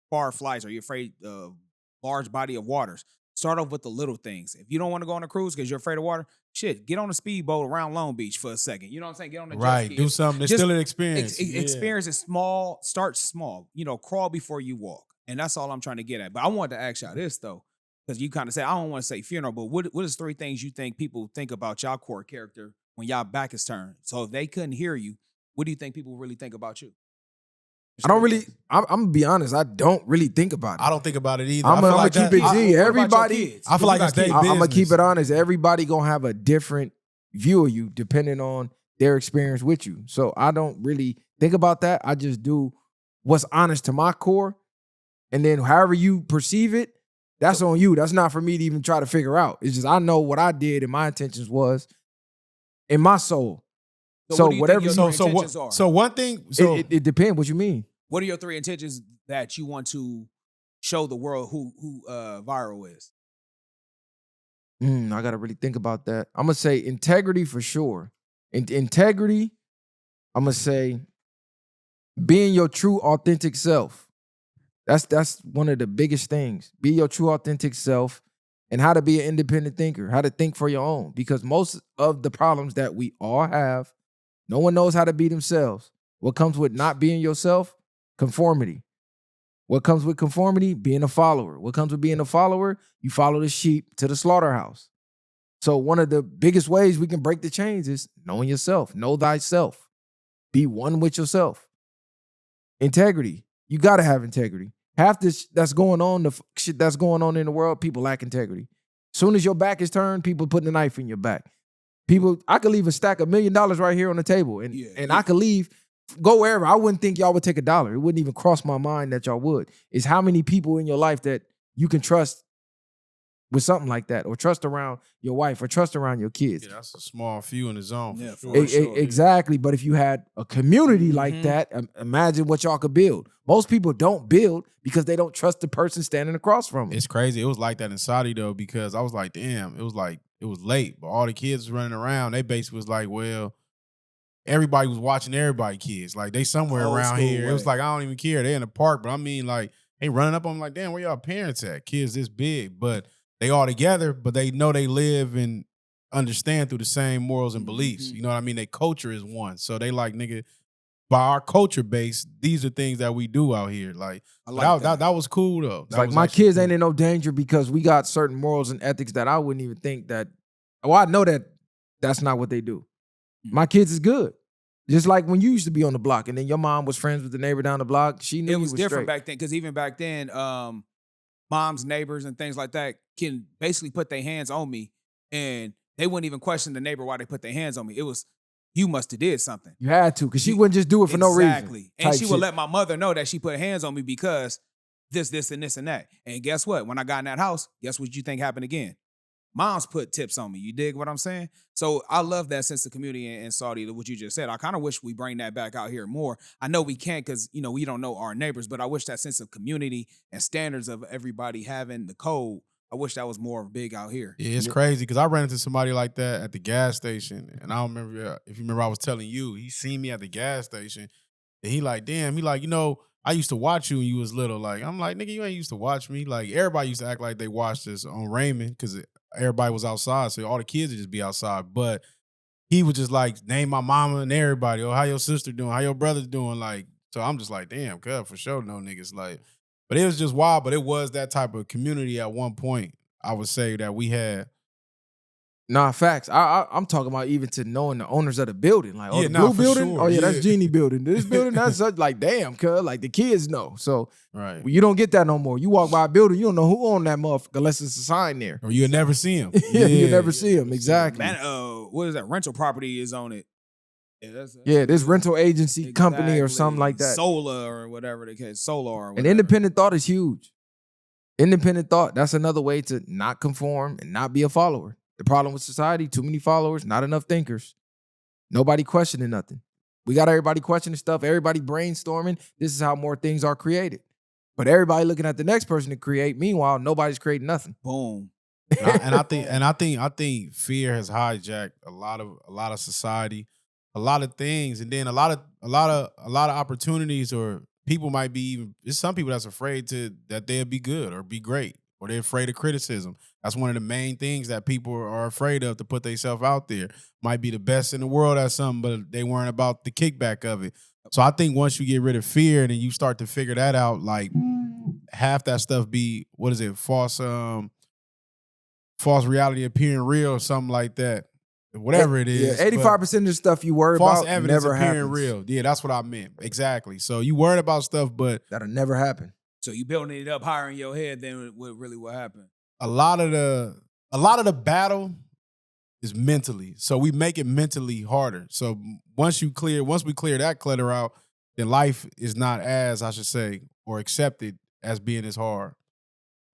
far flights or you're afraid of large body of waters, start off with the little things. If you don't want to go on a cruise because you're afraid of water, shit, get on a speedboat around Long Beach for a second. You know what I'm saying? Get on the jet ski.
Do something. It's still an experience.
Experience is small. Start small. Crawl before you walk. And that's all I'm trying to get at. But I wanted to ask y'all this, though, because you kind of said, I don't want to say funeral, but what is 3 things you think people think about y'all core character when y'all back is turned? So if they couldn't hear you, what do you think people really think about you?
I'm going to be honest, I don't really think about it.
I don't think about it either.
I'm going to keep it G. Everybody,
I feel like it's their business.
I'm going to keep it honest. Everybody going to have a different view of you depending on their experience with you. So I don't really think about that. I just do what's honest to my core. And then however you perceive it, that's on you. That's not for me to even try to figure out. It's just I know what I did and my intentions was in my soul. So whatever.
So one thing. So
it depends. What you mean?
What are your 3 intentions that you want to show the world who Viral is?
I got to really think about that. I'm going to say integrity for sure. Integrity, I'm going to say being your true authentic self. That's one of the biggest things. Be your true authentic self, and how to be an independent thinker, how to think for your own. Because most of the problems that we all have, no one knows how to be themselves. What comes with not being yourself? Conformity. What comes with conformity? Being a follower. What comes with being a follower? You follow the sheep to the slaughterhouse. So one of the biggest ways we can break the chains is knowing yourself. Know thyself. Be one with yourself. Integrity. You gotta have integrity. Half this that's going on, the shit that's going on in the world, people lack integrity. Soon as your back is turned, people putting a knife in your back. I could leave a stack of $1 million right here on the table, and I could leave, go wherever. I wouldn't think y'all would take $1. It wouldn't even cross my mind that y'all would. It's how many people in your life that you can trust with something like that, or trust around your wife, or trust around your kids.
Yeah, that's a small few in the zone.
Yeah,
for
sure.
Exactly. But if you had a community like that, imagine what y'all could build. Most people don't build because they don't trust the person standing across from them.
It's crazy. It was like that in Saudi though, because I was like, damn, it was late, but all the kids was running around. They basically was like, well, everybody was watching everybody kids. Like they somewhere
Old
around
school
here.
way.
It was like, I don't even care. They in the park, but I mean like, they running up on them like, damn, where y'all parents at? Kids this big, but they all together, but they know they live and understand through the same morals and beliefs. You know what I mean? Their culture is one. So they like, nigga, by our culture base, these are things that we do out here. Like, that was cool though.
It's like my kids ain't in no danger because we got certain morals and ethics that I wouldn't even think that. Well, I know that that's not what they do. My kids is good. Just like when you used to be on the block and then your mom was friends with the neighbor down the block. She knew
It was different
straight.
back then, because even back then, moms, neighbors, and things like that can basically put their hands on me, and they wouldn't even question the neighbor why they put their hands on me. It was, you must have did something.
You had to, because she wouldn't just do it for no reason.
Exactly. And she would let my mother know that she put hands on me because this, and this, and that. And guess what? When I got in that house, guess what you think happened again? Moms put tips on me. You dig what I'm saying? So I love that sense of community in Saudi, what you just said. I kind of wish we bring that back out here more. I know we can't because, we don't know our neighbors, but I wish that sense of community and standards of everybody having the code, I wish that was more big out here.
Yeah, it's crazy because I ran into somebody like that at the gas station. And I don't remember, if you remember, I was telling you, he seen me at the gas station. And he like, damn, he like, I used to watch you when you was little. Like, I'm like, nigga, you ain't used to watch me. Like, everybody used to act like they watched us on Raymond because everybody was outside. So all the kids would just be outside. But he would just like name my mama and everybody. Oh, how your sister doing? How your brother doing? Like, so I'm just like, damn, cuz for sure no niggas. Like, but it was just wild. But it was that type of community at one point, I would say, that we had.
Nah, facts. I'm talking about even to knowing the owners of the building. Like,
Yeah,
the
nah,
blue
for
building?
sure.
Oh, yeah,
Yeah.
that's Genie building. This building, that's such, like, damn, cuz. Like, the kids know. So,
Right.
you don't get that no more. You walk by a building, you don't know who owned that motherfucker unless it's a sign there.
Or you'll never see him.
Yeah, you never see him. Exactly.
Man, what is that? Rental property is on it.
Yeah, this rental agency company or something like that.
Solar or whatever the case. Solar or whatever.
And independent thought is huge. Independent thought, that's another way to not conform and not be a follower. The problem with society, too many followers, not enough thinkers. Nobody questioning nothing. We got everybody questioning stuff, everybody brainstorming. This is how more things are created. But everybody looking at the next person to create. Meanwhile, nobody's creating nothing.
Boom.
I think fear has hijacked a lot of society, a lot of things, and then a lot of opportunities, or people might be even. There's some people that's afraid that they'll be good or be great, or they're afraid of criticism. That's one of the main things that people are afraid of, to put themselves out there. Might be the best in the world at something, but they weren't about the kickback of it. So I think once you get rid of fear and then you start to figure that out, like half that stuff be, what is it, false reality appearing real or something like that. Whatever it is.
Yeah, 85% of the stuff you worry
false
about
evidence
never
appearing
happens.
real. Yeah, that's what I meant. Exactly. So you worried about stuff, but
That'll never happen.
So you building it up higher in your head than what happened.
a lot of the battle is mentally. So we make it mentally harder. So once we clear that clutter out, then life is not as, I should say, or accepted as being as hard.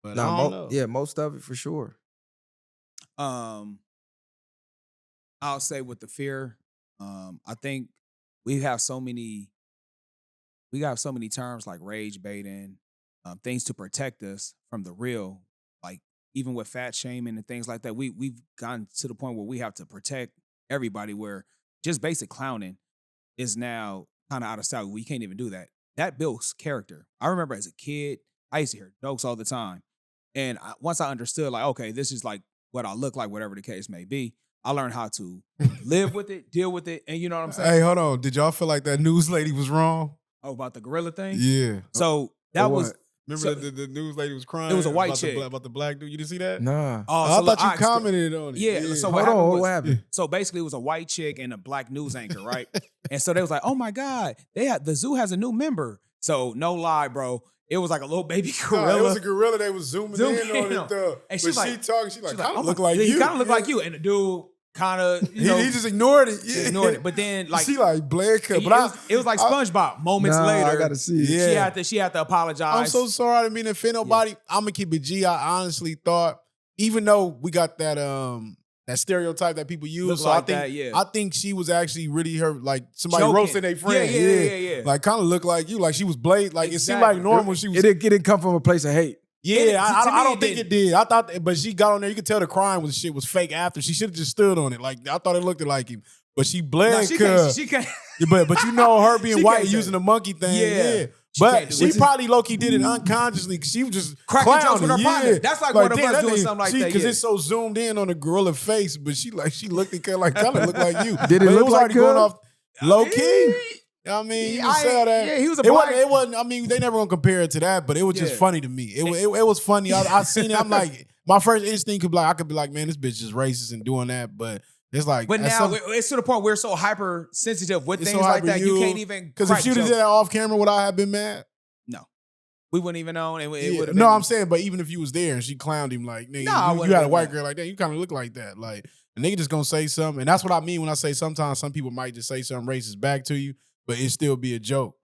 But I don't know.
Yeah, most of it for sure.
I'll say with the fear, I think we have so many terms like rage baiting, things to protect us from the real. Like even with fat shaming and things like that, we've gotten to the point where we have to protect everybody, where just basic clowning is now kind of out of style. We can't even do that. That builds character. I remember as a kid, I used to hear jokes all the time. And once I understood, like, okay, this is like what I look like, whatever the case may be, I learned how to live with it, deal with it, and you know what I'm saying?
Hey, hold on. Did y'all feel like that news lady was wrong?
Oh, about the gorilla thing?
Yeah.
So that was...
Remember the news lady was crying?
It was a white
about
chick.
about the black dude. You didn't see that?
Nah.
I thought you commented on it.
Yeah. So
What happened?
So basically, it was a white chick and a black news anchor, right? And so they was like, "Oh my God, the zoo has a new member. So no lie, bro. It was like a little baby
No,
gorilla.
it was a gorilla. They was zooming in on it though.
And
But
she
she talking. She like, kind of look
oh,
like
he
you.
kind of looked like you. And the dude kind of,
He just ignored it. Yeah.
ignored it. But then like
she like bled cut.
it,
But
it was like SpongeBob. Moments
Nah,
later,
I gotta see it.
Yeah.
she had to apologize.
I'm so sorry. I didn't mean to offend nobody. I'm gonna keep it G. I honestly thought, even though we got that stereotype that people use,
Look
so
like
I think
that, yeah.
I think she was actually really her like somebody
Joking.
roasting their friend.
Yeah.
Like kind of looked like you. Like she was blade. Like it seemed
Exactly.
like normal. She was.
It didn't come from a place of hate.
Yeah,
To me,
I don't
it
think it did. I thought, but she got on there. You could tell the crying was fake after. She should have just stood on it. Like I thought it looked like him, but she bled.
No, she can't.
But you know her being
She
white
can't
and
do
using
it.
the monkey thing.
Yeah.
Yeah.
She
But
can't do
she
it.
probably low-key did it unconsciously because she was just
Cracking jokes
clowning.
with her partner. That's like one of
damn,
us
that
doing
nigga-
something like that,
Because
yeah.
it's so zoomed in on the gorilla face, but she looked at her like kind of looked like you.
Did it
But
look
was
like
already going
her?
off low-key. I mean, you can sell that.
Yeah, he was a
It
black.
wasn't. I mean, they never gonna compare it to that, but it was just
Yeah.
funny to me. It was funny. I seen it. I'm like, my first instinct could be like, I could be like, man, this bitch is racist and doing that, but it's like,
But now it's to the point where we're so hypersensitive with things like that. You can't even
because if she would have did that off camera, would I have been mad?
No, we wouldn't even know. It
Yeah.
would have
No,
been,
I'm saying, but even if you was there and she clowned him, like, nigga,
Nah, I
you
wouldn't
had a
have
white
been
girl like that, you kind of look like that. Like, the nigga just gonna say something, and that's what I mean when I say sometimes some people might just say something racist back to you, but it still be a joke.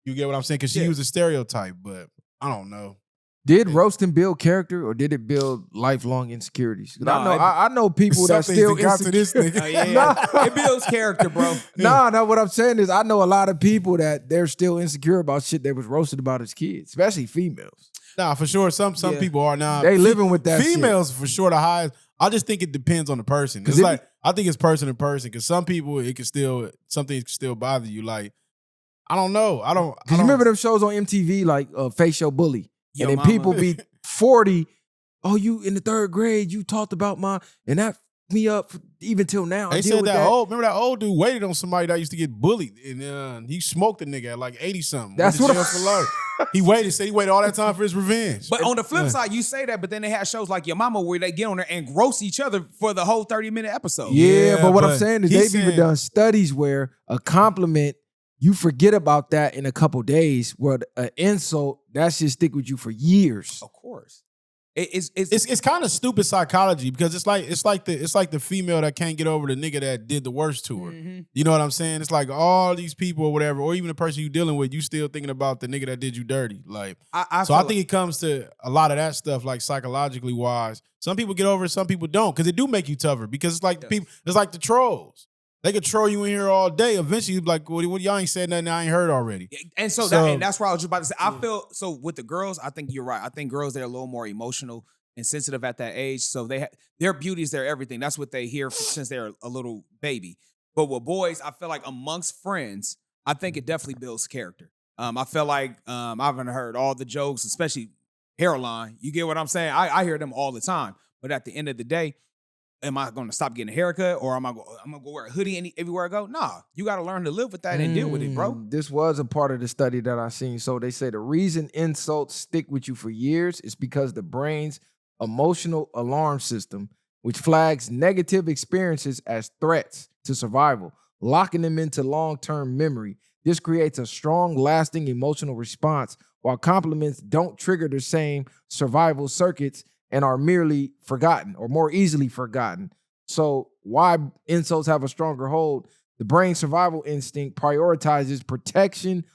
You get what I'm saying? Because she
Yeah.
used a stereotype, but I don't know.
Did roasting build character or did it build lifelong insecurities? 'Cause
Nah,
I know people that
Something
still
that got to this nigga.
yeah, it builds character, bro.
No, what I'm saying is I know a lot of people that they're still insecure about shit they was roasted about as kids, especially females.
Nah, for sure. Some
Yeah.
people are now.
They living with that shit.
Females for sure the highest. I just think it depends on the person.
'Cause
It's
it
like I think it's person to person. Because some people some things can still bother you. Like I don't know. I don't.
Cause you remember them shows on MTV like Face Your Bully,
Yo
and then
Mama.
people be 40. Oh, you in the 3rd grade? You talked about and that me up even till now. I
They
deal
said
with
that old. Remember that old dude waited on somebody that used to get bullied, and he smoked a nigga at like 80 something.
That's
Went to
what
jail for life. He waited. Said he waited all that time for his revenge.
But on the flip side, you say that, but then they had shows like Your Mama where they get on there and roast each other for the whole 30-minute episode.
Yeah, but what I'm
but
saying is
he's
they've even
saying-
done studies where a compliment, you forget about that in a couple days, where an insult, that should stick with you for years.
Of course. It's
It's kind of stupid psychology because it's like the female that can't get over the nigga that did the worst to her.
Mhm.
You know what I'm saying? It's like all these people or whatever, or even the person you dealing with, you still thinking about the nigga that did you dirty. Like,
I
so I
feel
think it comes to a lot of that stuff, like psychologically wise. Some people get over it, some people don't, because it do make you tougher. Because it's like the people, it's like the trolls. They could troll you in here all day. Eventually, you'd be like, what y'all ain't said nothing I ain't heard already.
And so, that's where I was just about to say. I feel so with the girls. I think you're right. I think girls, they're a little more emotional and sensitive at that age. So their beauty is their everything. That's what they hear since they're a little baby. But with boys, I feel like amongst friends, I think it definitely builds character. I feel like I haven't heard all the jokes, especially hairline. You get what I'm saying? I hear them all the time. But at the end of the day, am I going to stop getting a haircut, or am I going to go wear a hoodie everywhere I go? Nah, you got to learn to live with that and deal with it, bro.
This was a part of the study that I seen. So they say the reason insults stick with you for years is because the brain's emotional alarm system, which flags negative experiences as threats to survival, locking them into long-term memory. This creates a strong, lasting emotional response, while compliments don't trigger the same survival circuits and are merely forgotten or more easily forgotten. So why insults have a stronger hold? The brain's survival instinct prioritizes protection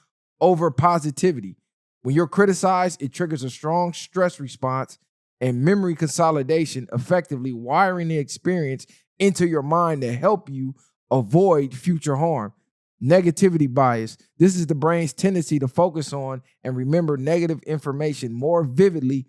over positivity. When you're criticized, it triggers a strong stress response and memory consolidation, effectively wiring the experience into your mind to help you avoid future harm. Negativity bias. This is the brain's tendency to focus on and remember negative information more vividly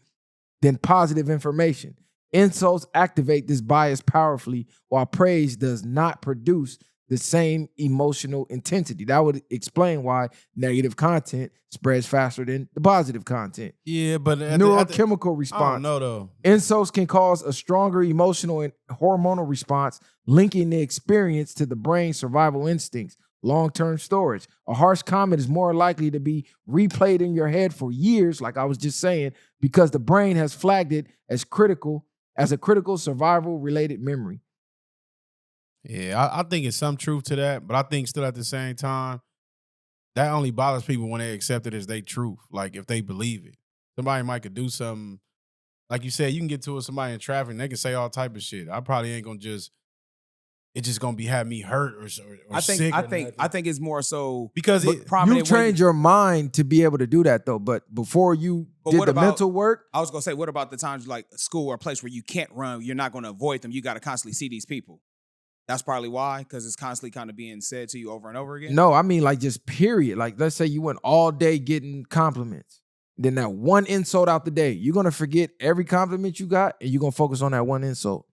than positive information. Insults activate this bias powerfully, while praise does not produce the same emotional intensity. That would explain why negative content spreads faster than the positive content.
Yeah, but
Neurochemical
I
response.
don't know though.
Insults can cause a stronger emotional and hormonal response, linking the experience to the brain's survival instincts. Long-term storage. A harsh comment is more likely to be replayed in your head for years, like I was just saying, because the brain has flagged it as a critical survival-related memory.
Yeah, I think it's some truth to that, but I think still at the same time, that only bothers people when they accept it as their truth. Like if they believe it. Somebody might could do something. Like you said, you can get to somebody in traffic and they can say all type of shit. I probably ain't gonna it's just gonna have me hurt or sick.
I think it's more so
because
you trained your mind to be able to do that though. But before you did the mental work,
I was gonna say, what about the times like a school or a place where you can't run? You're not gonna avoid them. You got to constantly see these people. That's probably why, because it's constantly kind of being said to you over and over again.
No, I mean like just period. Like let's say you went all day getting compliments. Then that one insult out the day, you're gonna forget every compliment you got, and you're gonna focus on that one insult.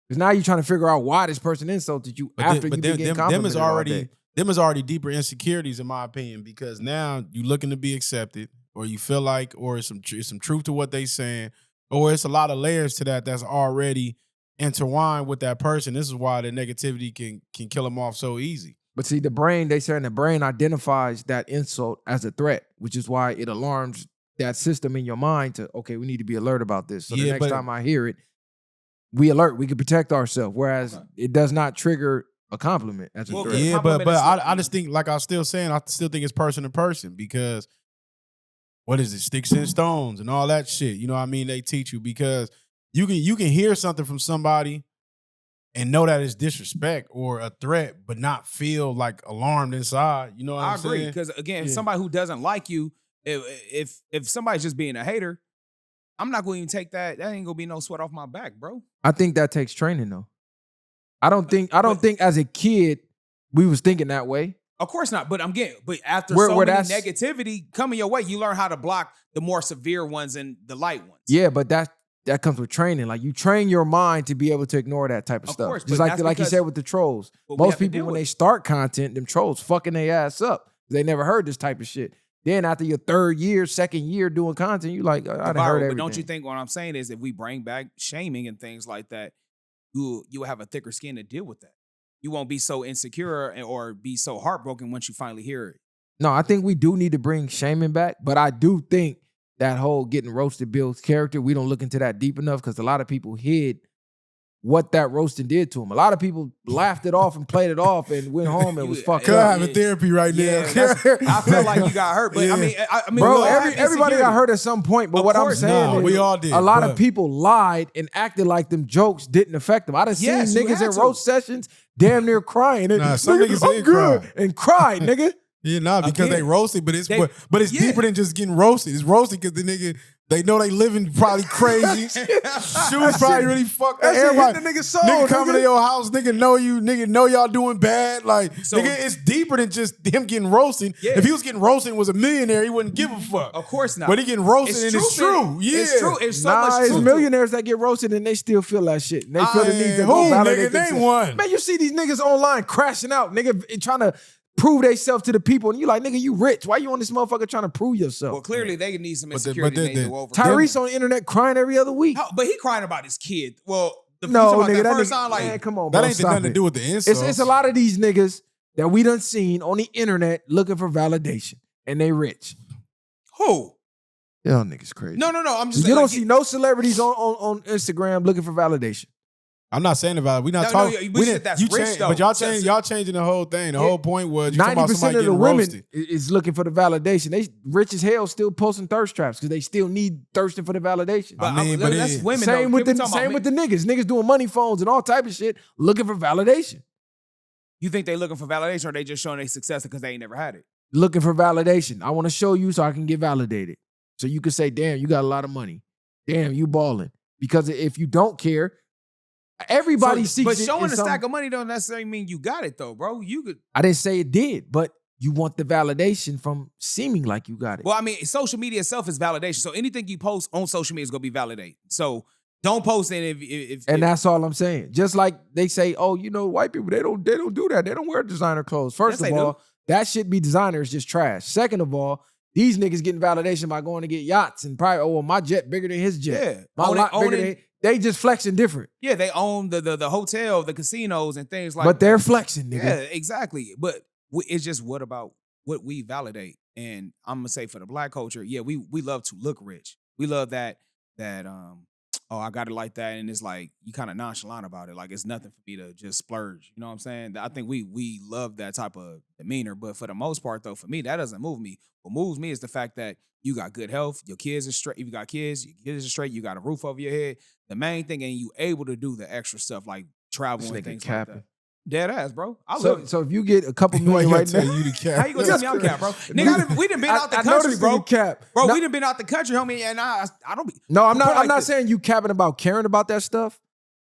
Because now you're trying to figure out why this person insulted you after you getting complimented all day.
Them is already deeper insecurities, in my opinion, because now you looking to be accepted, or you feel like, or it's some truth to what they saying, or it's a lot of layers to that that's already intertwined with that person. This is why the negativity can kill them off so easy.
But see, they saying the brain identifies that insult as a threat, which is why it alarms that system in your mind to, okay, we need to be alert about this. So the next time I hear it, we alert, we can protect ourselves. Whereas it does not trigger a compliment as a threat.
Yeah, but I just think, like I was still saying, I still think it's person to person, because what is it, sticks and stones and all that shit. You know what I mean? They teach you, because you can hear something from somebody and know that it's disrespect or a threat, but not feel like alarmed inside. You know what I'm saying?
I agree, because again, somebody who doesn't like you, if somebody's just being a hater, I'm not going to even take that. That ain't going to be no sweat off my back, bro.
I think that takes training though. I don't think as a kid we was thinking that way.
Of course not. But after so many negativity coming your way, you learn how to block the more severe ones and the light ones.
Yeah, but that comes with training. Like you train your mind to be able to ignore that type of stuff. Course, just like you said with the trolls. Most people when they start content, them trolls fucking their ass up. They never heard this type of shit. Then after your third year, second year doing content, you like, I done heard everything.
But don't you think what I'm saying is if we bring back shaming and things like that, you will have a thicker skin to deal with that. You won't be so insecure or be so heartbroken once you finally hear it.
No, I think we do need to bring shaming back, but I do think that whole getting roasted builds character. We don't look into that deep enough because a lot of people hid what that roasting did to them. A lot of people laughed it off and played it off and went home and was fucked up.
Having therapy right now.
I feel like you got hurt, but I mean,
bro, everybody got hurt at some point. But what I'm saying is,
we all did.
A lot of people lied and acted like them jokes didn't affect them. I done seen niggas in roast sessions damn near crying.
Some niggas ain't
good and cried, nigga.
Yeah, because they roasted, but it's deeper than just getting roasted. It's roasted because the nigga, they know they living probably crazy. Shoes probably really fucked up. Everybody,
the nigga soul.
Nigga coming to your house, nigga know you, nigga know y'all doing bad. Like, so, nigga, it's deeper than just him getting roasted. Yeah. If he was getting roasted and was a millionaire, he wouldn't give a fuck.
Of course not.
But he getting roasted and it's true. Yeah.
It's true. It's so much
it's millionaires that get roasted and they still feel that shit. And they feel the need to go validate themselves.
One.
Man, you see these niggas online crashing out, nigga, trying to prove themselves to the people, and you like, nigga, you rich. Why you on this motherfucker trying to prove yourself?
Well, clearly they need some insecurity to over.
Tyrese on the internet crying every other week.
But he crying about his kid. Well,
nigga,
that first time, like,
man, come on, bro,
that ain't nothing to do with the insults.
It's a lot of these niggas that we done seen on the internet looking for validation, and they rich.
Who?
Y'all niggas crazy.
No. I'm just.
You don't see no celebrities on Instagram looking for validation.
I'm not saying about it. We not talking.
We said that's rich, though.
But y'all changing the whole thing. The whole point was
90% of the women
roasted.
Is looking for the validation. They rich as hell still posting thirst traps because they still need thirsting for the validation.
But that's
women.
Same with the niggas. Niggas doing money phones and all type of shit looking for validation.
You think they looking for validation or they just showing their success because they ain't never had it?
Looking for validation. I want to show you so I can get validated. So you can say, damn, you got a lot of money. Damn, you balling. Because if you don't care, everybody seeks
but
it.
But showing a stack of money don't necessarily mean you got it though, bro. You could.
I didn't say it did, but you want the validation from seeming like you got it.
Well, I mean, social media itself is validation. So anything you post on social media is gonna be validated. So don't post it if
that's all I'm saying. Just like they say, oh, you know, white people, they don't do that. They don't wear designer clothes. First of all, that shit be designer is just trash. Second of all, these niggas getting validation by going to get yachts and probably, well, my jet bigger than his jet.
Yeah.
My lot bigger than they just flexing different.
Yeah, they own the hotel, the casinos, and things like
that. But they're flexing, nigga.
Yeah, exactly. But it's just what about what we validate? And I'm gonna say for the black culture, yeah, we love to look rich. We love that oh, I got it like that, and it's like you kind of nonchalant about it. Like it's nothing for me to just splurge. You know what I'm saying? I think we love that type of demeanor, but for the most part, though, for me, that doesn't move me. What moves me is the fact that you got good health, your kids are straight. If you got kids, your kids are straight. You got a roof over your head. The main thing, and you able to do the extra stuff like travel and things like that. Dead ass, bro.
So if you get a couple million right now,
you the cap.
how you gonna tell me I'm cap, bro? Nigga, we done been out the country, bro.
Cap.
Bro,
no,
we done been out the country, homie, and I don't be.
No, I'm not.
like
I'm not
this.
saying you capping about caring about that stuff.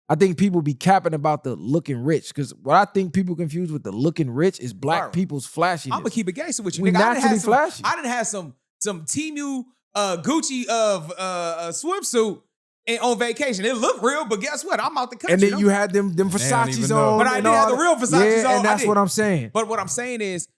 I think people be capping about the looking rich because what I think people confuse with the looking rich is black
Right.
people's flashiness.
I'm gonna keep it gangster with you,
We
nigga.
naturally flashy.
I didn't have some Temu Gucci of swimsuit and on vacation. It looked real, but guess what? I'm out the country.
And then you had them Versace's on.
But I
and
did have
all
the real
that.
Versace's
yeah,
on.
and that's what I'm saying.
But what I'm saying is,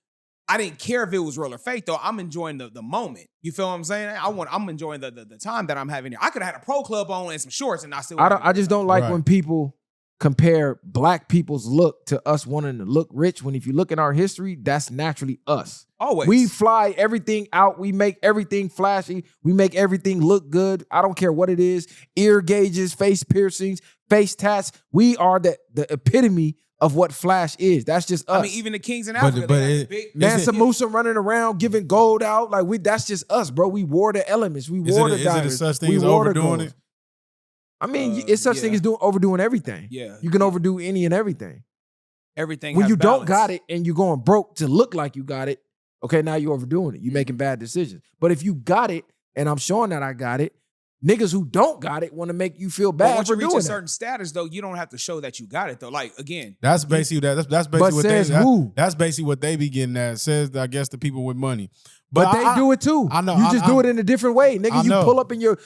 I didn't care if it was real or fake, though. I'm enjoying the moment. You feel what I'm saying? I'm enjoying the time that I'm having here. I could have had a pro club on and some shorts, and I still.
I just don't like
Right.
when people compare black people's look to us wanting to look rich. When if you look in our history, that's naturally us.
Always.
We fly everything out. We make everything flashy. We make everything look good. I don't care what it is. Ear gauges, face piercings, face tats. We are the epitome of what flash is. That's just us.
I mean, even the kings in Africa,
but
they had
it-
big.
Mansa Musa running around giving gold out. Like that's just us, bro. We wore the elements. We wore the
Is it
diamonds.
a such thing
we
as
wore the
overdoing
gold.
it?
I mean, it's such thing as overdoing everything.
Yeah.
You can overdo any and everything.
Everything.
When
has
you don't
balance.
got it and you're going broke to look like you got it, okay, now you're overdoing it. You're making bad decisions. But if you got it and I'm showing that I got it, niggas who don't got it want to make you feel
But
bad
once
for
you reach
doing
a
that.
certain status, though, you don't have to show that you got it, though. Like again,
That's basically that's basically
But
what
says
they
who?
that's basically what they be getting at. Says I guess the people with money,
But they do it too.
I know,
You
I-
just
I-
do it in a different way. Nigga,
I
you
know.
pull up in your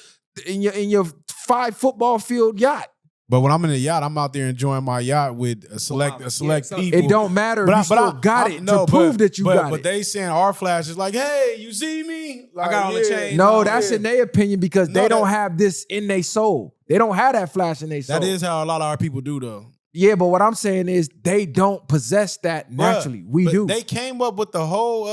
5 football field yacht.
But when I'm in the yacht, I'm out there enjoying my yacht with a select
so
people.
It don't matter if you still got it to prove that you got
But
it.
they saying our flash is like, hey, you see me? Like,
I got on the chain.
No, that's in their opinion because
No,
they don't
that-
have this in their soul. They don't have that flash in their soul.
That is how a lot of our people do though.
Yeah, but what I'm saying is they don't possess that naturally.
Bruh,
We
but
do.
They came up with the whole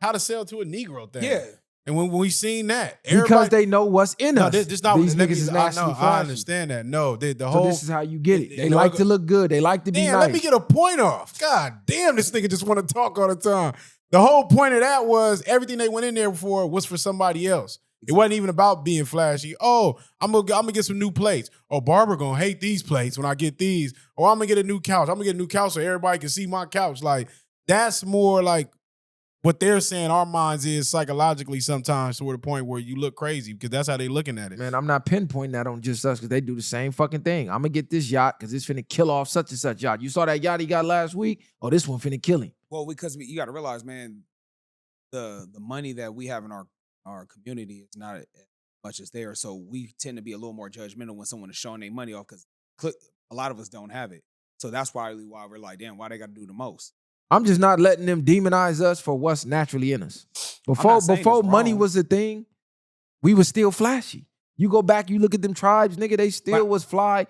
how to sell to a Negro thing.
yeah.
And when we seen that,
because
everybody-
they know what's in
no,
us.
this not
These
let
niggas
me-
is
I
naturally
know, I
flashy.
understand that. No, the
So
whole
this is how you get it. They
you know,
like to look good. They like to be
damn,
nice.
let me get a point off. God damn, this nigga just want to talk all the time. The whole point of that was everything they went in there for was for somebody else. It wasn't even about being flashy. Oh, I'm gonna get some new plates. Oh, Barbara gonna hate these plates when I get these. Or I'm gonna get a new couch. I'm gonna get a new couch so everybody can see my couch. Like that's more like what they're saying. Our minds is psychologically sometimes to the point where you look crazy because that's how they looking at it.
Man, I'm not pinpointing that on just us because they do the same fucking thing. I'm gonna get this yacht because it's finna kill off such and such yacht. You saw that yacht he got last week? Oh, this one finna kill him.
Well, because you got to realize, man, the money that we have in our community is not as much as theirs. So we tend to be a little more judgmental when someone is showing their money off because a lot of us don't have it. So that's why we're like, damn, why they got to do the most?
I'm just not letting them demonize us for what's naturally in us. Before
saying it's
money
wrong.
was a thing, we was still flashy. You go back, you look at them tribes, nigga, they still
Right.
was fly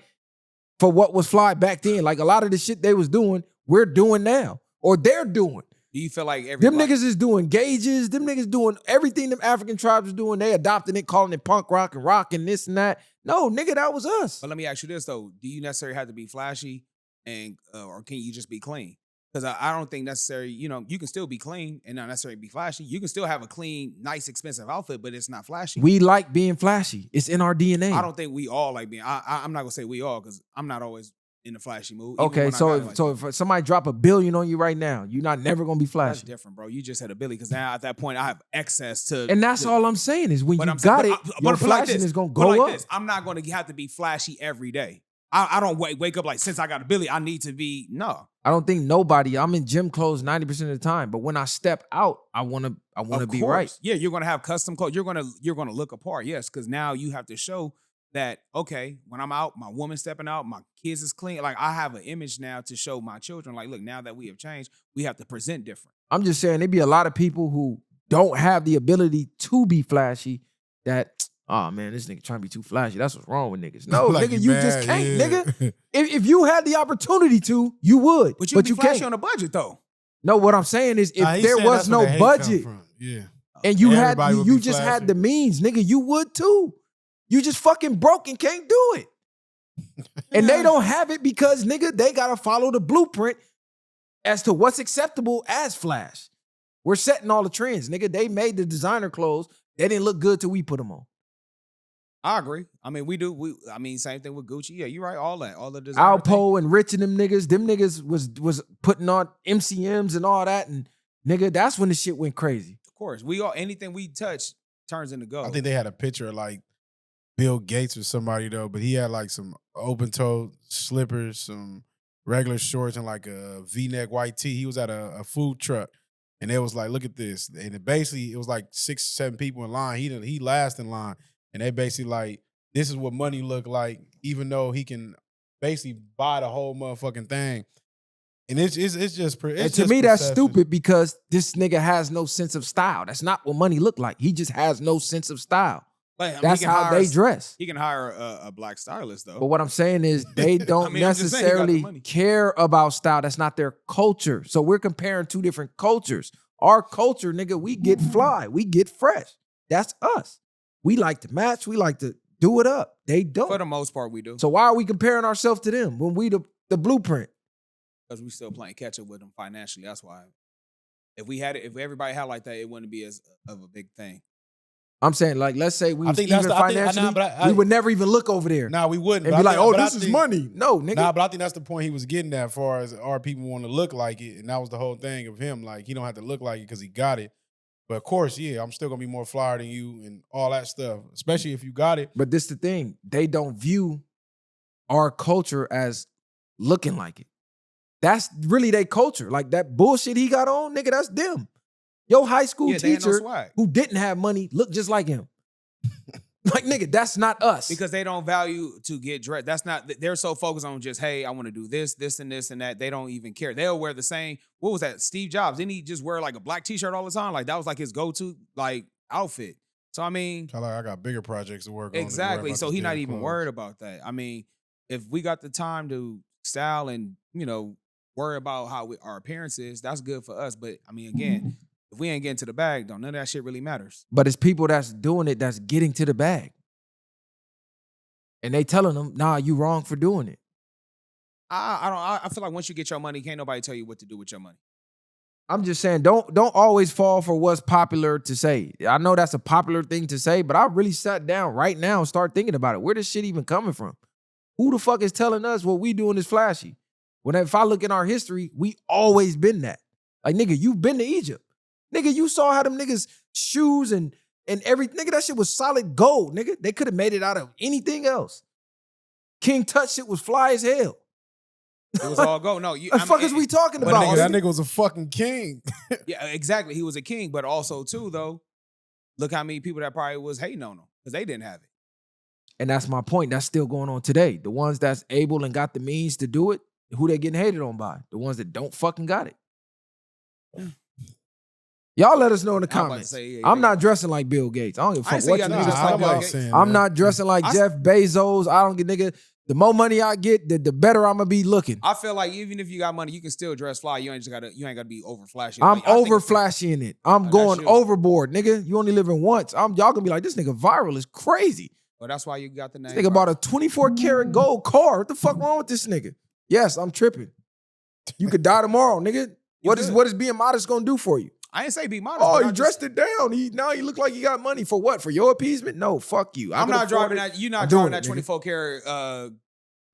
for what was fly back then. Like a lot of the shit they was doing, we're doing now. Or they're doing.
Do you feel like
Them niggas is doing gauges. Them niggas doing everything them African tribes was doing. They adopting it, calling it punk rock and this and that. No, nigga, that was us.
But let me ask you this though: do you necessarily have to be flashy, and or can you just be clean? Because I don't think necessary. You know, you can still be clean and not necessarily be flashy. You can still have a clean, nice, expensive outfit, but it's not flashy.
We like being flashy. It's in our DNA.
I don't think we all like being. I'm not gonna say we all because I'm not always in the flashy mood. even
Okay,
when I
so
got
if,
it like
so
that.
if somebody drop $1 billion on you right now, you're not never gonna be
That's
flashy.
different, bro. You just had a Billy because now at that point I have access to,
And that's all I'm saying is when
But
you
I'm saying-
got it,
but
your
put it like
flashing
this,
is gonna
put it
go
like
up.
this. I'm not gonna have to be flashy every day. I don't wake up like since I got a Billy, I need to be no.
I don't think nobody. I'm in gym clothes 90% of the time, but when I step out, I wanna
Of
be
course.
right.
Yeah, you're gonna have custom clothes. You're gonna look apart. Yes, because now you have to show that okay, when I'm out, my woman's stepping out, my kids is clean. Like I have an image now to show my children. Like, look, now that we have changed, we have to present different.
I'm just saying there be a lot of people who don't have the ability to be flashy. That oh man, this nigga trying to be too flashy. That's what's wrong with niggas. No,
Like
nigga,
you
you just
mad,
can't,
yeah.
nigga. If you had the opportunity to, you would,
But you flashy
can't.
on a budget though.
No, what I'm saying is if
He's
there
saying
was
that's where
no
the hate come
budget
from. Yeah.
and you
Everybody would
you
be
just
flashy.
had the means, nigga, you would too. You just fucking broke and can't do it. And they don't have it because, nigga, they gotta follow the blueprint as to what's acceptable as flash. We're setting all the trends, nigga. They made the designer clothes. They didn't look good till we put them on.
I agree. I mean, we do. I mean, same thing with Gucci. Yeah, you're right. All that, all the designer
Alpo and Rich and them niggas was putting on MCMs and all that, and nigga, that's when the shit went crazy.
Of course, anything we touch turns into gold.
I think they had a picture of like Bill Gates or somebody though, but he had like some open-toed slippers, some regular shorts, and like a V-neck white tee. He was at a food truck, and it was like, look at this. And it was like 6, 7 people in line. He last in line, and they basically like, this is what money look like, even though he can basically buy the whole motherfucking thing. And it's just
and to me, that's stupid because this nigga has no sense of style. That's not what money look like. He just has no sense of style.
Like,
that's how they dress.
He can hire a black stylist though.
But what I'm saying is they don't necessarily care about style. That's not their culture. So we're comparing two different cultures. Our culture, nigga, we get fly. We get fresh. That's us. We like to match. We like to do it up. They don't.
For the most part, we do.
So why are we comparing ourselves to them when we the blueprint?
Because we still playing catch up with them financially. That's why. If everybody had like that, it wouldn't be as of a big thing.
I'm saying, like, let's say we was even financially, we would never even look over there.
Nah, we wouldn't.
And be like, oh, this is money. No, nigga.
Nah, but I think that's the point he was getting at, as far as our people want to look like it. And that was the whole thing of him. Like, he don't have to look like it because he got it. But of course, yeah, I'm still going to be more flyer than you and all that stuff, especially if you got it.
But this the thing. They don't view our culture as looking like it. That's really their culture. Like, that bullshit he got on, nigga, that's them. Your high school teacher who didn't have money looked just like him. Like, nigga, that's not us.
Because they don't value to get dressed. That's not, they're so focused on just, hey, I want to do this, this, and this, and that. They don't even care. They'll wear the same, what was that, Steve Jobs? Didn't he just wear like a black t-shirt all the time? Like, that was like his go-to, like, outfit. So, I mean.
I got bigger projects to work on.
Exactly. So, he's not even worried about that. I mean, if we got the time to style and, worry about how our appearance is, that's good for us. But, I mean, again, if we ain't getting to the bag, none of that shit really matters.
But it's people that's doing it that's getting to the bag. And they telling them, nah, you wrong for doing it.
I feel like once you get your money, can't nobody tell you what to do with your money.
I'm just saying, don't always fall for what's popular to say. I know that's a popular thing to say, but I really sat down right now and start thinking about it. Where this shit even coming from? Who the fuck is telling us what we doing is flashy? When if I look in our history, we always been that. Like, nigga, you've been to Egypt. Nigga, you saw how them niggas shoes and everything. Nigga, that shit was solid gold, nigga. They could have made it out of anything else. King Tut shit was fly as hell.
It was all gold. No,
what the fuck is we talking about?
Nigga, that nigga was a fucking king.
Yeah, exactly. He was a king, but also too, though, look how many people that probably was hating on him because they didn't have it.
And that's my point. That's still going on today. The ones that's able and got the means to do it, who they getting hated on by? The ones that don't fucking got it. Y'all let us know in the comments. I'm not dressing like Bill Gates. I don't give a fuck what you niggas saying. I'm not dressing like Jeff Bezos. I don't get, nigga. The more money I get, the better I'm gonna be looking.
I feel like even if you got money, you can still dress fly. You ain't gotta be over flashy.
I'm over flashy in it. I'm going overboard, nigga. You only living once. Y'all gonna be like, this nigga viral is crazy.
Well, that's why you got the name.
This nigga bought a 24 karat gold car. What the fuck wrong with this nigga? Yes, I'm tripping. You could die tomorrow, nigga. What is being modest gonna do for you?
I ain't say be modest.
Oh, he dressed it down. Now he look like he got money for what? For your appeasement? No, fuck you.
I'm not driving that. You're not driving that 24 karat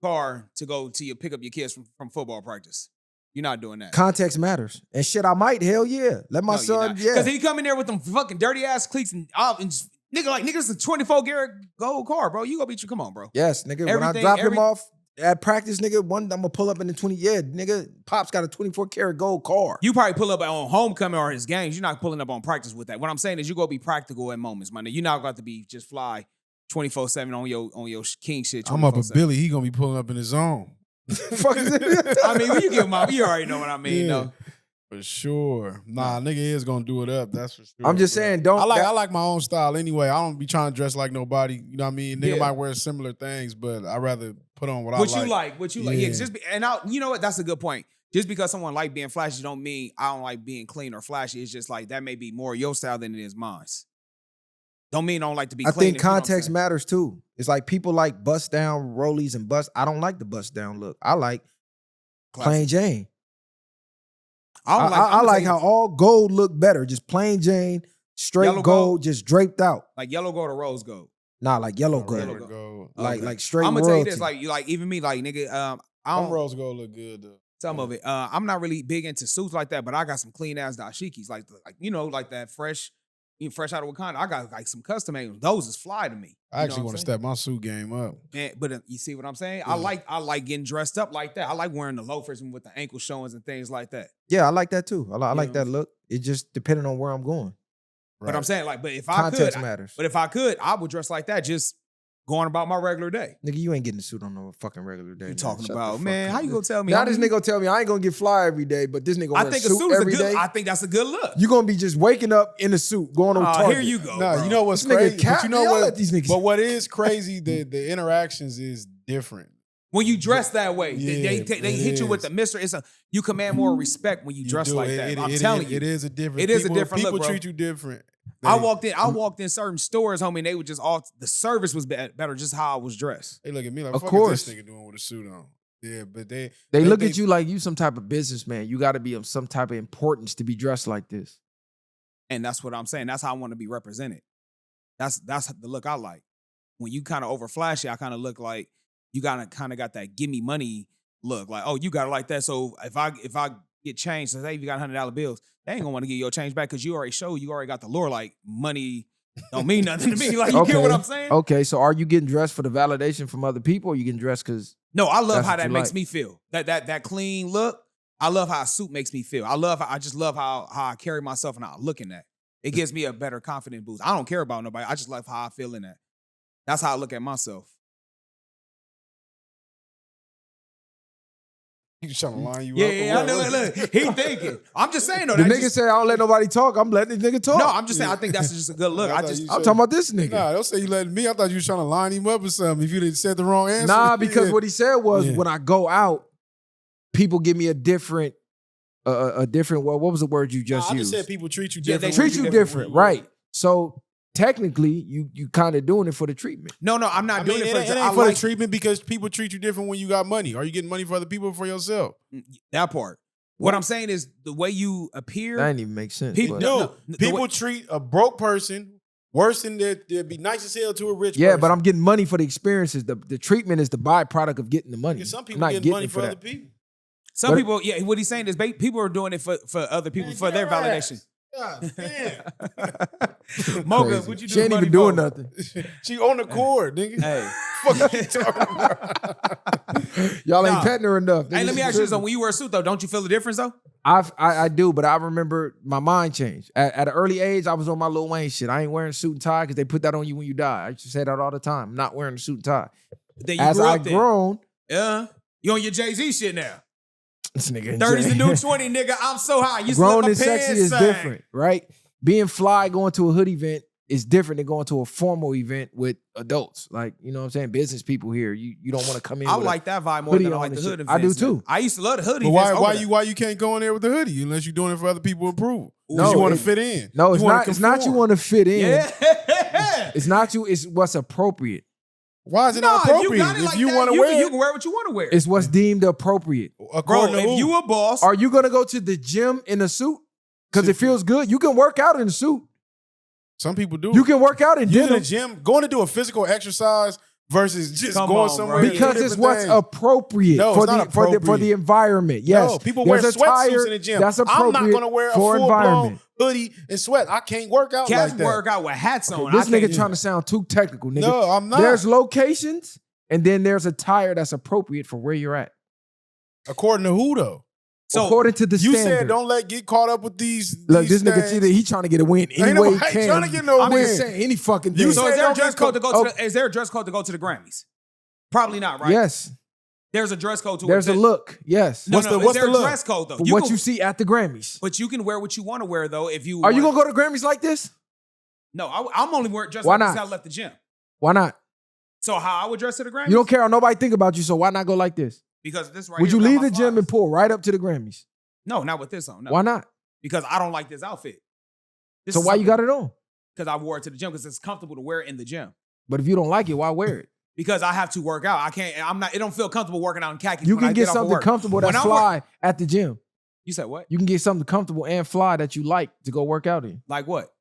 car to go to pick up your kids from football practice. You're not doing that.
Context matters. And shit, I might. Hell yeah. Let my son. Yeah.
Because he come in there with them fucking dirty ass cleats and just, nigga, it's a 24 karat gold car, bro. You gonna beat you. Come on, bro.
Yes, nigga. When I drop him off at practice, nigga, I'm gonna pull up in the 20. Yeah, nigga, Pop's got a 24 karat gold car.
You probably pull up on homecoming or his games. You're not pulling up on practice with that. What I'm saying is you gonna be practical at moments, man. You're not got to be just fly 24/7 on your king shit.
I'm up with Billy. He gonna be pulling up in his own.
Fuck is it?
I mean, when you give him up, you already know what I mean, though.
For sure. Nah, nigga is gonna do it up. That's for sure.
I'm just saying, don't.
I like my own style anyway. I don't be trying to dress like nobody. You know what I mean? Nigga might wear similar things, but I'd rather put on what I like.
What you like. Yeah, you know what? That's a good point. Just because someone like being flashy don't mean I don't like being clean or flashy. It's just like that may be more your style than it is mine. Don't mean I don't like to be
I
clean.
think context matters too. It's like people like bust down rollies and bust. I don't like the bust down look. I like plain Jane. I like how all gold look better. Just plain Jane, straight
Yellow
gold, just draped out.
like yellow gold or rose gold.
Nah, like yellow gold.
Regular gold.
Like straight
I'm gonna
royalty.
tell you this, like even me, like nigga, I
Some
don't
rose gold look good though.
some of it. I'm not really big into suits like that, but I got some clean ass dashikis, like you know, like that fresh out of Wakanda. I got like some custom made ones. Those is fly to me.
I actually want to step my suit game up.
But you see what I'm saying?
Yeah.
I like getting dressed up like that. I like wearing the loafers with the ankle showings and things like that.
Yeah, I like that too. I like
know?
that look. It just depending on where I'm going.
But I'm saying like, but if I
Context
could,
matters.
but if I could, I would dress like that, just going about my regular day.
Nigga, you ain't getting a suit on no fucking regular day.
You
man.
talking
Shut the
about,
fuck
man?
up.
How you gonna tell me?
Now this nigga gonna tell me I ain't gonna get fly every day, but this nigga gonna
I
wear
think
a suit
is a
every
good.
day.
I think that's a good look.
You gonna be just waking up in a suit, going on Target.
Here you go.
No,
bro.
you know what's
This nigga
crazy?
cap
But you know
me. I'll let
what?
these niggas-
But what is crazy? The interactions is different.
When you dress that way,
Yeah,
they
it
hit you with
is.
the mister. You command more respect when you dress
do
like
it.
that. I'm
It
telling
is-
you,
it is a different.
It is a different
People
look, bro.
treat you different.
I walked in certain stores, homie, and they were just all the service was better, just how I was dressed.
They look at me like,
Of
fuck
course.
is this nigga doing with a suit on? Yeah, but
They look at you like you some type of businessman. You got to be of some type of importance to be dressed like this.
And that's what I'm saying. That's how I want to be represented. That's the look I like. When you kind of over flashy, I kind of look like you kind of got that give me money look. Like, oh, you got it like that. So if I get changed, say if you got $100 bills, they ain't gonna want to get your change back because you already got the lure. Like money don't mean nothing to me. Like you get what I'm saying?
Okay, so are you getting dressed for the validation from other people, or you getting dressed because?
No, I love
That's
how
what
that
you
makes
like.
me feel. That clean look. I love how a suit makes me feel. I just love how I carry myself and how I look in that. It gives me a better confidence boost. I don't care about nobody. I just love how I feel in that. That's how I look at myself.
He's trying to line you up.
Yeah, look. He thinking. I'm just saying though.
The
that's
nigga
just-
say I don't let nobody talk. I'm letting the nigga talk.
No, I'm just saying. I think that's just a good look.
I thought you
I'm talking about this nigga.
Nah, don't say you letting me. I thought you was trying to line him up or something. If you didn't said the wrong answer.
Nah, because
Yeah.
what he said was
Yeah.
when I go out, people give me a different. What was the word you just
I
used?
just said people treat you
Yeah, they
different.
Treat you different,
when
right? So technically, you kind of doing it for the treatment.
No, I'm not
I
doing
mean,
it for.
it ain't
I
for
like
the treatment because people treat you different when you got money. Are you getting money for other people or for yourself?
that part. What I'm saying is the way you appear.
That didn't even make sense.
People-
but-
No, the
people
way-
treat a broke person worse than they'd be nice as hell to a rich
yeah,
person.
but I'm getting money for the experiences. The treatment is the byproduct of getting the money.
Yeah, some
I'm
people
not
getting money
it
for other
that.
people.
Some
But-
people, yeah. What he's saying is people are doing it for other people for their validation.
God damn.
Mocha,
Crazy.
what you do?
She ain't
money
even doing
for?
nothing.
She on the cord, nigga.
Hey,
Fuck you talking about?
Y'all ain't
Nah.
petting her enough.
hey, let me ask you something. When you wear a suit though, don't you feel the difference though?
I do, but I remember my mind changed. At an early age, I was on my Lil Wayne shit. I ain't wearing a suit and tie because they put that on you when you die. I used to say that all the time. I'm not wearing a suit and tie.
That you
As
grew
I
up then.
grown,
Yeah, you on your Jay-Z shit now.
this nigga
30's the
insane.
new 20, nigga. I'm so high. You
Grown
slip my
and sexy
pants
is
sag.
different, right? Being fly going to a hood event is different than going to a formal event with adults. Like, you know what I'm saying? Business people here. You don't want to come in
I
with
like that vibe more
hoodie
than I
on
like the
and
hood
shit.
events.
I do too.
man. I used to love the hood
But
events.
why you can't go in there with the hoodie unless you're doing it for other people's approval?
No,
Because you want to
it-
fit in.
No, it's
You wanna
not. It's not you
conform.
want to fit in.
Yeah.
It's not you. It's what's appropriate.
Why is it
Nah,
not
if you
appropriate?
got it like
If you
that,
want to
you
wear
can- you
it,
can wear what you want to wear.
It's what's deemed appropriate.
Bro,
according to
if
who?
you a boss,
Are you gonna go to the gym in a suit because it feels good? You can work out in a suit.
Some people do.
You can work out in
you in the
denim
gym, going to do a physical exercise versus just
Come
going
on,
somewhere.
bro.
to do
because it's
different
what's
things.
appropriate
No,
for
it's
the
not
for the
appropriate.
environment. Yes,
No, people wear
There's a
sweatsuits
tire
in the gym.
That's
I'm
appropriate
not going to wear a
for
full-blown
environment.
hoodie and sweat. I can't work out
cats
like that.
work out with hats on.
This
I can't
nigga
do
trying
that.
to sound too technical, nigga.
No, I'm not.
There's locations, and then there's a tire that's appropriate for where you're at,
According to who, though?
So
according to the
You
standard.
said don't get caught up with these.
Look,
these
this nigga,
things.
he trying to get a win any
Ain't
way he
nobody
can.
trying to get no
I'm
win.
just saying any fucking thing.
You
So
said
is there a
don't
dress
get
code to
caught-
go to the? Is there a dress code to go to the Grammys? Probably not, right?
Yes,
There's a dress code to
there's
it.
a look. Yes,
No,
What's
no.
the- what's
is there
the
a
look?
dress code though?
for what
can-
you see at the Grammys.
But you can wear what you want to wear though. If you
Are you
want-
gonna go to Grammys like this?
No, I'm only wearing dress
Why
like this
not?
since I left the gym.
Why not?
So how I would dress to the Grammys?
You don't care how nobody think about you, so why not go like this?
Because this right
Would
here
you
got
leave
my
the gym
flies.
and pull right up to the Grammys?
No, not with this on. No.
Why not?
Because I don't like this outfit. This
So
is
why you
something-
got it on?
because I wore it to the gym because it's comfortable to wear it in the gym.
But if you don't like it, why wear it?
Because I have to work out. I can't. I'm not. It don't feel comfortable working out in khakis.
You
when I
can get
off of
something
work.
comfortable that's fly at the gym.
You said what?
You can get something comfortable and fly that you like to go work out in.
Like what?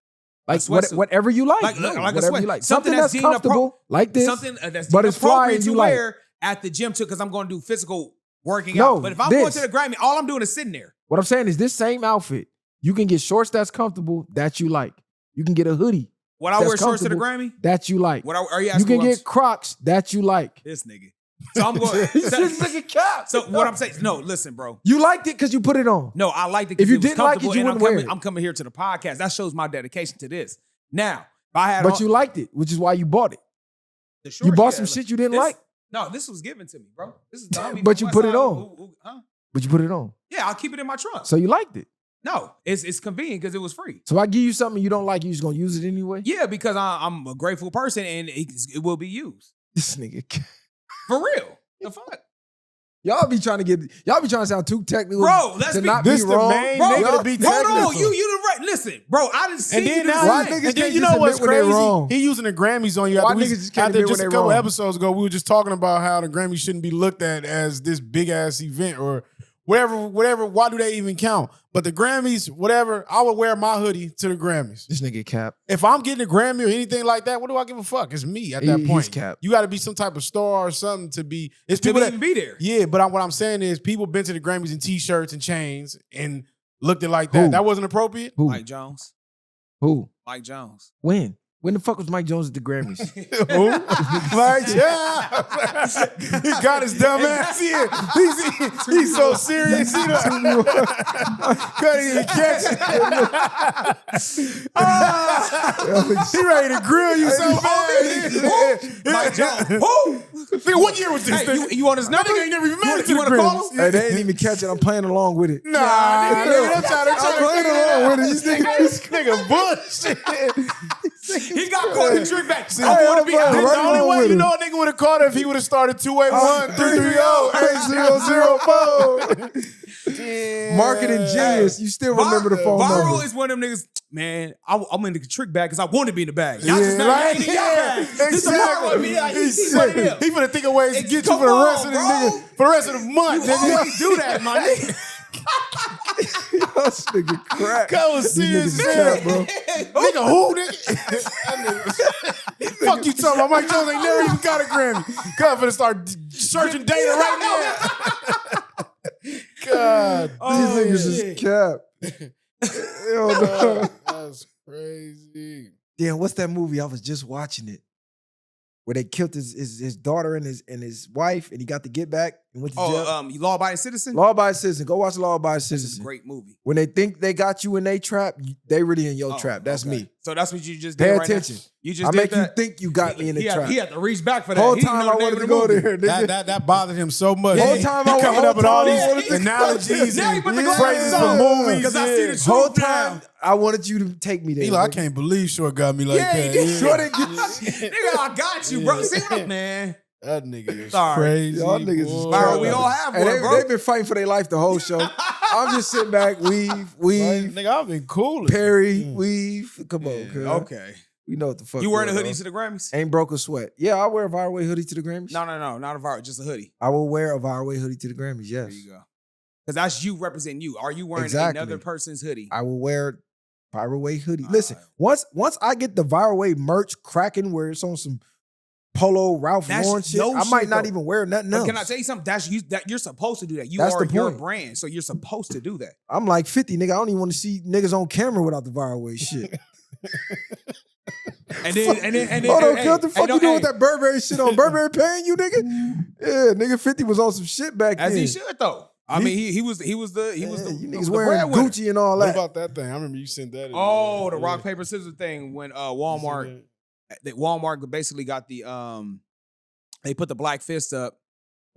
Like whatever you like.
Like a
whatever
sweat.
you like.
Something
Something that's
deemed
comfortable like this.
Something that's
but
deemed
it's fly
appropriate
and
to
you like.
wear at the gym too, because I'm going to do physical working
No,
out. But if I'm going
this.
to the Grammy, all I'm doing is sitting there.
What I'm saying is this same outfit, you can get shorts that's comfortable that you like. You can get a hoodie
What I
that's
wear shorts to the
comfortable
Grammy?
that you like.
What are you
You
asking?
can
what I'm-
get Crocs that you like.
this nigga. So I'm going.
This nigga cap.
So what I'm saying? No, listen, bro.
You liked it because you put it on.
No, I liked it
If
because
you
it was
didn't like it,
comfortable,
you
and
wouldn't wear it.
I'm coming here to the podcast. That shows my dedication to this. Now, if I had
But you liked it, which is why you bought it.
the
You
shorts,
bought
yeah,
some
look,
shit you didn't
this-
like,
No, this was given to me, bro. This is the homie
But
from
you put it
Westside
on.
huh?
but you put it on.
Yeah, I'll keep it in my trunk.
So you liked it.
No, it's convenient because it was free.
So I give you something you don't like, you just gonna use it anyway?
Yeah, because I'm a grateful person and it will be used.
This nigga cap.
For real. The fuck?
Y'all be trying to sound too technical.
Bro, let's
to
be-
not
This
be
the
wrong.
main
Bro,
nigga to be
hold
technical.
on. You the right. Listen, bro, I didn't see
And then
you
now,
Why
do
niggas
that.
and then
can't
you
just
know what's
admit when they
crazy?
wrong?
He using the Grammys on you.
Why
After,
niggas just can't
after
admit
just
when
a
they
couple
wrong?
episodes ago, we were just talking about how the Grammys shouldn't be looked at as this big ass event or whatever. Why do they even count? But the Grammys, whatever, I would wear my hoodie to the Grammys.
This nigga cap.
If I'm getting a Grammy or anything like that, what do I give a fuck? It's me at that
He's
point.
cap.
You got to be some type of star or something to be. It's
To
people that
even be there.
Yeah, but what I'm saying is people been to the Grammys in t-shirts and chains and looked it like that.
Who?
That wasn't appropriate.
Who?
Mike Jones.
Who?
Mike Jones.
When? When the fuck was Mike Jones at the Grammys?
Who? Like, yeah. He got his dumb ass here. He's so serious. He couldn't even catch it. He ready to grill you so bad.
Mike Jones. Who?
Nigga, what year was this?
Hey, you want his number?
That nigga ain't never even made it to
You
the
want to call
Grammys.
him?
Hey, they ain't even catch it. I'm playing along with it.
Nah, nigga,
I'm playing along with it.
This nigga bullshit.
He got caught the trick back.
See,
I want to
hey,
be out.
right
The only
along
way
with
you
it.
know a nigga would have caught it if he would have started 281-330-8004.
Marketing genius. You still remember the phone
Viral
number.
is one of them niggas, man, I'm in the trick bag because I want to be in the bag. Y'all
Yeah,
just not
right?
in the bag. This is Viral. I mean, yeah, he's one of them.
He finna think of ways to get you
Come
for the
on,
rest of the
bro.
nigga, for the rest of the month.
You always do that, my nigga.
This nigga crack.
That was
These
serious,
niggas is
man.
crap, bro.
Nigga, who, nigga? Fuck you talking about. Mike Jones ain't never even got a Grammy. God, finna start searching data right now. God.
These niggas is cap. Hell no.
That's crazy.
Damn, what's that movie? I was just watching it. Where they killed his daughter and his wife, and he got to get back and went to jail.
You law-abiding citizen?
Law Abiding Citizen. Go watch Law Abiding
This is a
Citizen.
great movie.
When they think they got you in they trap, they really in your
Oh,
trap. That's
okay.
me.
So that's what you just did
Pay
right
attention.
now? You just
I
did
make you
that?
think you got me in the trap.
He had to reach back for that.
Whole
He didn't
time
know
I
the name
wanted
of
to
the
go
movie.
there. nigga.
That bothered him so much.
Whole
He
time I
coming
whole
up with all
time I
these
wanted to-
analogies
Now he
and
put the
phrases
glasses on.
from movies.
Because I see the truth
Whole
now.
time I wanted you to take me there.
He like, I
nigga.
can't believe Short got me like
Yeah, he
that.
did.
Short ain't get-
Nigga, I got you, bro. See what, man?
That nigga is
Sorry.
crazy.
Y'all niggas is
boy.
Viral, we all have
And
one, bro.
they've been fighting for their life the whole show. I'm just sitting back, weave,
Like, nigga, I've been cool.
Perry, weave. Come on, cuz.
Okay.
We know what the fuck.
You wearing a
going
hoodie
on.
to the Grammys?
Ain't broke a sweat. Yeah, I wear a Viral Way hoodie to the Grammys.
No, not a viral, just a hoodie.
I will wear a Viral Way hoodie to the Grammys, yes.
There you go. Because that's you representing you. Are you wearing
Exactly.
another person's hoodie?
I will wear Viral Way hoodie.
All
Listen,
right.
once I get the Viral Way merch cracking where it's on some Polo Ralph
That's
Lauren shit,
no
I might
shit,
not
though.
even wear nothing
But
else.
can I tell you something? That's you. That you're supposed to do that. You
That's
are
the
your
point.
brand, so you're supposed to do that.
I'm like 50, nigga. I don't even want to see niggas on camera without the Viral Way shit.
And then,
Hold on,
hey,
what the fuck
hey,
you doing with
hey,
that Burberry shit on? Burberry paying you, nigga? Yeah, nigga 50 was on some shit back
As
then.
he should though. I mean, he was the
Yeah, you niggas
the
wearing
breadwinner.
Gucci and all
What
that.
about that thing? I remember you sent that in.
Oh, the
Yeah.
rock paper scissors thing when
You seen
Walmart basically got they put the black fist up.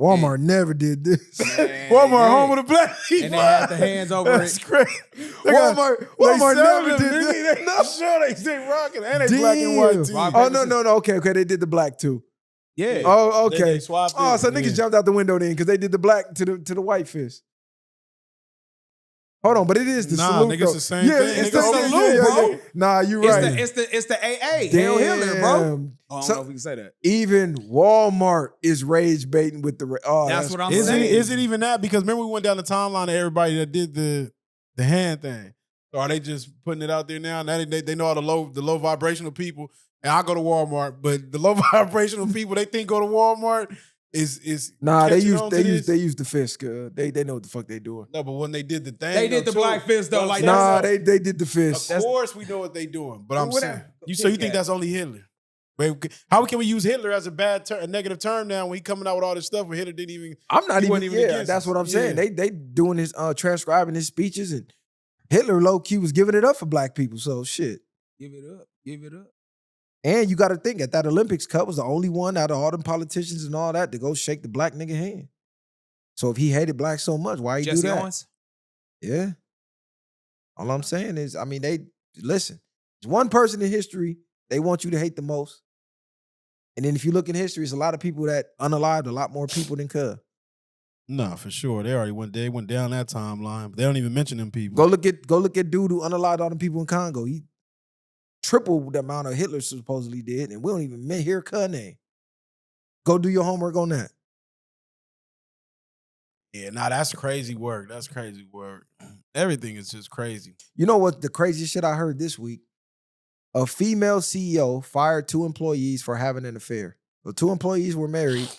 Walmart never did this.
Man,
Walmart
they
home
did.
with a black people.
And they had the hands over
That's
it.
crazy.
Walmart never did this.
They not sure they rocking and they black and white too.
Rock,
Oh,
paper,
no. Okay, they did the black too.
Yeah.
Oh, okay.
They swapped
Oh,
it.
so niggas
Yeah.
jumped out the window then because they did the black to the white fist. Hold on, but it is the
Nah,
salute.
nigga, it's the same thing.
It's the salute, bro.
Nah, you right.
It's the AA. Hail Hitler, bro. I don't know if we can say that.
Even Walmart is rage baiting with the. Oh,
That's what I'm
Is
saying.
it even that? Because remember we went down the timeline of everybody that did the hand thing. So are they just putting it out there now? Now they know all the low vibrational people. And I go to Walmart, but the low vibrational people they think go to Walmart is
Nah, they
catching on to this?
use the fist. They know what the fuck they doing.
No, but when they did the thing,
They did the
too,
black fist though. Like
Nah,
that's
they did the fist.
Of course, we know what they doing. But I'm saying,
Whatever.
so you think that's only Hitler? Wait, how can we use Hitler as a negative term now when he coming out with all this stuff when Hitler didn't even?
I'm not
he
even.
wasn't even
Yeah,
against
that's
us.
what I'm saying.
Yeah.
They doing his transcribing his speeches, and Hitler low key was giving it up for black people. So shit.
Give it up. Give it up.
And you got to think at that Olympics Cup was the only one out of all them politicians and all that to go shake the black nigga hand. So if he hated black so much, why he
Jesse
do that?
Owens?
Yeah. All I'm saying is, I mean, listen. There's one person in history they want you to hate the most. And then if you look in history, it's a lot of people that unalived a lot more people than Cub.
No, for sure. They went down that timeline, but they don't even mention them people.
Go look at dude who unalived all the people in Congo. He tripled the amount of Hitler supposedly did, and we don't even hear Cub name. Go do your homework on that.
Yeah, nah, that's crazy work. That's crazy work. Everything is just crazy.
You know what the craziest shit I heard this week? A female CEO fired 2 employees for having an affair. The 2 employees were married.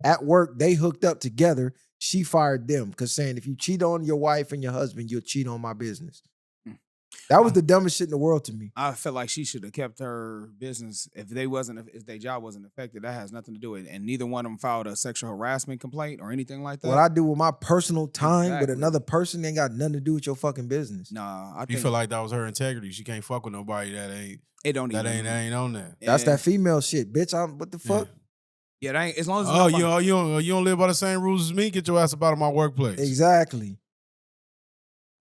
At work, they hooked up together. She fired them because saying if you cheat on your wife and your husband, you'll cheat on my business. That was the dumbest shit in the world to me.
I felt like she should have kept her business if their job wasn't affected. That has nothing to do with it. And neither one of them filed a sexual harassment complaint or anything like that.
What I do with my personal time with
Exactly.
another person ain't got nothing to do with your fucking business.
Nah, I
You
think
feel like that was her integrity. She can't fuck with nobody that ain't
it don't even.
ain't on that.
That's
Yeah.
that female shit, bitch. What the fuck?
Yeah, that ain't, as long as it's
Oh,
not
you don't live by the same rules as me? Get your ass up out of my workplace.
Exactly.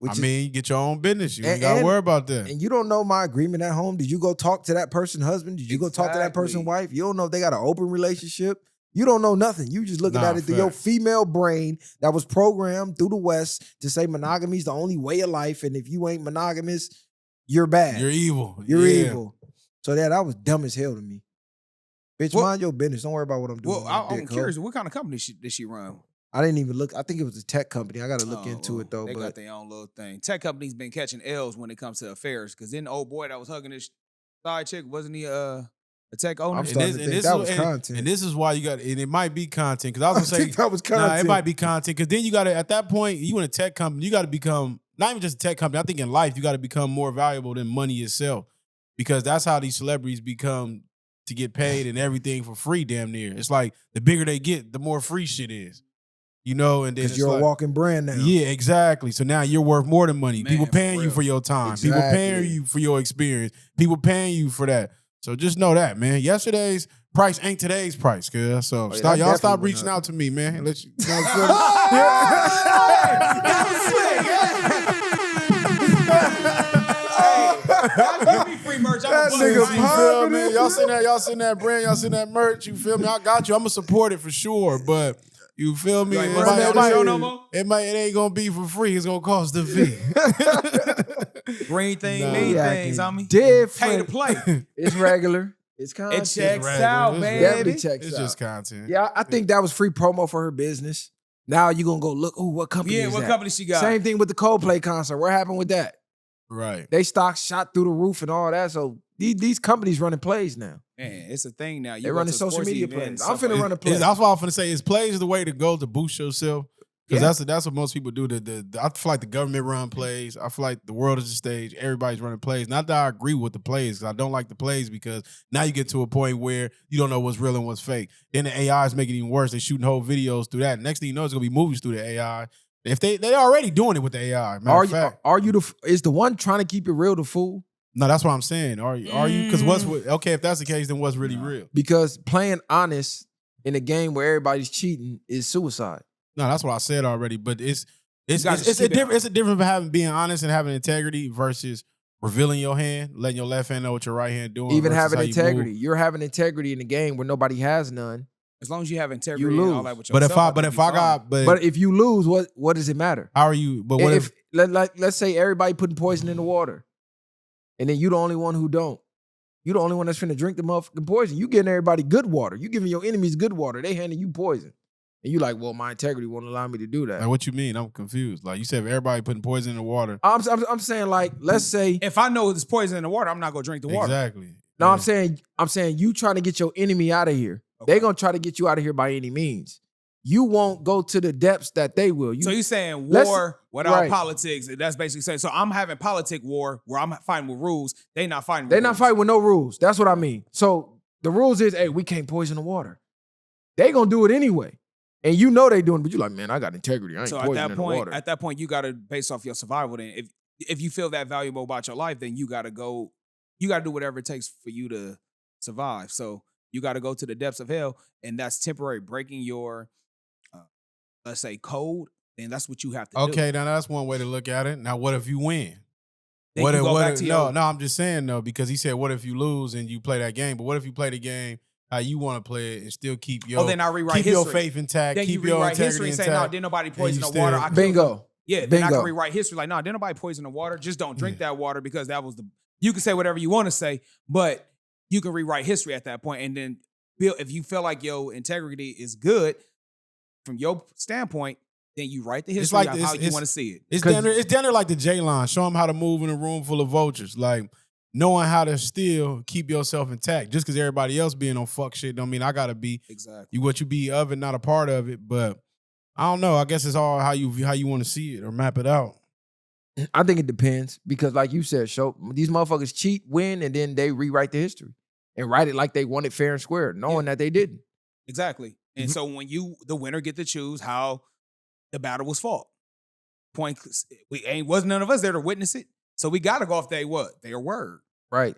Which is-
you get your own business. You ain't
And-
got to
and-
worry about that.
And you don't know my agreement at home. Did you go talk to that person's husband? Did you go talk to that person's
Exactly.
wife? You don't know if they got an open relationship. You don't know nothing. You just looking
Nah,
at it through your
facts.
female brain that was programmed through the West to say monogamy is the only way of life. And if you ain't monogamous, you're bad.
You're evil.
You're
Yeah.
evil. So that was dumb as hell to me. Bitch,
Well-
mind your business. Don't worry about what I'm doing.
well, I'm curious. What kind of company did she run?
I didn't even look. I think it was a tech company. I got to look
Oh,
into
well,
it though.
They got
But
their own little thing. Tech companies been catching L's when it comes to affairs. Because then the old boy that was hugging this side chick, wasn't he a tech owner?
I'm
And
starting to think that was content.
And this is why you got, and it might be content. Because I was
I
going
think
to say,
that was content.
nah, it might be content. Because then you got to, at that point, you in a tech company, you got to become, not even just a tech company, I think in life, you got to become more valuable than money itself. Because that's how these celebrities become to get paid and everything for free damn near. It's like the bigger they get, the more free shit is. You know, and then
Because
it's
you're
like,
a walking brand now.
yeah, exactly. So now you're worth more than money.
Man,
People
for
paying you
real.
for your time. People paying
Exactly.
you for your experience. People paying you for that. So just know that, man. Yesterday's price ain't today's price, cuz. So
yeah,
stop,
that
y'all stop
definitely
reaching
went up.
out to me, man. Let you, know
Give me free merch.
That
I'm
nigga
you
pop-
feel me? Y'all seen that brand, y'all seen that merch, you feel me? I got you. I'm gonna support it for sure, but you feel me?
You ain't
It
wearing
might-
that
it might-
show no more?
it ain't gonna be for free. It's gonna cost the fee.
Green thing,
Nah.
mean
Yeah,
things,
acting
homie. Pay to
different.
play.
It's regular. It's content.
It checks
regular.
out,
It's
baby.
Definitely checks
It's
out.
just content.
Yeah, I think that was free promo for her business. Now you gonna go look. Oh, what company?
Yeah,
is
what
that?
company she got?
Same thing with the Coldplay concert. What happened with that?
Right.
They stocks shot through the roof and all that. So these companies running plays now.
Man, it's a thing now. You
They
go
running
to
social
sports
media
events,
plays. I'm
stuff
finna
like
run a play.
That's what I'm finna say. Is plays the way to go to boost yourself? Because
Yeah.
that's what most people do. I feel like the government run plays. I feel like the world is a stage. Everybody's running plays. Not that I agree with the plays, because I don't like the plays because now you get to a point where you don't know what's real and what's fake. Then the AI is making it even worse. They're shooting whole videos through that. Next thing you know, it's gonna be movies through the AI. If they already doing it with the AI. Matter of fact.
Are you is the one trying to keep it real the fool?
No, that's what I'm saying. Are you? Because okay, if that's the case, then what's really real?
Because playing honest in a game where everybody's cheating is suicide.
No, that's what I said already. But it's
gotta
a
keep it
different. It's a difference between being honest and having integrity versus revealing your hand, letting your left hand know what your right hand doing.
Even
versus
having
how you
integrity.
move.
You're having integrity in a game where nobody has none.
As long as you have integrity and all that with
But
yourself.
But if you lose, what does it matter?
How are you? But what if
let's say everybody putting poison in the water, and then you the only one who don't. You the only one that's finna drink the motherfucking poison. You getting everybody good water. You giving your enemies good water. They handing you poison. And you like, well, my integrity won't allow me to do that.
Like, what you mean? I'm confused. Like you said, if everybody putting poison in the water.
I'm saying like, let's say
if I know there's poison in the water, I'm not gonna drink the water.
Exactly.
No,
Yeah.
I'm saying you trying to get your enemy out of here.
Okay.
They gonna try to get you out of here by any means. You won't go to the depths that they will.
So you saying war without politics? That's basically saying. So I'm having politic war where I'm fighting with rules. They not fighting.
They're not fighting with no rules. That's what I mean. So the rules is, hey, we can't poison the water. They gonna do it anyway, and you know they doing. But you like, man, I got integrity. I ain't poisoning the water.
At that point, you got to base off your survival. Then, if you feel that valuable about your life, then you got to go. You got to do whatever it takes for you to survive. So you got to go to the depths of hell, and that's temporary. Breaking your let's say code, then that's what you have to do.
Okay, now that's one way to look at it. Now, what if you win?
Then you go back to your...
No, I'm just saying though, because he said, what if you lose and you play that game? But what if you play the game how you want to play it and still keep your
then I rewrite
your
history.
faith intact,
then
keep
you
your
rewrite
integrity
history and
intact.
say, no, didn't nobody poison the water.
Bingo.
Yeah, then I can rewrite history like, no, didn't nobody poison the water. Just don't drink that water because that was the. You can say whatever you want to say, but you can rewrite history at that point. And then if you feel like your integrity is good from your standpoint, then you write the history of how you want to see it.
It's down there like the J-line. Show them how to move in a room full of vultures. Like knowing how to still keep yourself intact. Just because everybody else being on fuck shit don't mean I gotta be
exactly
what you be of it, not a part of it. But I don't know. I guess it's all how you want to see it or map it out.
I think it depends because, like you said, these motherfuckers cheat, win, and then they rewrite the history and write it like they won it fair and square, knowing that they didn't.
Exactly. And so when the winner, get to choose how the battle was fought. Wasn't none of us there to witness it, so we got to go off their word.
Right.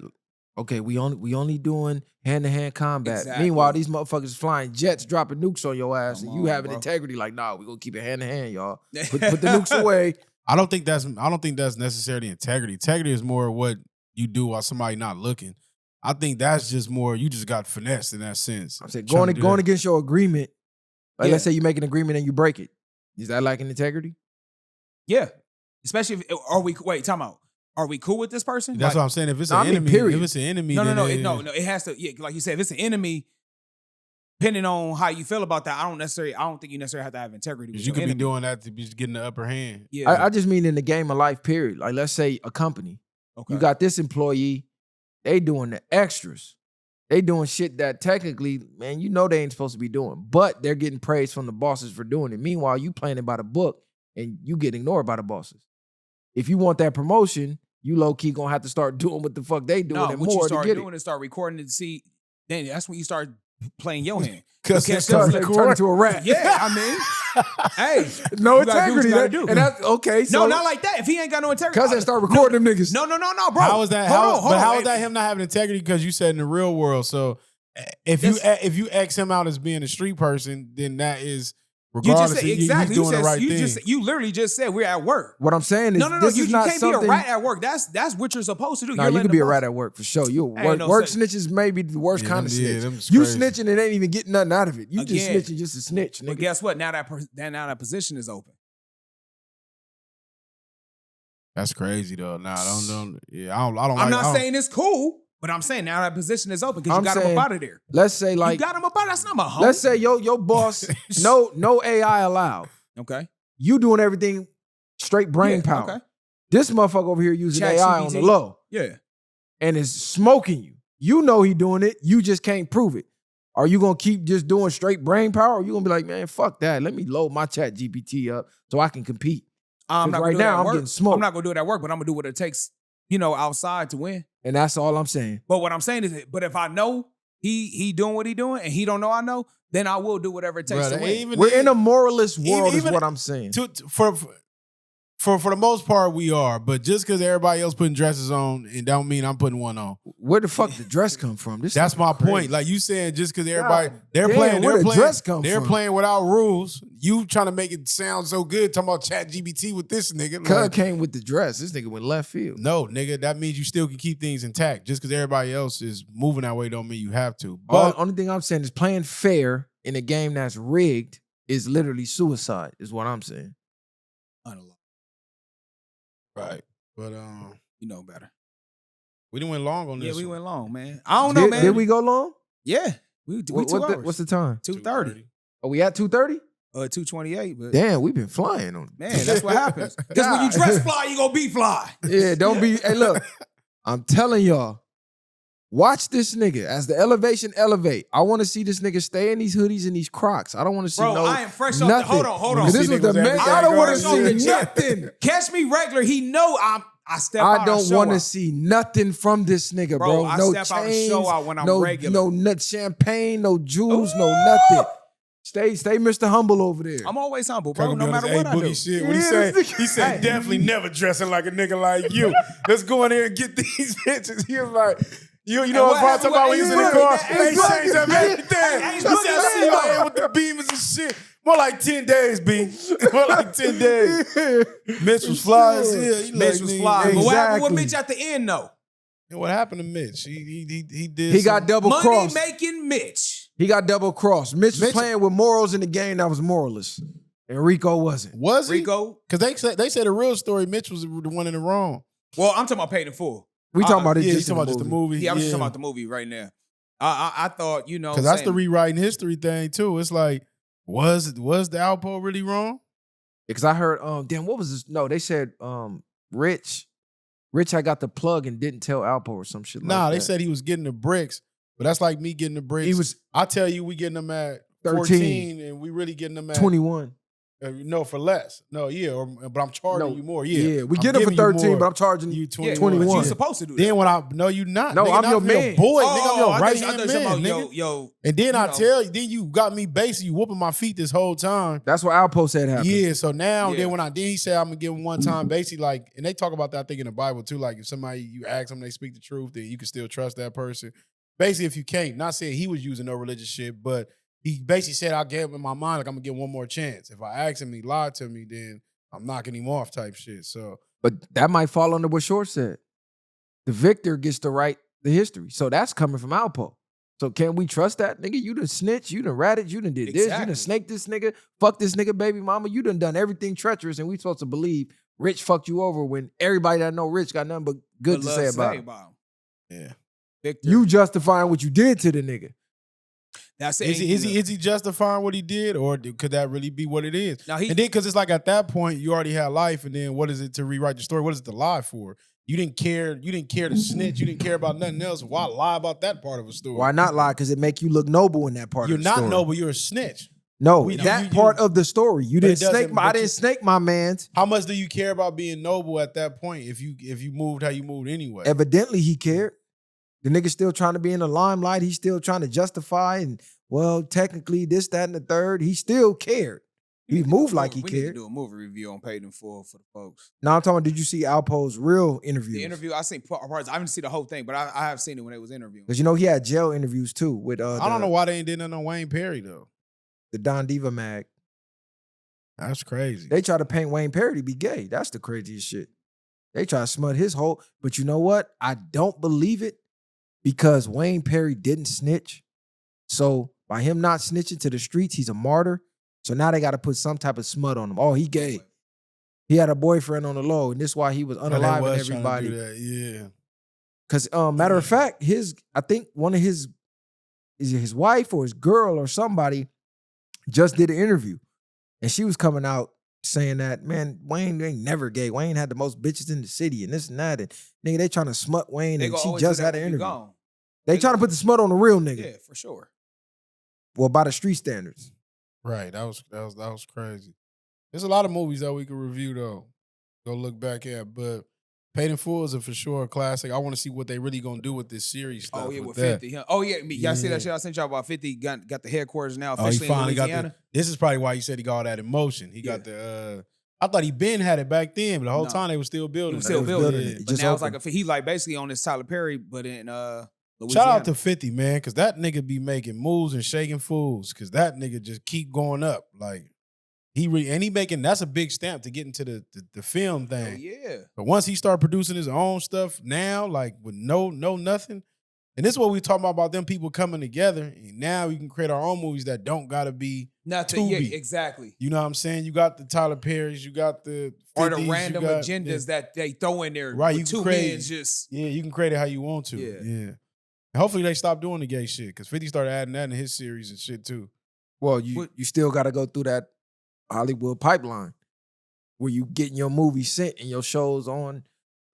Okay. We only doing hand-to-hand combat.
Exactly.
Meanwhile, these motherfuckers flying jets, dropping nukes on your ass, and you having
bro.
integrity. Like, nah, we gonna keep it hand-to-hand, y'all. Put the nukes away.
I don't think that's necessarily integrity. Integrity is more what you do while somebody not looking. I think that's just more you just got finessed in that sense.
I'm saying going against your agreement. Like let's say you make an agreement and you break it. Is that like an integrity?
Yeah. Especially time out. Are we cool with this person?
That's what I'm saying. If it's an enemy, if it's an enemy,
no. It has to. Yeah, like you said, if it's an enemy, depending on how you feel about that, I don't think you necessarily have to have integrity.
Because you could be doing that to be getting the upper hand.
Yeah. I just mean in the game of life, period. Like let's say a company. Okay. You got this employee, they doing the extras. They doing shit that technically, man, you know they ain't supposed to be doing. But they're getting praise from the bosses for doing it. Meanwhile, you playing it by the book and you get ignored by the bosses. If you want that promotion, you low-key gonna have to start doing what the fuck they doing and more to get it.
What you start doing is start recording it to see, then that's when you start playing your hand.
Because it starts turning into a rat.
Yeah, I mean, hey.
No integrity. And that's okay. So
no, not like that. If he ain't got no integrity.
Because they start recording them niggas.
No, bro.
How is that? How is that him not having integrity? Because you said in the real world. So if you X him out as being a street person, then that is regardless. He's doing the right thing.
You literally just said we're at work.
What I'm saying is,
you can't be a rat at work. That's what you're supposed to do.
No, you can be a rat at work for sure. Work snitches may be the worst kind of snitch. You snitching and ain't even getting nothing out of it. You just snitching just to snitch. Nigga.
But guess what? Now that position is open.
That's crazy though. Nah, I don't.
I'm not saying it's cool. But I'm saying now that position is open because you got him up out of there.
Let's say like
you got him up out. That's not my home.
Let's say your boss, no AI allowed.
Okay.
You doing everything straight brain power. Okay. This motherfucker over here using AI on the low.
Yeah.
And is smoking you. You know he doing it. You just can't prove it. Are you gonna keep just doing straight brain power? Or are you gonna be like, man, fuck that. Let me load my chat GPT up so I can compete.
I'm not
right now I'm getting smoked.
I'm not gonna do it at work, but I'm gonna do what it takes, outside to win.
And that's all I'm saying.
But what I'm saying is, but if I know he doing what he doing and he don't know I know, then I will do whatever it takes to win.
We're in a moralist world is what I'm saying.
For the most part, we are. But just because everybody else putting dresses on, it don't mean I'm putting one on.
Where the fuck did the dress come from?
That's my point. Like you saying, just because everybody they're playing without rules. You trying to make it sound so good. Talking about chat GBT with this nigga.
Cuz came with the dress. This nigga went left field.
No, nigga, that means you still can keep things intact. Just because everybody else is moving that way don't mean you have to. But
only thing I'm saying is playing fair in a game that's rigged is literally suicide, is what I'm saying.
Unalive.
Right. But
You know better.
we didn't went long on this.
Yeah, we
one.
went long, man. I don't know, man.
Did we go long?
Yeah, we 2 hours.
What's the time?
2:30.
Are we at 2:30?
2:28. But
Damn, we've been flying on it.
man, that's what happens. Because when you dress fly, you gonna be fly.
Yeah, don't be. Hey, look, I'm telling y'all, watch this nigga as the elevation elevate. I want to see this nigga stay in these hoodies and these Crocs. I don't want to see
Bro,
no
I am fresh off the.
nothing.
Hold on.
This was the man. I don't want to see nothing.
Catch me regular. He know I step out.
I don't want to see nothing from this nigga, bro.
I
No
step out and
chains,
show out when I'm
no,
regular.
no nut champagne, no jewels, no nothing. Stay Mr. Humble over there.
I'm always humble, bro.
Crack
No
him
matter
down
what I
his
do.
boogie shit. What
Yeah,
he said definitely never dressing like a nigga like you. Let's go in there and get these bitches. He was like, you know what I'm talking about when he was in the car? They changed up everything. He said, I see you out here with the beamers and shit. More like 10 days, B. More like 10 days. Mitch was fly as hell.
Mitch was fly.
Exactly.
But what happened with Mitch at the end, though?
And what happened to Mitch? He did.
He got double
Money
crossed.
making Mitch.
He got double crossed. Mitch was playing with morals in the game that was moralless, and Rico wasn't.
Was he?
Rico.
Because they said the real story. Mitch was the one in the wrong.
Well, I'm talking about Paid in Full.
We talking about it
Yeah,
just
you talking about just the movie.
Yeah, I'm just talking about the movie right now. I thought, you know,
Because that's the rewriting history thing too. It's like, was the Alpo really wrong?
Because I heard, damn, what was this? No, they said Rich had got the plug and didn't tell Alpo or some shit like that.
Nah, they said he was getting the bricks, but that's like me getting the bricks.
He was
I tell you, we getting them at
13.
14, and we really getting them at
21.
No, for less. No, yeah, but I'm charging you more.
Yeah, we
I'm
get them for
giving you
13,
more.
but I'm charging
You
you
21.
21.
You're supposed to do that.
Then when no, you not.
No,
nigga,
I'm
not
your
for
man.
boy. Nigga, I'm your right hand man. Nigga.
Yo,
And then I
know.
tell you, then you got me basically whooping my feet this whole time.
That's what Alpo said happened.
Yeah, so now
Yeah.
then he said I'm gonna give him one time, basically like, and they talk about that I think in the Bible too. Like if somebody you ask them, they speak the truth, then you can still trust that person. Basically, if you can't, not saying he was using no religious shit, but he basically said I gave him in my mind like I'm gonna give him one more chance. If I ask him, he lied to me, then I'm knocking him off type shit. So
But that might fall under what Short said. The victor gets to write the history. So that's coming from Alpo. So can we trust that nigga? You done snitch, you done ratted, you done did this, you
Exactly.
done snaked this nigga, fuck this nigga baby mama, you done everything treacherous, and we supposed to believe Rich fucked you over when everybody that know Rich got nothing but good to say about him.
yeah.
Victor.
You justifying what you did to the nigga.
That's it.
Is he justifying what he did, or could that really be what it is?
Now
And then because it's like at that point you already had life, and then what is it to rewrite the story? What is it to lie for? You didn't care to snitch. You didn't care about nothing else. Why lie about that part of a story?
Why not lie? Because it make you look noble in that part
You're
of the
not
story.
noble. You're a snitch.
No,
We-
that
you-
part of the story. You
But it
didn't snake
doesn't-
my. I
but
didn't
you-
snake my man's.
How much do you care about being noble at that point if you moved how you moved anyway?
Evidently, he cared. The nigga still trying to be in the limelight. He's still trying to justify and, well, technically this, that, and the third. He still cared. He moved like he
We need to
cared.
do a movie review on Paid in Full for the folks.
Now I'm talking about, did you see Alpo's real interviews?
The interview, I seen parts. I haven't seen the whole thing, but I have seen it when they was interviewing.
Because, you know, he had jail interviews too with
I don't know why they ain't did nothing on Wayne Perry though.
the Don Diva mag.
That's crazy.
They try to paint Wayne Perry to be gay. That's the craziest shit. They try to smut his whole, but you know what? I don't believe it because Wayne Perry didn't snitch. So by him not snitching to the streets, he's a martyr. So now they got to put some type of smut on him. Oh, he gay. He had a boyfriend on the low, and this is why he was unaliving everybody.
Yeah.
Because matter of fact, I think one of his wife or his girl or somebody just did an interview. And she was coming out saying that, man, Wayne ain't never gay. Wayne had the most bitches in the city and this and that. And nigga, they trying to smut Wayne, and she just had an interview. They trying to put the smut on the real nigga.
Yeah, for sure.
Well, by the street standards.
Right. That was crazy. There's a lot of movies that we could review though. Go look back at. But Paid in Full is for sure a classic. I want to see what they really gonna do with this series stuff.
Oh yeah, with
that.
50. Oh yeah, y'all see
Yeah.
that shit I sent y'all about 50 got the headquarters now
Oh, he
officially
finally
in
got
Louisiana.
this is probably why you said he got all that emotion. He got the I thought he been had it back then, but the whole
No.
time they was still
He
building.
was
it.
still
They was
building
building
it.
it.
But
Just
now it's
opened.
like he like basically on this Tyler Perry, but in Louisiana.
Shout out to 50, man, because that nigga be making moves and shaking fools, because that nigga just keep going up. Like he making, that's a big stamp to get into the film
Oh,
thing.
yeah.
But once he start producing his own stuff now, like with no nothing, And this is what we talking about them people coming together. And now we can create our own movies that don't gotta be
nothing. Yeah,
Tubi.
exactly.
You know what I'm saying? You got the Tyler Perry's, you got the 50s,
or the random agendas that they throw in there.
Right,
with
you
two
can create,
men just
you can create it how you want to. Yeah. And hopefully they stop doing the gay shit because 50 started adding that in his series and shit too.
Well, you still got to go through that Hollywood pipeline where you getting your movies sent and your shows on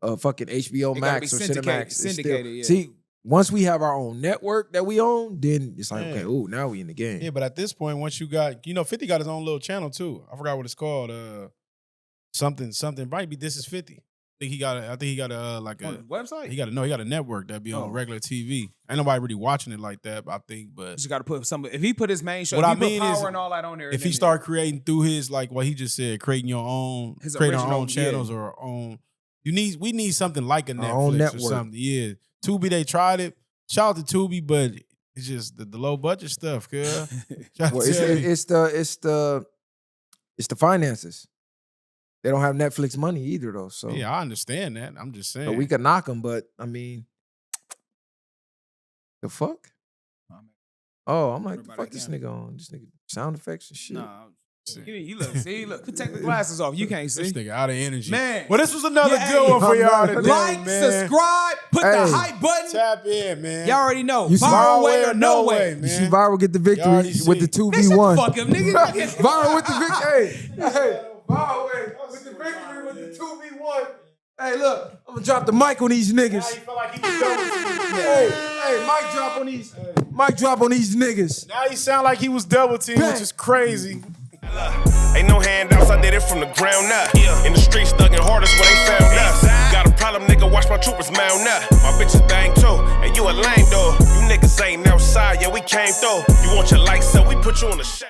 fucking HBO Max or Cinemax.
Syndicated,
See, once we have our own network that we own, then it's like, okay, ooh, now we in the game.
Yeah, but at this point, once you got, 50 got his own little channel too. I forgot what it's called. Something. Might be This Is 50. I think he got a like a
website.
He got a network that be on regular TV. Ain't nobody really watching it like that, I think. But
you just got to put some. If he put his main show,
what
if
I
he
mean
put Power
is,
and all that on there,
if he start creating through his like what he just said, creating your own, creating our own channels or our own. We need something like a Netflix or something. Yeah, Tubi, they tried it. Shout out to Tubi, but it's just the low budget stuff, cuz.
Well, it's the finances. They don't have Netflix money either, though. So
yeah, I understand that. I'm just saying.
So we could knock them, but I mean, the fuck? Oh, I'm like, the fuck this nigga on? This nigga sound effects and shit.
Nah. Look, take the glasses off. You can't see.
This nigga out of energy.
Man.
Well, this was another good one for y'all today,
like,
man.
subscribe, put the hype button.
Tap in, man.
Y'all already know.
You
Viral way or no way.
Man. You see Viral get the victory with the 2v1.
Fuck him, nigga.
Viral with the victory. Hey, Viral with the victory with the 2v1. Hey, look, I'm gonna drop the mic on these niggas.
Now you feel like he was double
Hey, mic drop on these. Mic drop on these niggas.
Now you sound like he was double teamed, which is crazy.
Ain't no handouts, I did it from the ground up. In the streets, thugging hardest where they found us. Got a problem, nigga, watch my troopers mount up. My bitches bang too, and you a lame though. You niggas ain't outside, yeah, we came through. You want your lights up, we put you on the shake.